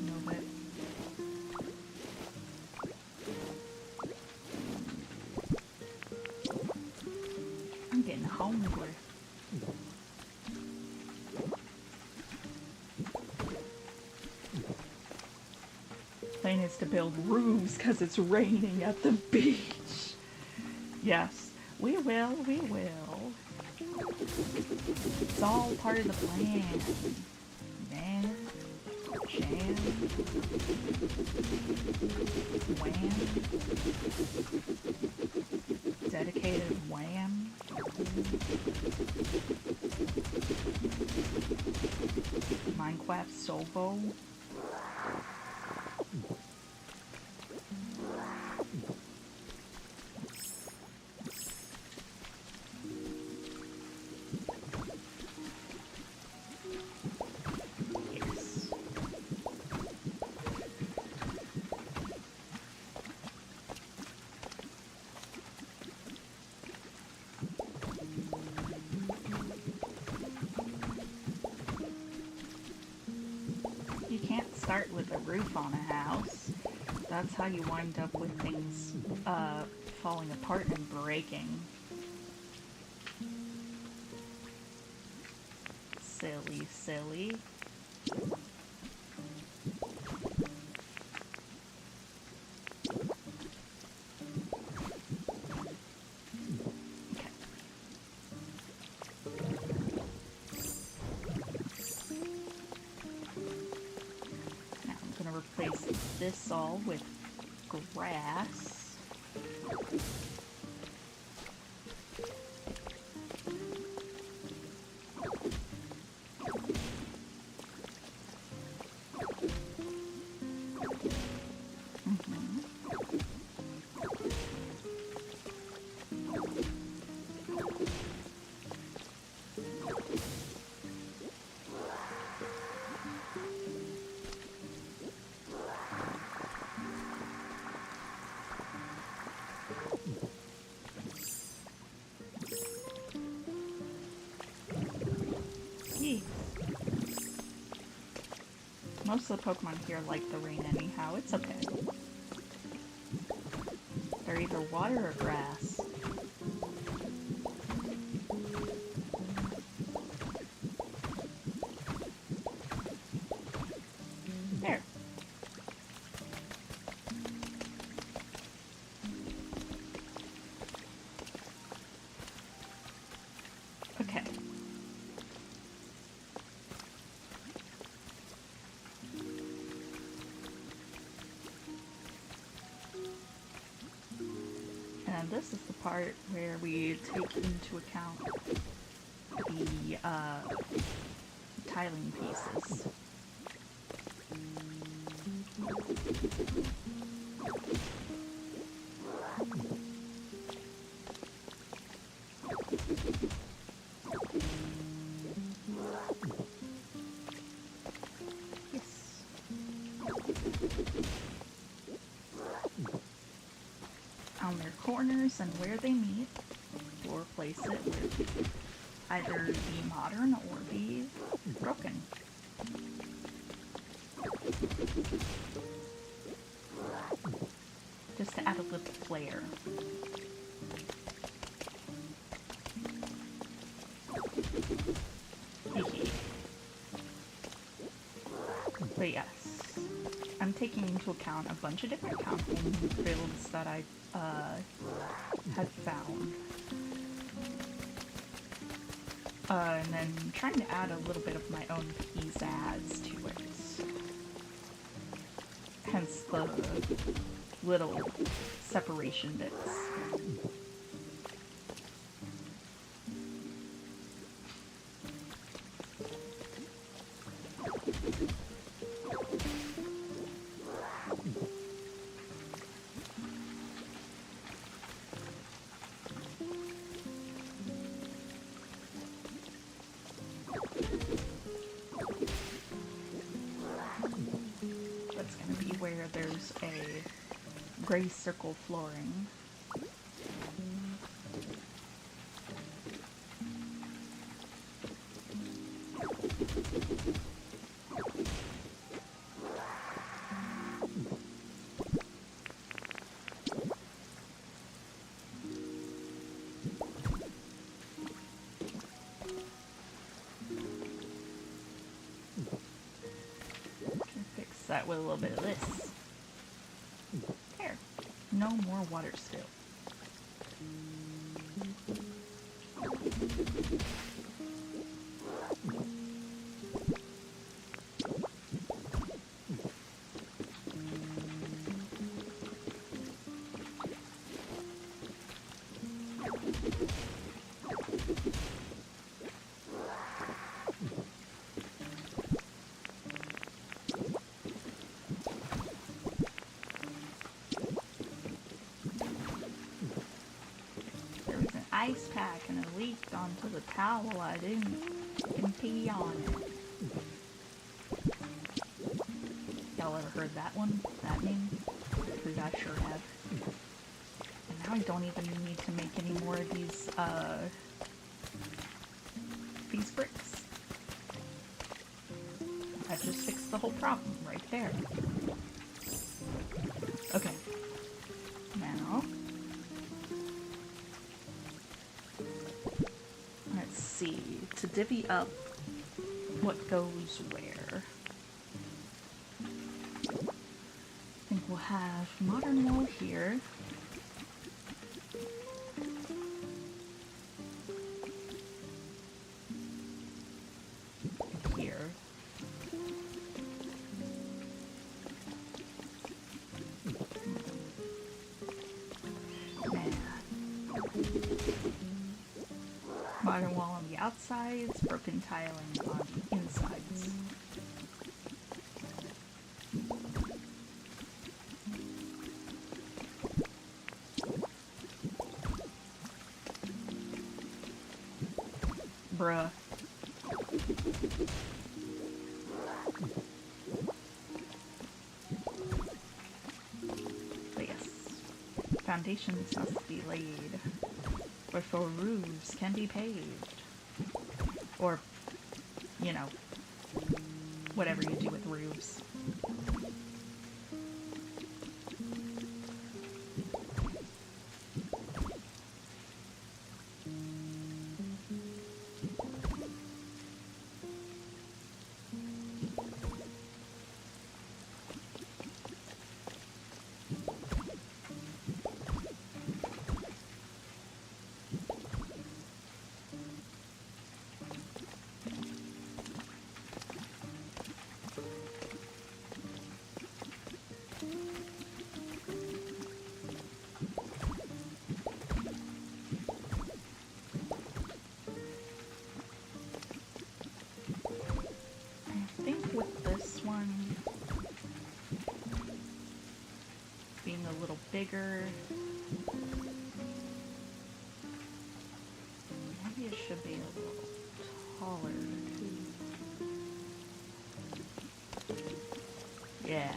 I'm getting hungry. Plan is to build roofs because it's raining at the beach. Yes, we will. It's all part of the plan. Man. Jam. Wham. Dedicated wham. Minecraft Sobo. You can't start with a roof on a house. That's how you wind up with things falling apart and breaking. Silly. Replace this all with grass. Most of the Pokemon here like the rain anyhow. It's okay. They're either water or grass. There. Okay. And this is the part where we take into account the tiling pieces. Yes. corners and where they meet, or place it with either the modern or the broken. Just to add a little flair. But yes, I'm taking into account a bunch of different campaign builds that I had found. And then trying to add a little bit of my own pizzazz to it. Hence the little separation bits. That's going to be where there's a gray circle flooring. That with a little bit of this. There. No more water spill. Ice pack and it leaked onto the towel. I didn't pee on it. Y'all ever heard that one? That name? Because I sure have. And now I don't even need to make any more of these bricks. I just fixed the whole problem right there. Okay. Now, let's see, to divvy up what goes where. I think we'll have modern wall here. Here. Modern wall on the outsides, broken tiling on the insides. Bruh. But yes, foundations must be laid before roofs can be paved. Or, you know, whatever you do with roofs. Bigger. Maybe it should be a little taller too. Yeah.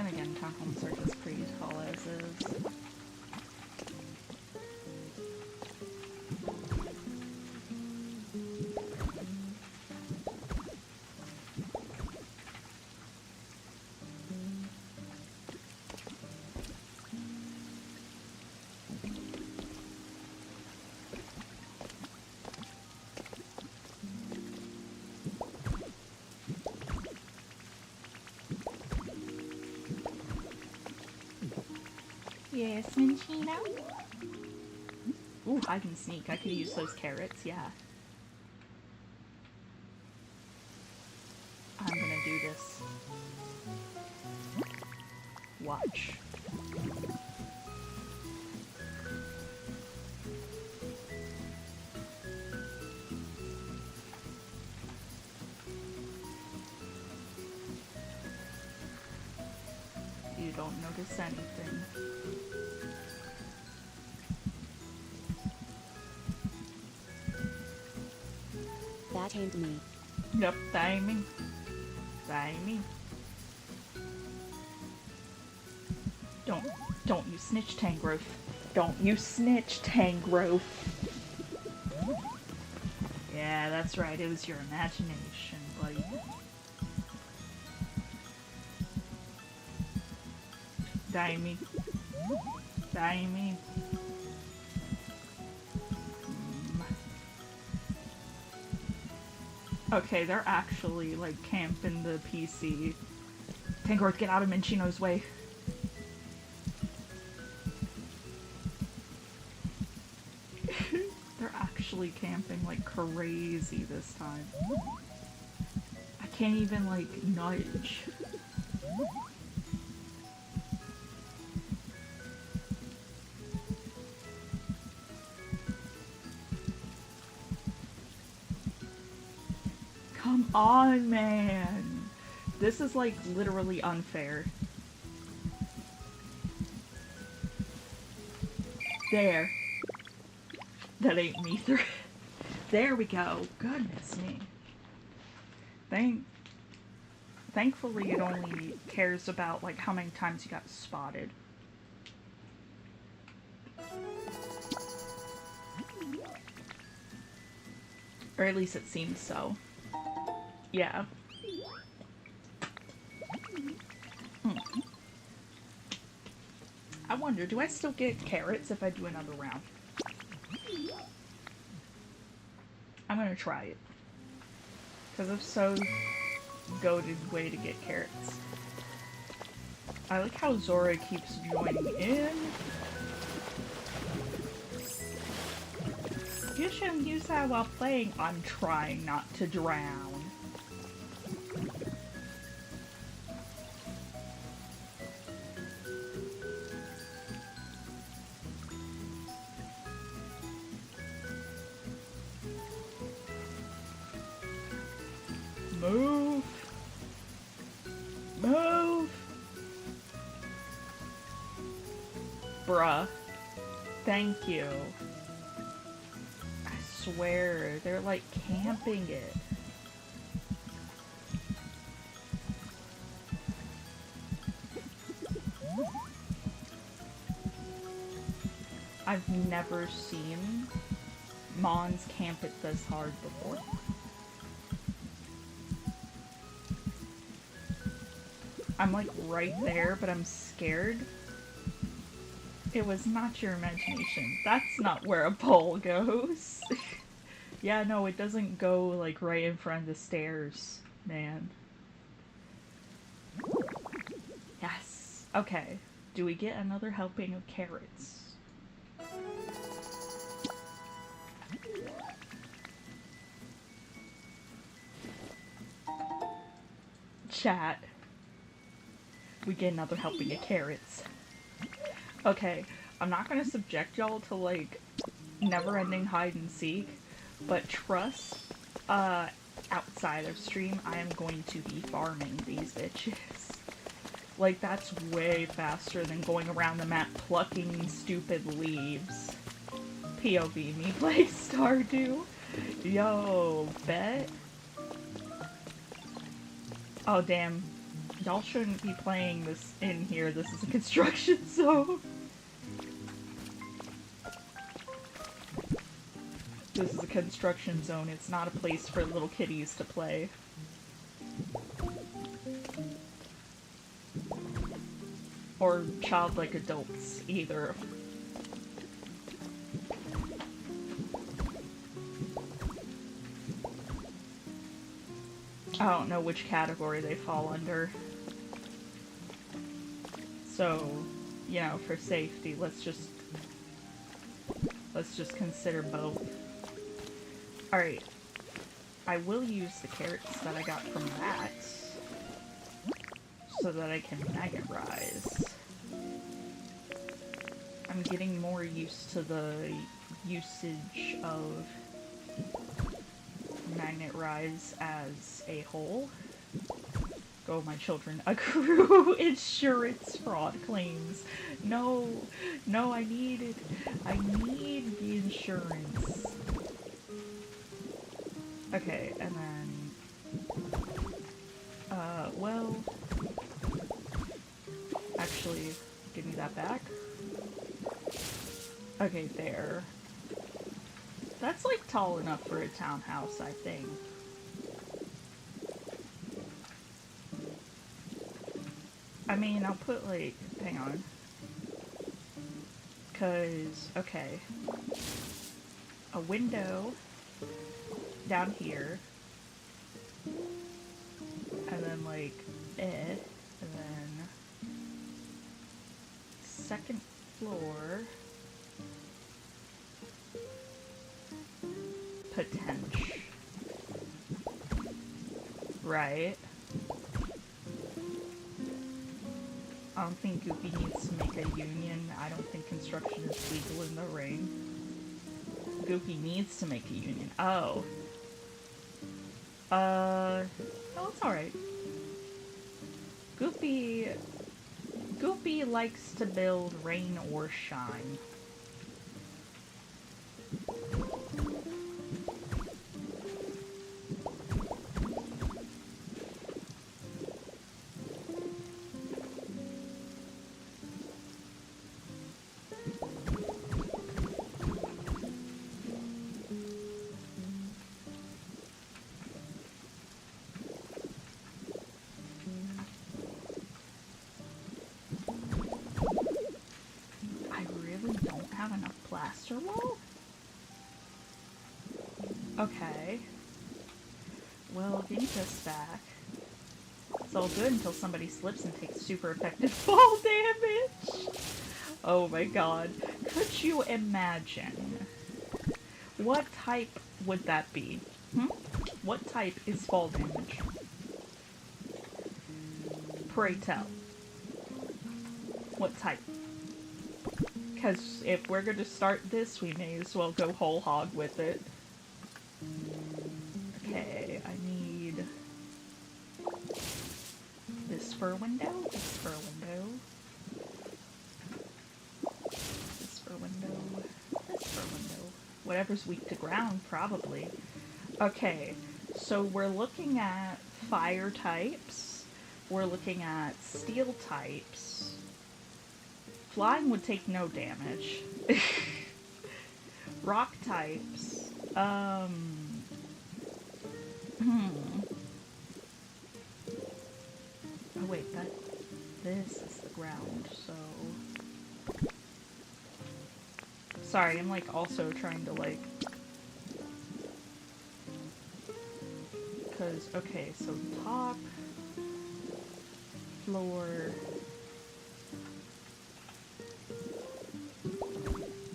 Then again, Town Home Search is pretty tall as is. Yes, Minchino? Ooh, hide and sneak. I could use those carrots, yeah. I'm gonna do this. Watch. You don't notice anything. That ain't me. Yep, that ain't me. That ain't me. Don't you snitch, Tangrowth. Don't you snitch, Tangrowth. Yeah, that's right, it was your imagination, buddy. That ain't me. That ain't me. Okay, they're actually, like, camping the PC. Tangrowth, get out of Minchino's way. They're actually camping like crazy this time. I can't even, like, nudge. Come on, man! This is, like, literally unfair. There. That ain't me. There we go. Goodness me. Thankfully it only cares about, like, how many times you got spotted. Or at least it seems so. Yeah. I wonder, do I still get carrots if I do another round? I'm gonna try it. Because if so, goated way to get carrots. I like how Zora keeps joining in. You shouldn't use that while playing. I'm trying not to drown. Move! Move! Bruh. Thank you. I swear, they're like camping it. I've never seen Mons camp it this hard before. I'm like right there, but I'm scared. It was not your imagination. That's not where a pole goes. Yeah, no, it doesn't go like right in front of the stairs, man. Yes. Okay. Do we get another helping of carrots? Chat. We get another helping of carrots. Okay, I'm not gonna subject y'all to, like, never-ending hide and seek, but trust, outside of stream, I am going to be farming these bitches. Like, that's way faster than going around the map plucking stupid leaves. POV me play Stardew. Yo, bet. Oh, damn. Y'all shouldn't be playing this in here. This is a construction zone. This is a construction zone. It's not a place for little kitties to play. Or childlike adults, either. I don't know which category they fall under. So, you know, for safety, let's just consider both. Alright. I will use the carrots that I got from that so that I can maggot rise. I'm getting more used to the usage of magnet rise as a whole. Go, my children. Accrue insurance fraud claims. No, no, I need it. I need the insurance. Okay, and then, well, actually, give me that back. Okay, there. That's, like, tall enough for a townhouse, I think. I mean, I'll put, like, hang on. 'Cause, okay. A window down here. And then, like, and then second floor. Potential. Right. I don't think Goopy needs to make a union. I don't think construction is legal in the ring. Goopy needs to make a union. Oh. Oh, it's alright. Goopy likes to build rain or shine. Plaster wall? Okay. Well, give me this back. It's all good until somebody slips and takes super effective fall damage. Oh my god. Could you imagine? What type would that be? What type is fall damage? Pray tell. What type? Because if we're going to start this, we may as well go whole hog with it. Okay, I need this fur window, this fur window, this fur window, this fur window. Whatever's weak to ground, probably. Okay, so we're looking at fire types, we're looking at steel types. Flying would take no damage. Rock types. Oh wait, this is the ground, so... Sorry, I'm like also trying to like... Cause, okay, so top, floor...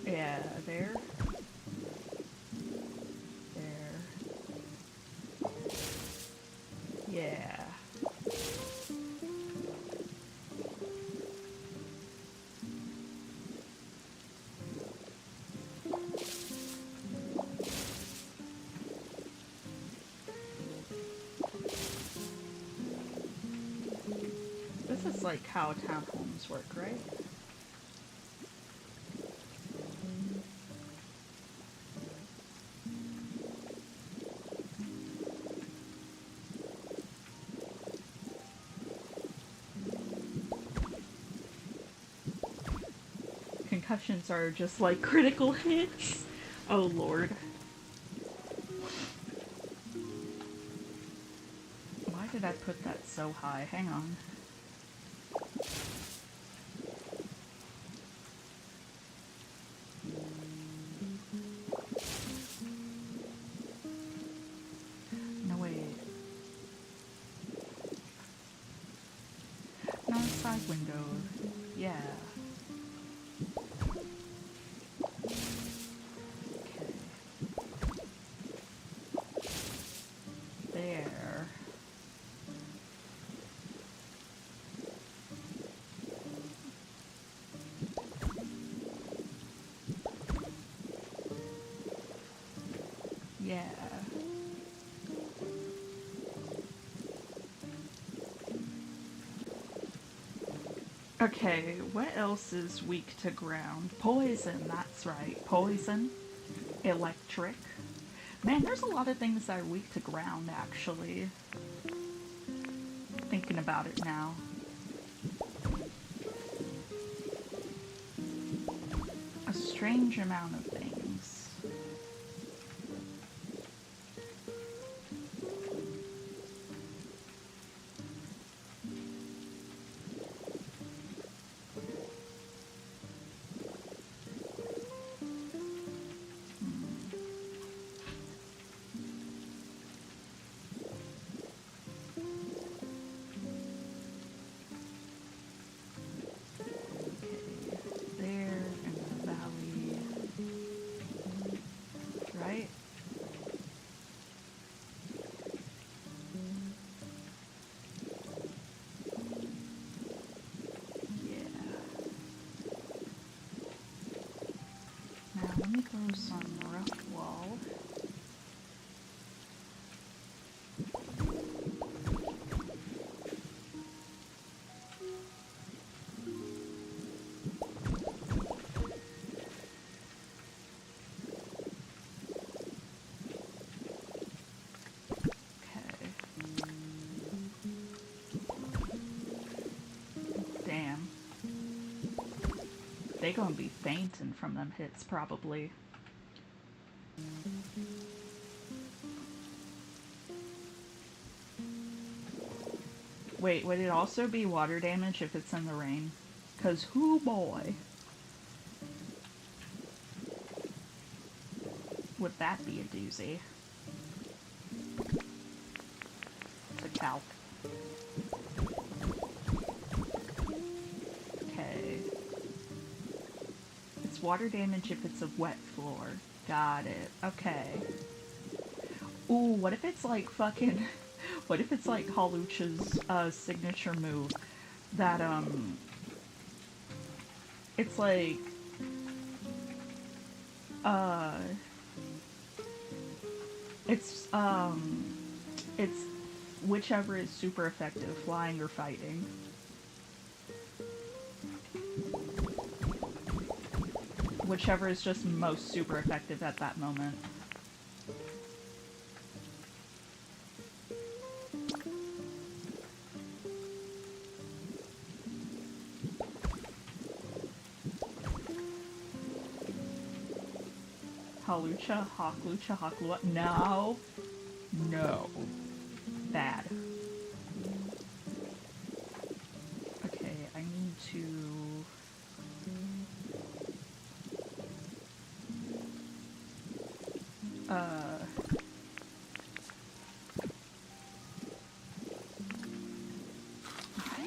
Yeah, there. There. Yeah. This is like how townhomes work, right? concussions are just like critical hits. Oh lord. Why did I put that so high? Hang on. No, wait. No, side window. Yeah. There. Yeah. Okay, what else is weak to ground? Poison, that's right. Poison. Electric. Man, there's a lot of things that are weak to ground, actually. Thinking about it now. A strange amount of things. There in the valley. Right? Yeah. Now let me throw some rough wall. Okay. Damn. They gonna be fainting from them hits, probably. Wait, would it also be water damage if it's in the rain? 'Cause hoo boy. Would that be a doozy? It's a cow. Okay. It's water damage if it's a wet floor. Got it. Okay. Ooh, what if it's like fucking... What if it's like Halucha's signature move? That, it's like... It's whichever is super effective, flying or fighting. Whichever is just most super effective at that moment. Halucha, Hawklucha, Hawklua. No. No. Bad. Okay, I need to...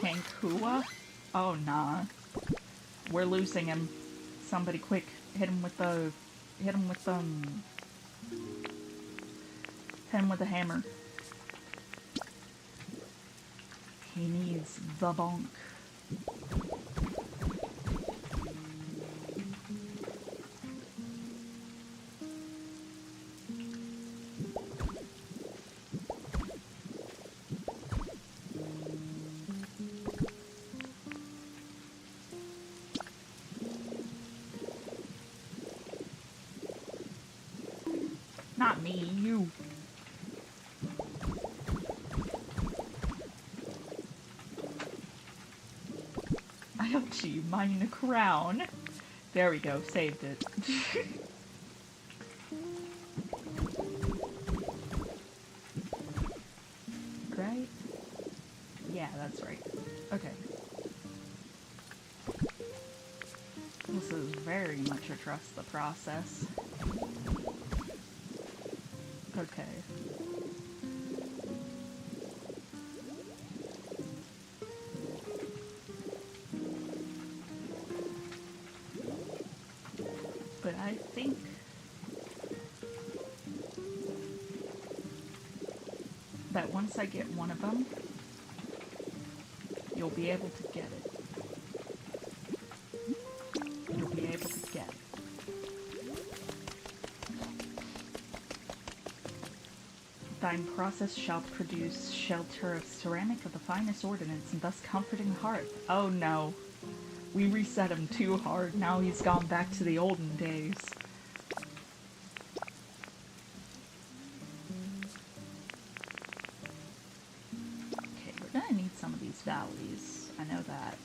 Hankua? Oh, nah. We're losing him. Somebody quick, hit him with the... Hit him with, hit him with a hammer. He needs the bonk. Not me, you. I don't see you mining a crown. There we go, saved it. Right? Yeah, that's right. Okay. This is very much a trust the process. Okay. But I think that once I get one of them, you'll be able to get it. You'll be able to get it. Thine process shall produce shelter of ceramic of the finest ordnance, and thus comforting hearth. Oh no. We reset him too hard. Now he's gone back to the olden days. Okay, we're gonna need some of these valleys. I know that.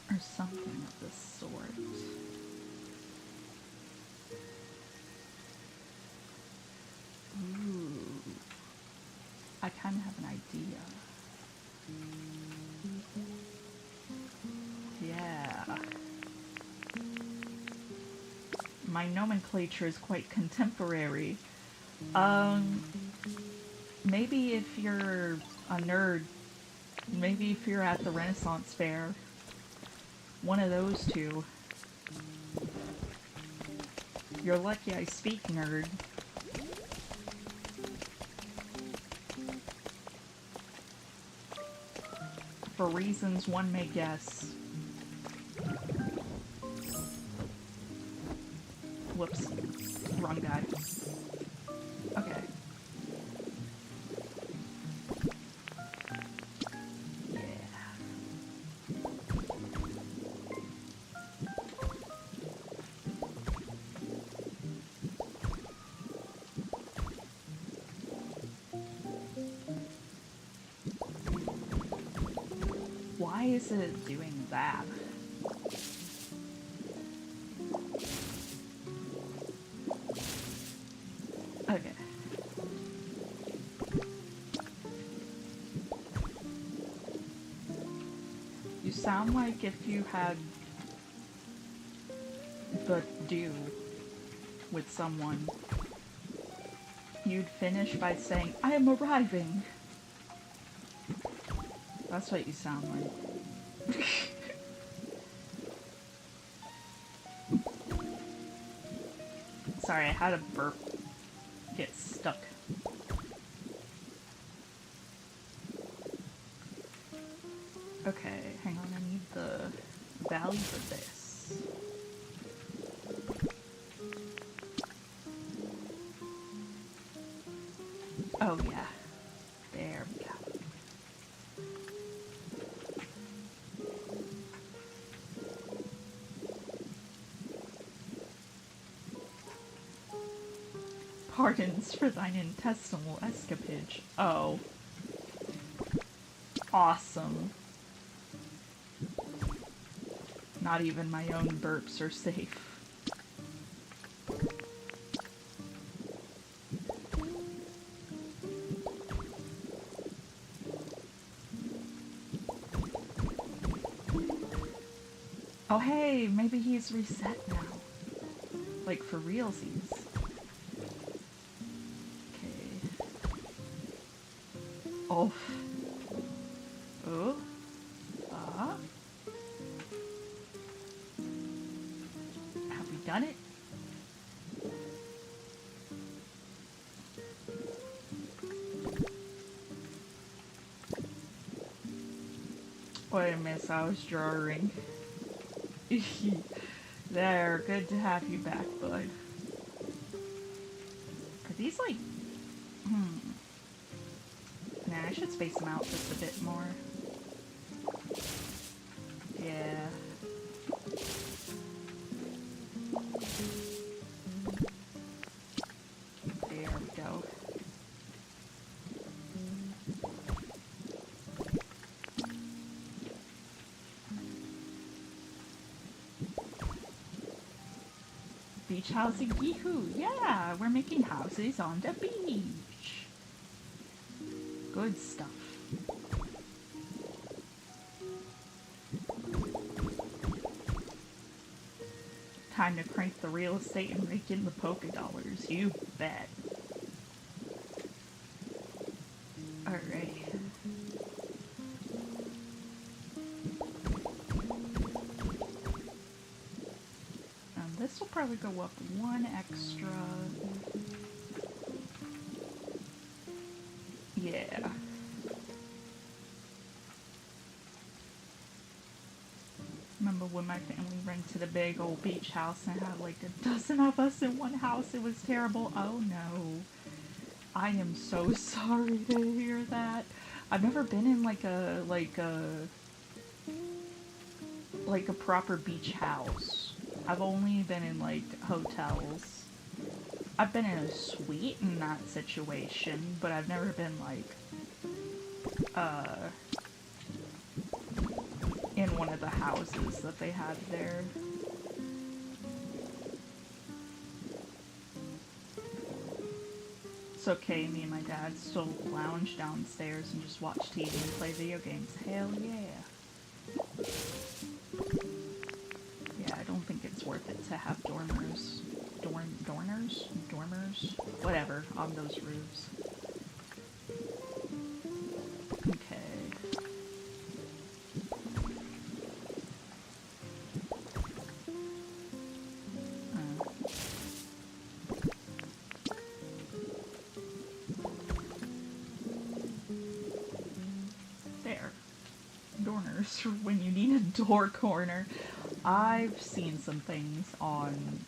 Or something of this sort. Ooh. I kind of have an idea. Yeah. My nomenclature is quite contemporary. Maybe if you're a nerd, maybe if you're at the Renaissance Fair, one of those two. You're lucky I speak nerd. For reasons one may guess. Whoops. Wrong guy. Okay. Why is it doing that? Okay. You sound like if you had the do with someone, you'd finish by saying, I am arriving. That's what you sound like. Sorry, I had a burp get stuck. Okay, hang on, I need the value for this. Oh yeah, there we go. Pardons for thine intestinal escapage. Oh. Awesome. Not even my own burps are safe. Oh hey, maybe he's reset now. Like for realsies. Oh. Oh. Ah. Have we done it? Wait a minute, I was drawing. There, good to have you back, bud. Are these like... Nah, I should space them out just a bit more. Yeah. beach housing, yee-hoo! Yeah, we're making houses on the beach. Good stuff. Time to crank the real estate and rake in the polka dollars, you bet. Alright. This will probably go up one extra. Yeah. Remember when my family rented a big old beach house and had like a dozen of us in one house? It was terrible. Oh no. I am so sorry to hear that. I've never been in like a proper beach house. I've only been in like hotels. I've been in a suite in that situation, but I've never been like in one of the houses that they had there. It's okay, me and my dad still lounge downstairs and just watch TV and play video games. Hell yeah. Yeah, I don't think it's worth it to have dormers, whatever, on those roofs. Okay. There. Dormers when you need a door corner. I've seen some things on,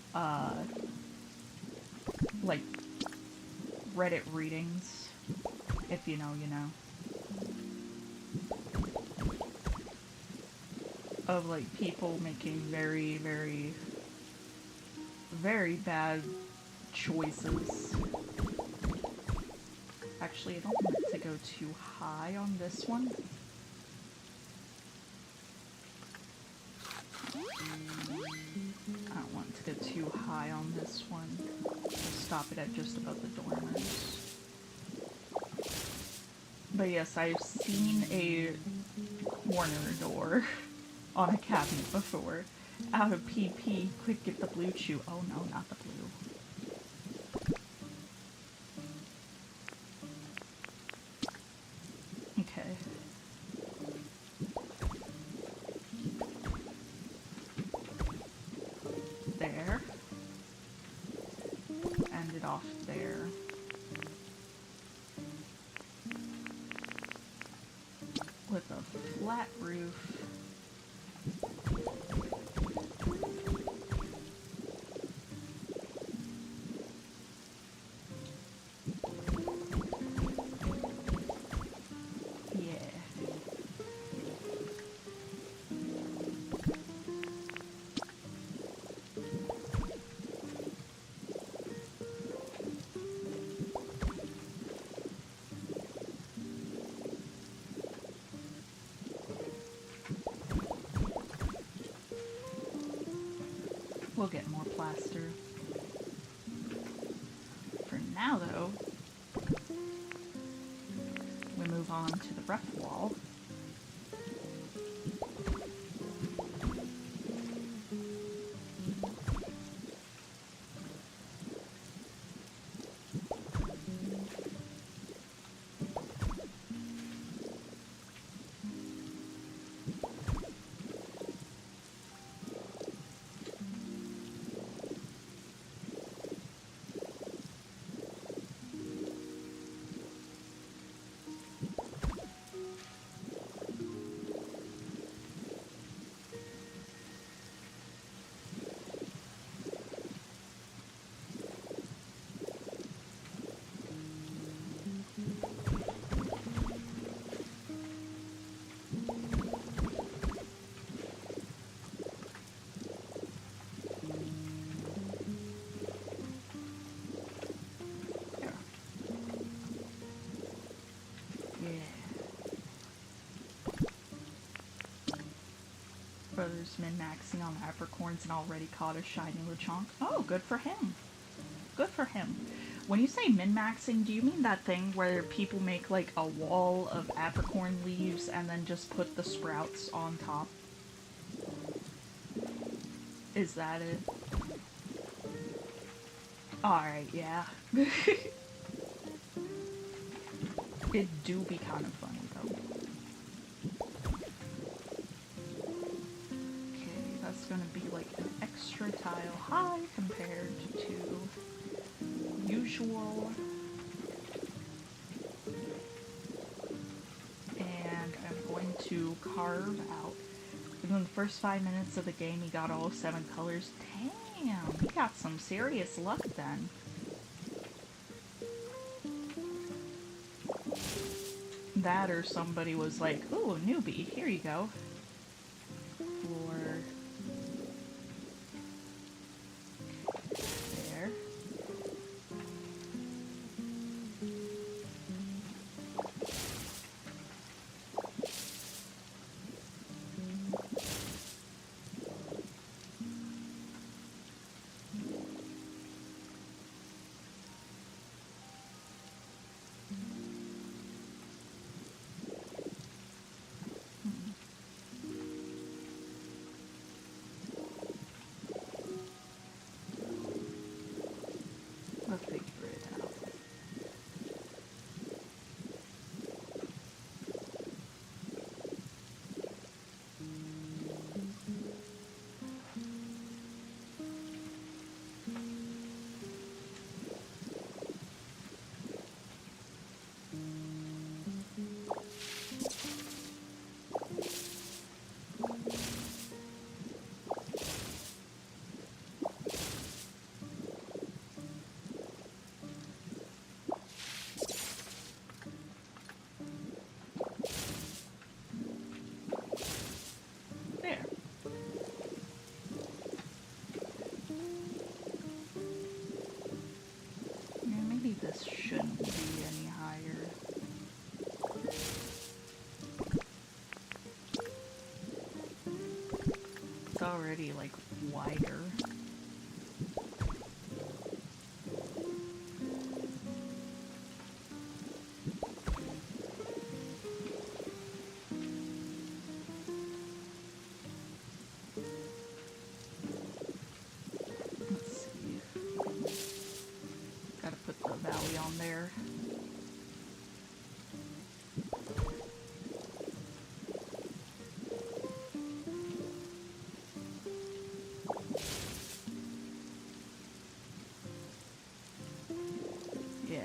like, Reddit readings. If you know, you know. Of, like, people making very, very, very bad choices. Actually, I don't want it to go too high on this one. I don't want it to go too high on this one. Just stop it at just above the dormers. But yes, I've seen a corner door on a cabinet before. Out of PP, quick get the blue chew. Oh no, not the blue. Okay. There. End it off there. With a flat roof. We'll get more plaster. For now, though, we move on to the rough wall. Brothers min-maxing on apricorns and already caught a shiny Lechonk. Oh, good for him. Good for him. When you say min-maxing, do you mean that thing where people make like a wall of apricorn leaves and then just put the sprouts on top? Is that it? Alright, yeah. It do be kind of funny though. Okay, that's gonna be like an extra tile high compared to usual. And I'm going to carve out. Within the first 5 minutes of the game, he got all 7 colors. Damn, he got some serious luck then. That or somebody was like, ooh, a newbie, here you go. Or there. We'll figure it out. There. Yeah, maybe this shouldn't be any higher. It's already like wider. Let's see. Gotta put the valley on there. Yeah.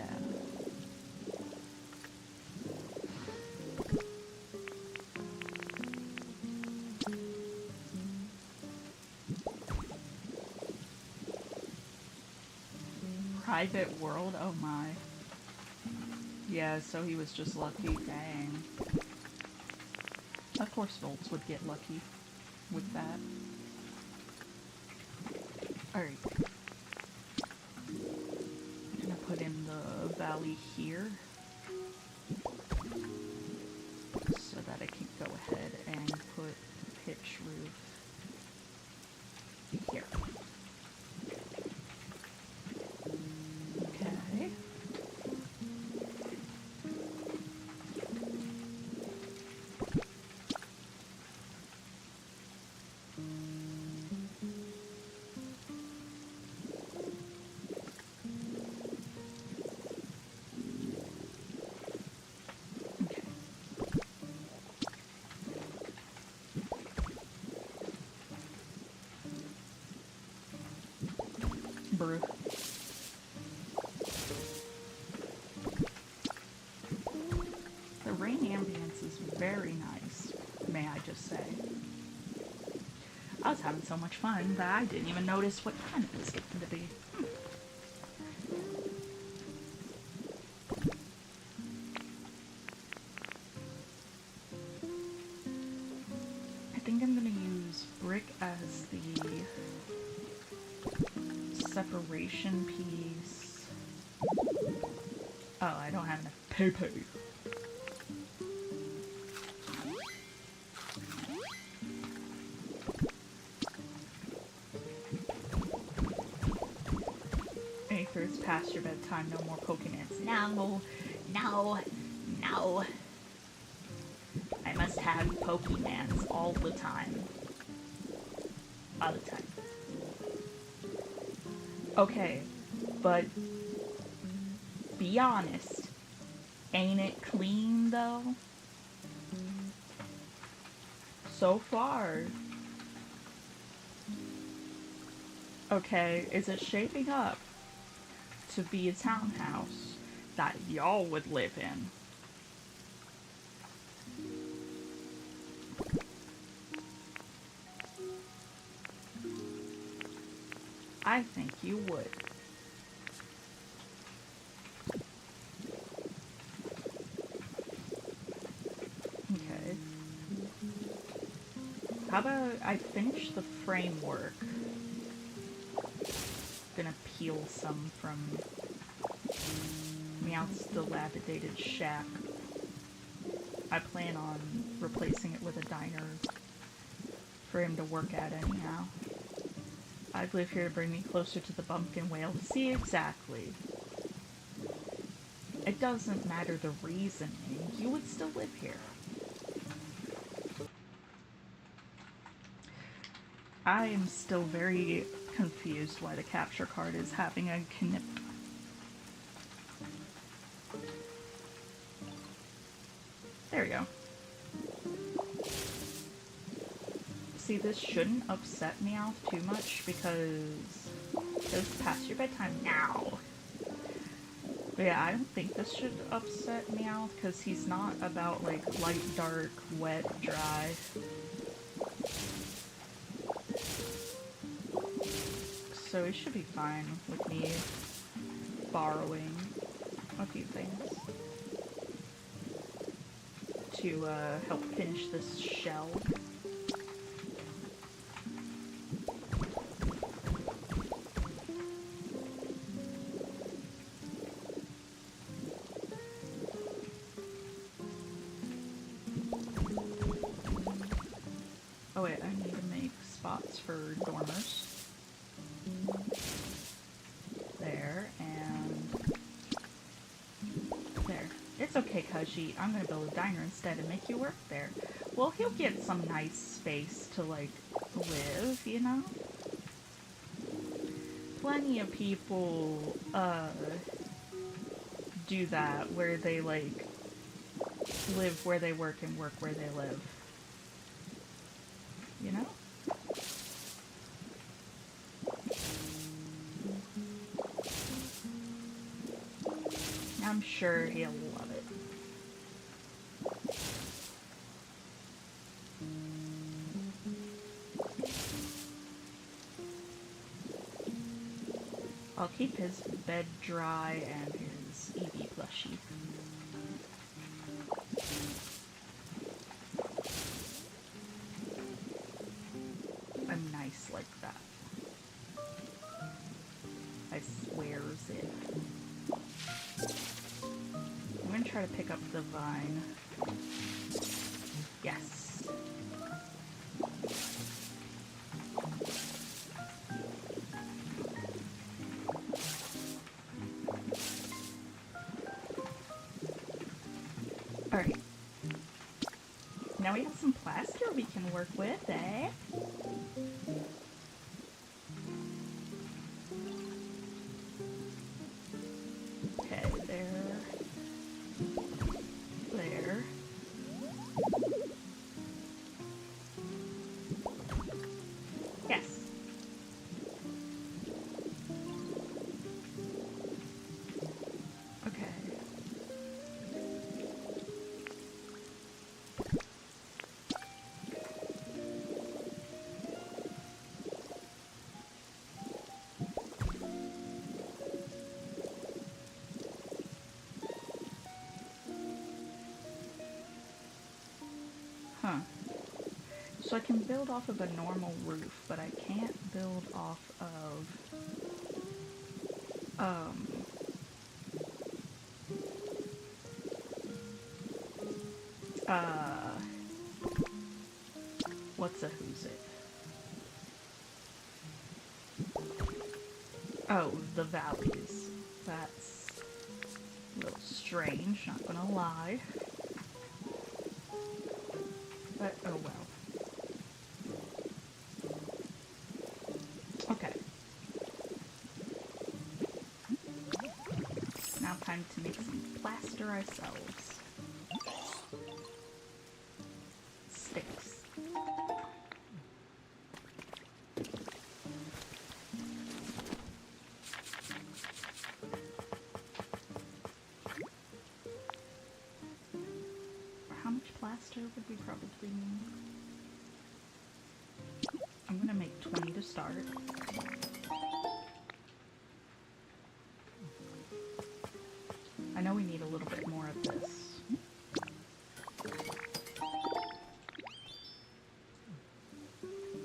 Private world? Oh my. Yeah, so he was just lucky. Dang. Of course Volts would get lucky with that. Alright. I'm gonna put in the valley here so that I can go ahead and put the pitch roof here. Okay. Brew. The rain ambience is very nice, may I just say. I was having so much fun that I didn't even notice what time it was getting to be. I think I'm gonna use brick as the separation piece. Oh, I don't have enough paper. past your bedtime. No more Pokemans. No, no, no. I must have Pokemans all the time. All the time. Okay, but be honest. Ain't it clean though? So far. Okay, is it shaping up to be a townhouse that y'all would live in? I think you would. Okay. How about I finish the framework? Gonna peel some from Meowth's dilapidated shack. I plan on replacing it with a diner for him to work at anyhow. I'd live here to bring me closer to the bumpkin whale. See, exactly. It doesn't matter the reasoning. You would still live here. I am still very confused why the capture card is having a There we go. See, this shouldn't upset Meowth too much because it's past your bedtime now. But yeah, I don't think this should upset Meowth because he's not about like light, dark, wet, dry. So it should be fine with me borrowing a few things to help finish this shell. Oh wait, I need to make spots for dormers. There, and there. It's okay, Kaji. I'm gonna build a diner instead and make you work there. Well, he'll get some nice space to, like, live, you know? Plenty of people, do that, where they, like, live where they work and work where they live. You know? I'm sure he'll love it. I'll keep his bed dry and his Eevee plushie. I'm nice like that. I swears it. I'm gonna try to pick up the vine. Yes. Alright. Now we have some plaster we can work with, eh? Okay, there. There. Yes. Okay. Huh. So I can build off of a normal roof, but I can't build off of, what's a who's it? Oh, the valleys. That's a little strange, not gonna lie. But oh well. Okay. Now time to make some plaster ourselves. Sticks. How much plaster would we probably need? I'm gonna make 20 to start. I know we need a little bit more of this.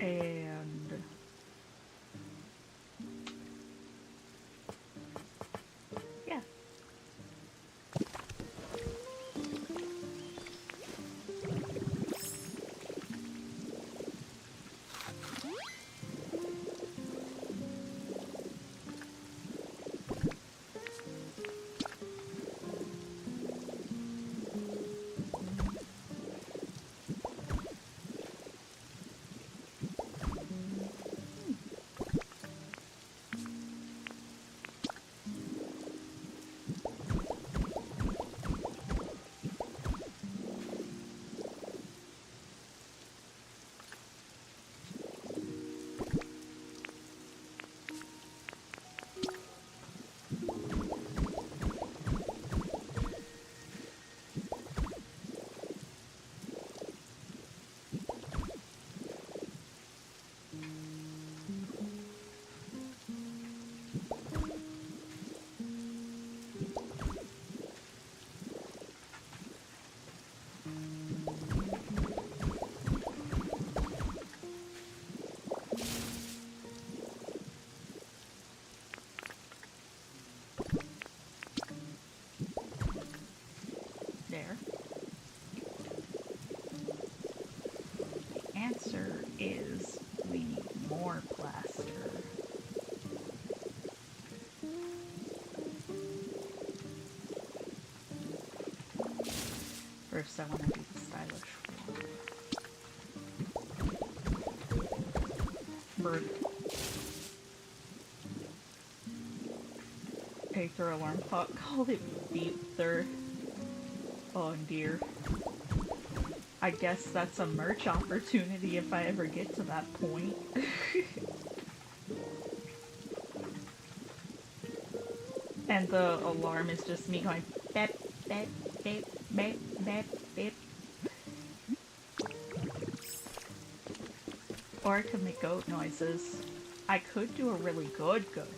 And yeah. There. The answer is we need more plaster. First I want to do the stylish one. Bird. Aether alarm clock. Call it beep-ther. Oh dear. I guess that's a merch opportunity if I ever get to that point. And the alarm is just me going beep, beep, beep, beep, beep, beep. Or I could make goat noises. I could do a really good goat.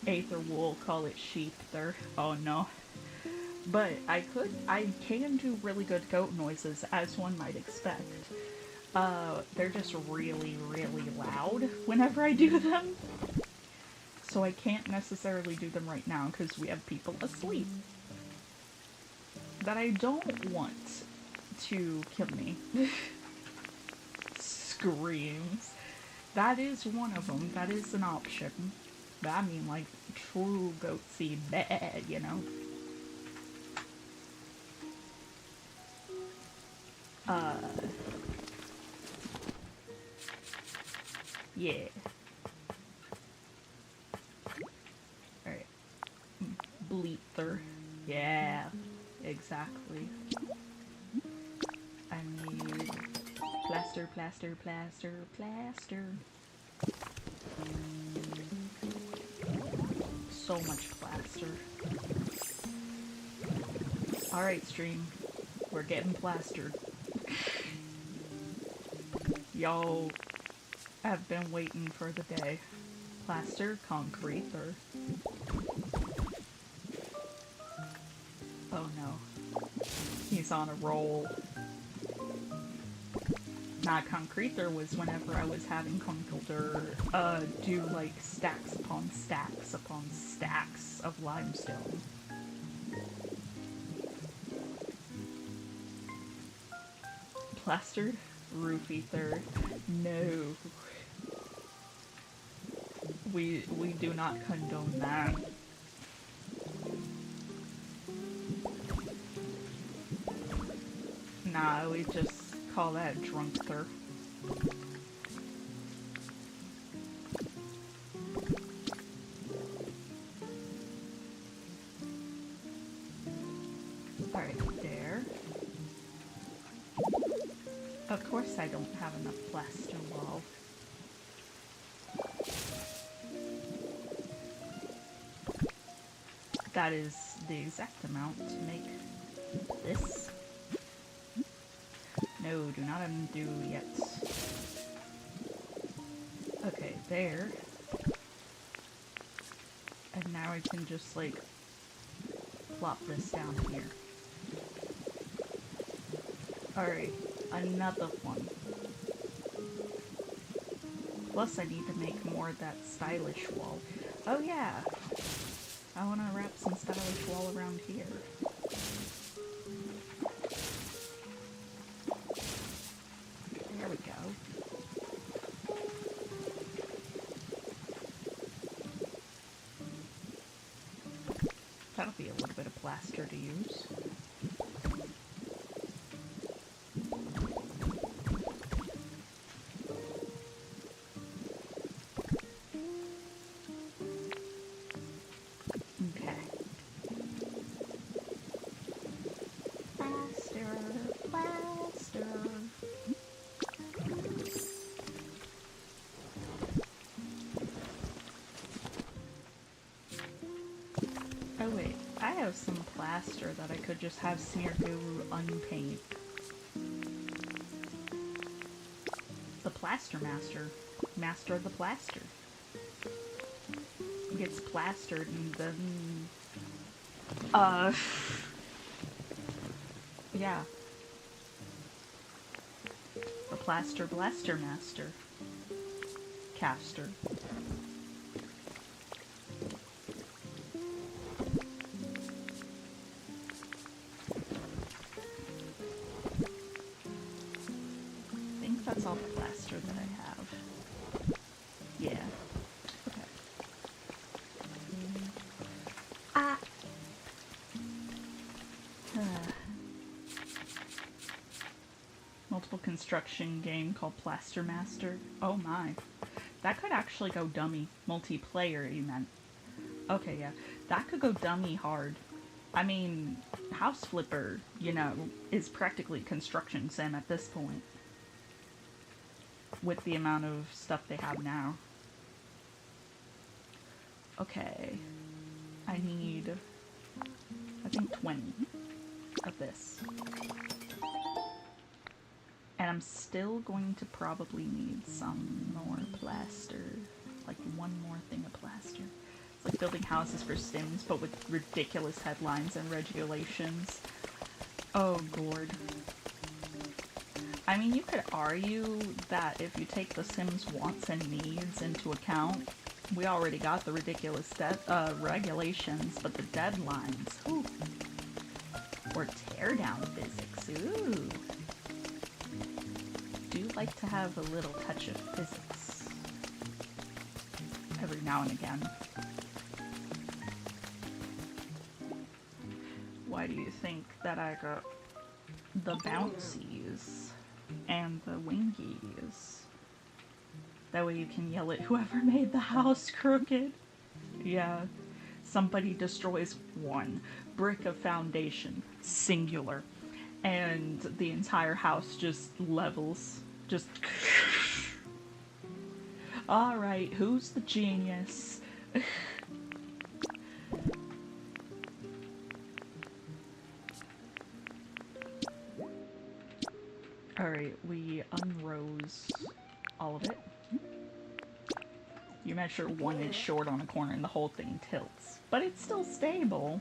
Aether wool, call it sheep-ther. Oh no. But I can do really good goat noises, as one might expect. They're just really, really loud whenever I do them. So I can't necessarily do them right now because we have people asleep that I don't want to kill me. Screams. That is one of them. That is an option. But I mean, like, true goatsy bad, you know? Yeah. Alright. Bleether. Yeah, exactly. I need plaster, plaster, plaster, plaster. So much plaster. Alright, stream. We're getting plastered. Y'all have been waiting for the day. Plaster, concrete, or... Oh no. He's on a roll. Nah, concreter was whenever I was having Kunkelder do like stacks upon stacks upon stacks of limestone. Plastered roof ether. No. We do not condone that. we just call that drunkter. Alright, there. Of course I don't have enough plaster wall. That is the exact amount to make this. No, do not undo yet. Okay, there. And now I can just, like, plop this down here. Alright, another one. Plus I need to make more of that stylish wall. Oh yeah! I want to wrap some stylish wall around here. There we go. That'll be a little bit of plaster to use. Oh wait, I have some plaster that I could just have Smeargoo unpaint. The Plaster Master. Master of the plaster. Gets plastered and then... yeah. The Plaster Blaster Master. Caster. That's all the plaster that I have. Yeah. Okay. Multiple construction game called Plaster Master. Oh my. That could actually go dummy. Multiplayer, you meant. Okay, yeah. That could go dummy hard. I mean, House Flipper, you know, is practically construction sim at this point. With the amount of stuff they have now. Okay. I need, I think 20 of this. And I'm still going to probably need some more plaster. Like one more thing of plaster. It's like building houses for Sims, but with ridiculous headlines and regulations. Oh, Gord. I mean, you could argue that if you take the Sims' wants and needs into account, we already got the ridiculous regulations, but the deadlines, ooh. Or teardown physics, ooh. Do like to have a little touch of physics every now and again. Why do you think that I got the bouncies and the wingies? That way you can yell at whoever made the house crooked. Yeah. Somebody destroys one brick of foundation, singular, and the entire house just levels. Just... Alright, who's the genius? Alright, we unrose all of it. You measure 1 inch short on a corner and the whole thing tilts. But it's still stable.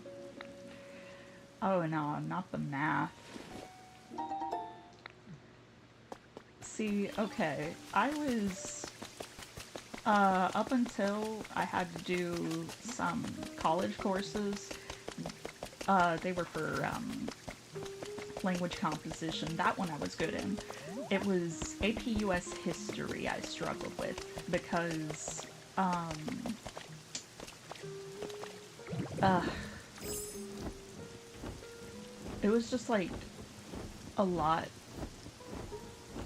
Oh no, not the math. See, okay, I was, up until I had to do some college courses, they were for, language composition. That one I was good in. It was AP US history I struggled with because it was just like a lot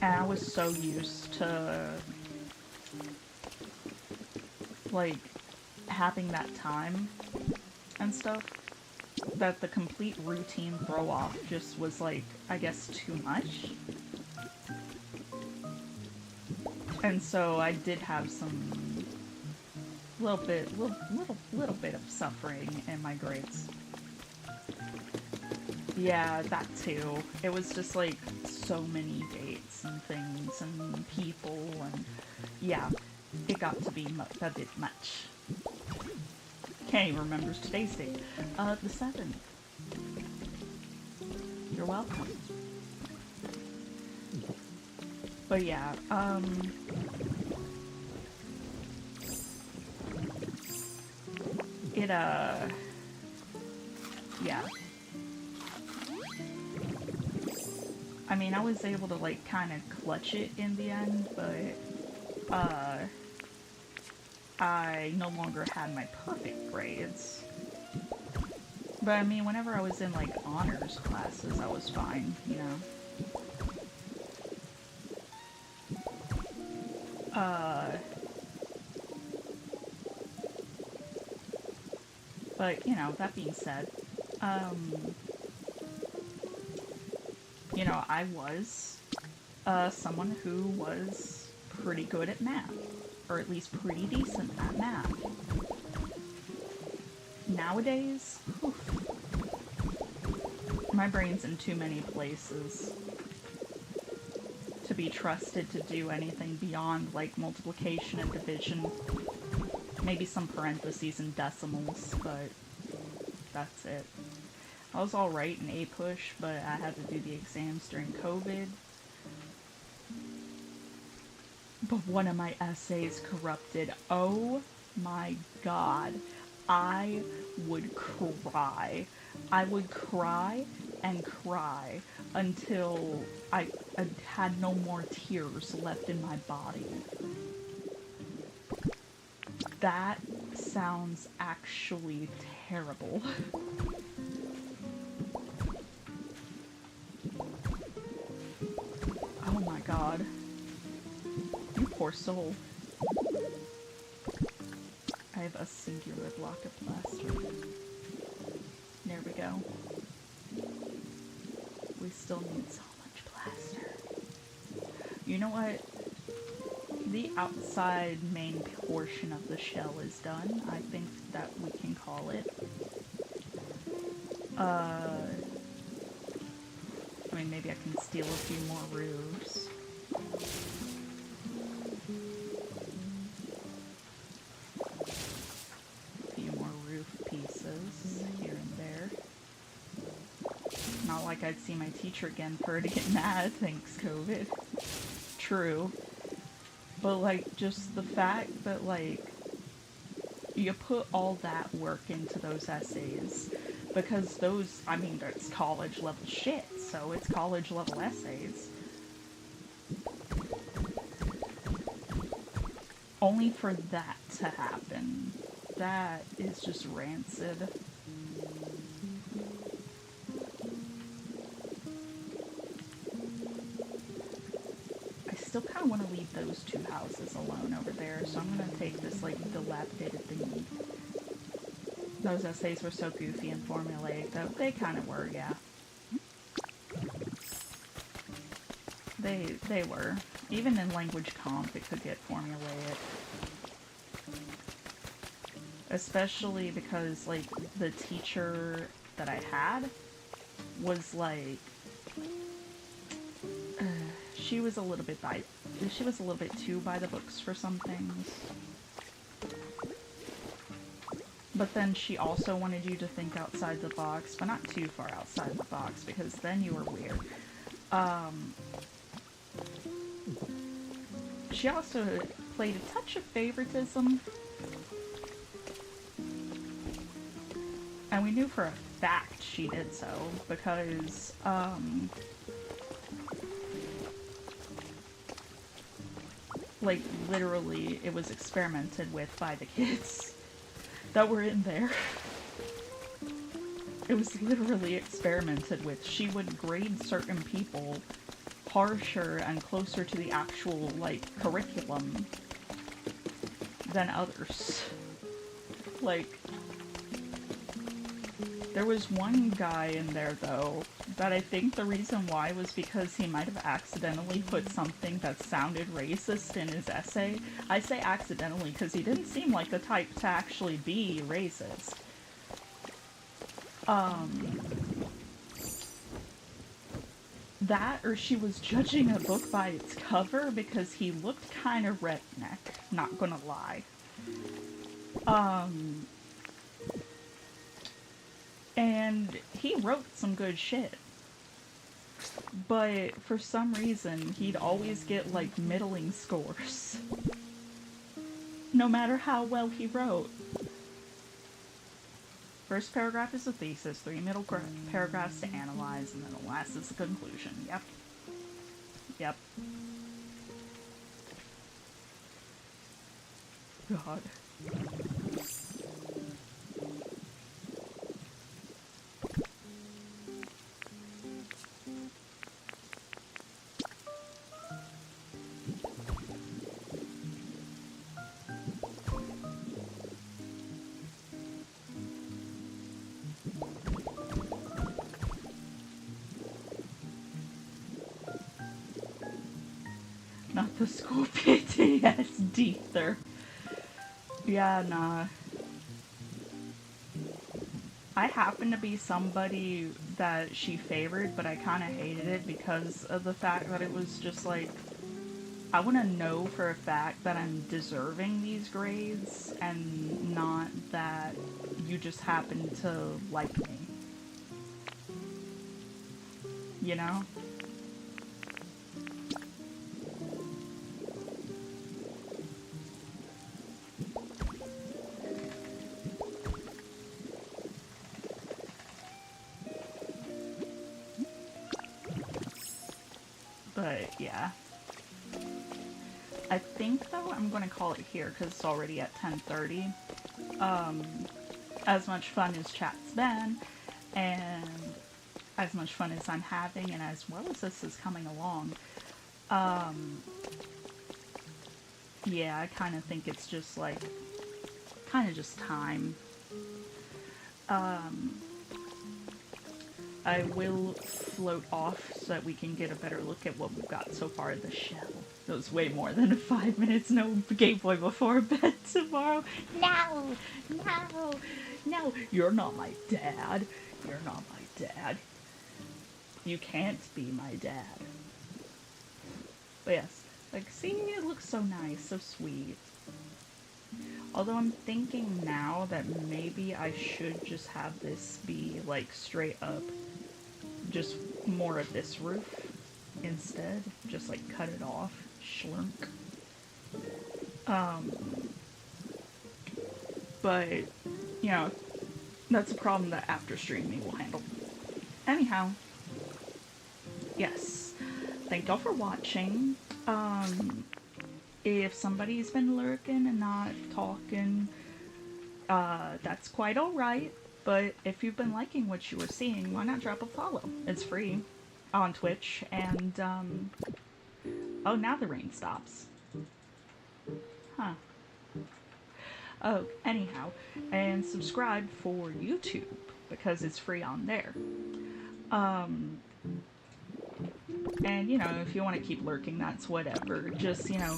And I was so used to, like, having that time and stuff that the complete routine throw off just was, like, I guess too much. And so I did have some little bit of suffering in my grades. Yeah, that too. It was just like so many dates and things and people, and yeah, it got to be a bit much. Kenny remembers today's date. The 7th. You're welcome. But yeah, yeah. I mean, I was able to, like, kind of clutch it in the end, but, I no longer had my perfect grades. But, I mean, whenever I was in, like, honors classes, I was fine, you know? But, you know, that being said, you know, I was someone who was pretty good at math, or at least pretty decent at math. Nowadays, my brain's in too many places to be trusted to do anything beyond, like, multiplication and division. Maybe some parentheses and decimals, but that's it. I was alright in A-Push, but I had to do the exams during COVID. But one of my essays corrupted. Oh my god. I would cry. I would cry and cry until I had no more tears left in my body. That sounds actually terrible. Oh my god. You poor soul. I have a singular block of plaster. There we go. We still need so much plaster. You know what? The outside main portion of the shell is done. I think that we can call it. I mean, maybe I can steal a few more roofs. A few more roof pieces here and there. Not like I'd see my teacher again for her to get mad, thanks COVID. True. But, like, just the fact that, like, you put all that work into those essays, because those, I mean, that's college level shit, so it's college level essays. Only for that to happen, that is just rancid. I still kind of want to leave those two houses alone over there, so I'm going to take this, like, dilapidated thingy. Those essays were so goofy and formulaic, though. They kind of were, yeah. They were. Even in language comp, it could get formulaic. Especially because, like, the teacher that I had was, like... she was a little bit too by the books for some things. But then she also wanted you to think outside the box, but not too far outside the box, because then you were weird. She also played a touch of favoritism. And we knew for a fact she did so, because, like, literally, it was experimented with by the kids that were in there. It was literally experimented with. She would grade certain people harsher and closer to the actual, like, curriculum than others. Like, there was one guy in there, though, that I think the reason why was because he might have accidentally put something that sounded racist in his essay. I say accidentally because he didn't seem like the type to actually be racist. That, or she was judging a book by its cover because he looked kind of redneck, not gonna lie. And he wrote some good shit. But for some reason, he'd always get, like, middling scores. No matter how well he wrote. First paragraph is a thesis, 3 middle paragraphs to analyze, and then the last is the conclusion. Yep. Yep. God. Not the school PTSD either. Yeah, nah. I happen to be somebody that she favored, but I kind of hated it because of the fact that it was just like, I want to know for a fact that I'm deserving these grades and not that you just happen to like me. You know? But, yeah. I think, though, I'm going to call it here because it's already at 10:30. As much fun as chat's been, and as much fun as I'm having, and as well as this is coming along, yeah, I kind of think it's just, like, kind of just time. I will float off so that we can get a better look at what we've got so far in the shell. It was way more than 5 minutes. No Game Boy before bed tomorrow. No! No! No! You're not my dad. You're not my dad. You can't be my dad. But yes, like, see, it looks so nice, so sweet. Although I'm thinking now that maybe I should just have this be, like, straight up just more of this roof instead. Just, like, cut it off. Schlunk. But, you know, that's a problem that after streaming will handle. Anyhow, yes. Thank y'all for watching. If somebody's been lurking and not talking, that's quite alright. But if you've been liking what you were seeing, why not drop a follow? It's free on Twitch, and, oh, now the rain stops. Huh. Oh, anyhow, and subscribe for YouTube, because it's free on there. And, you know, if you want to keep lurking, that's whatever. Just, you know,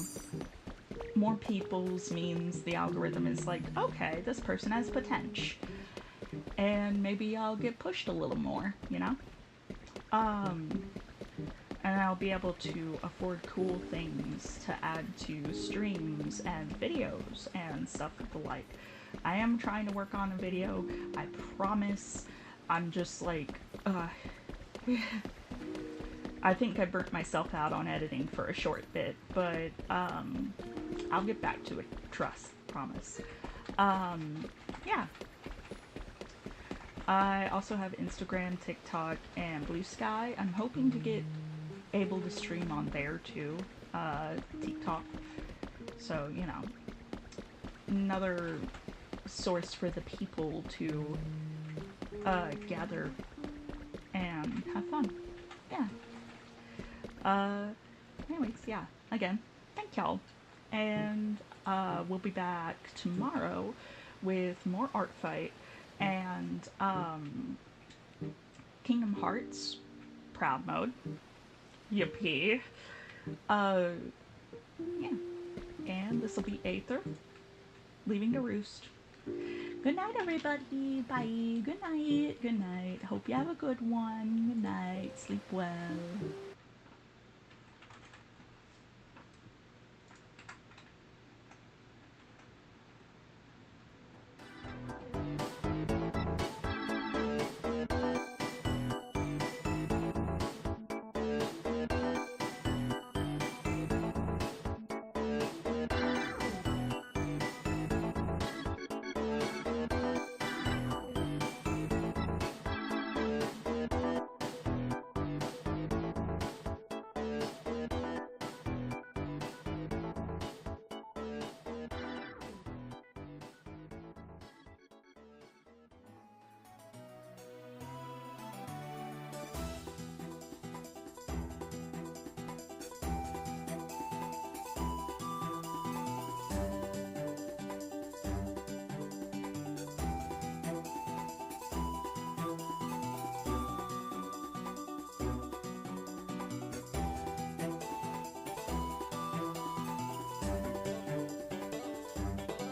more people's means the algorithm is like, okay, this person has potential. And maybe I'll get pushed a little more, you know? And I'll be able to afford cool things to add to streams and videos and stuff of the like. I am trying to work on a video, I promise. I'm just like, I think I burnt myself out on editing for a short bit, but, I'll get back to it. Trust. Promise. Yeah. I also have Instagram, TikTok, and Blue Sky. I'm hoping to get able to stream on there, too. TikTok. So, you know, another source for the people to, gather and have fun. Yeah. Uh, anyways, yeah. Again, thank y'all, and we'll be back tomorrow with more Artfight and Kingdom Hearts Proud Mode. Yippee. Uh, yeah. And this will be Aether leaving to roost. Good night, everybody. Bye. Good night. Good night. Hope you have a good one. Good night. Sleep well.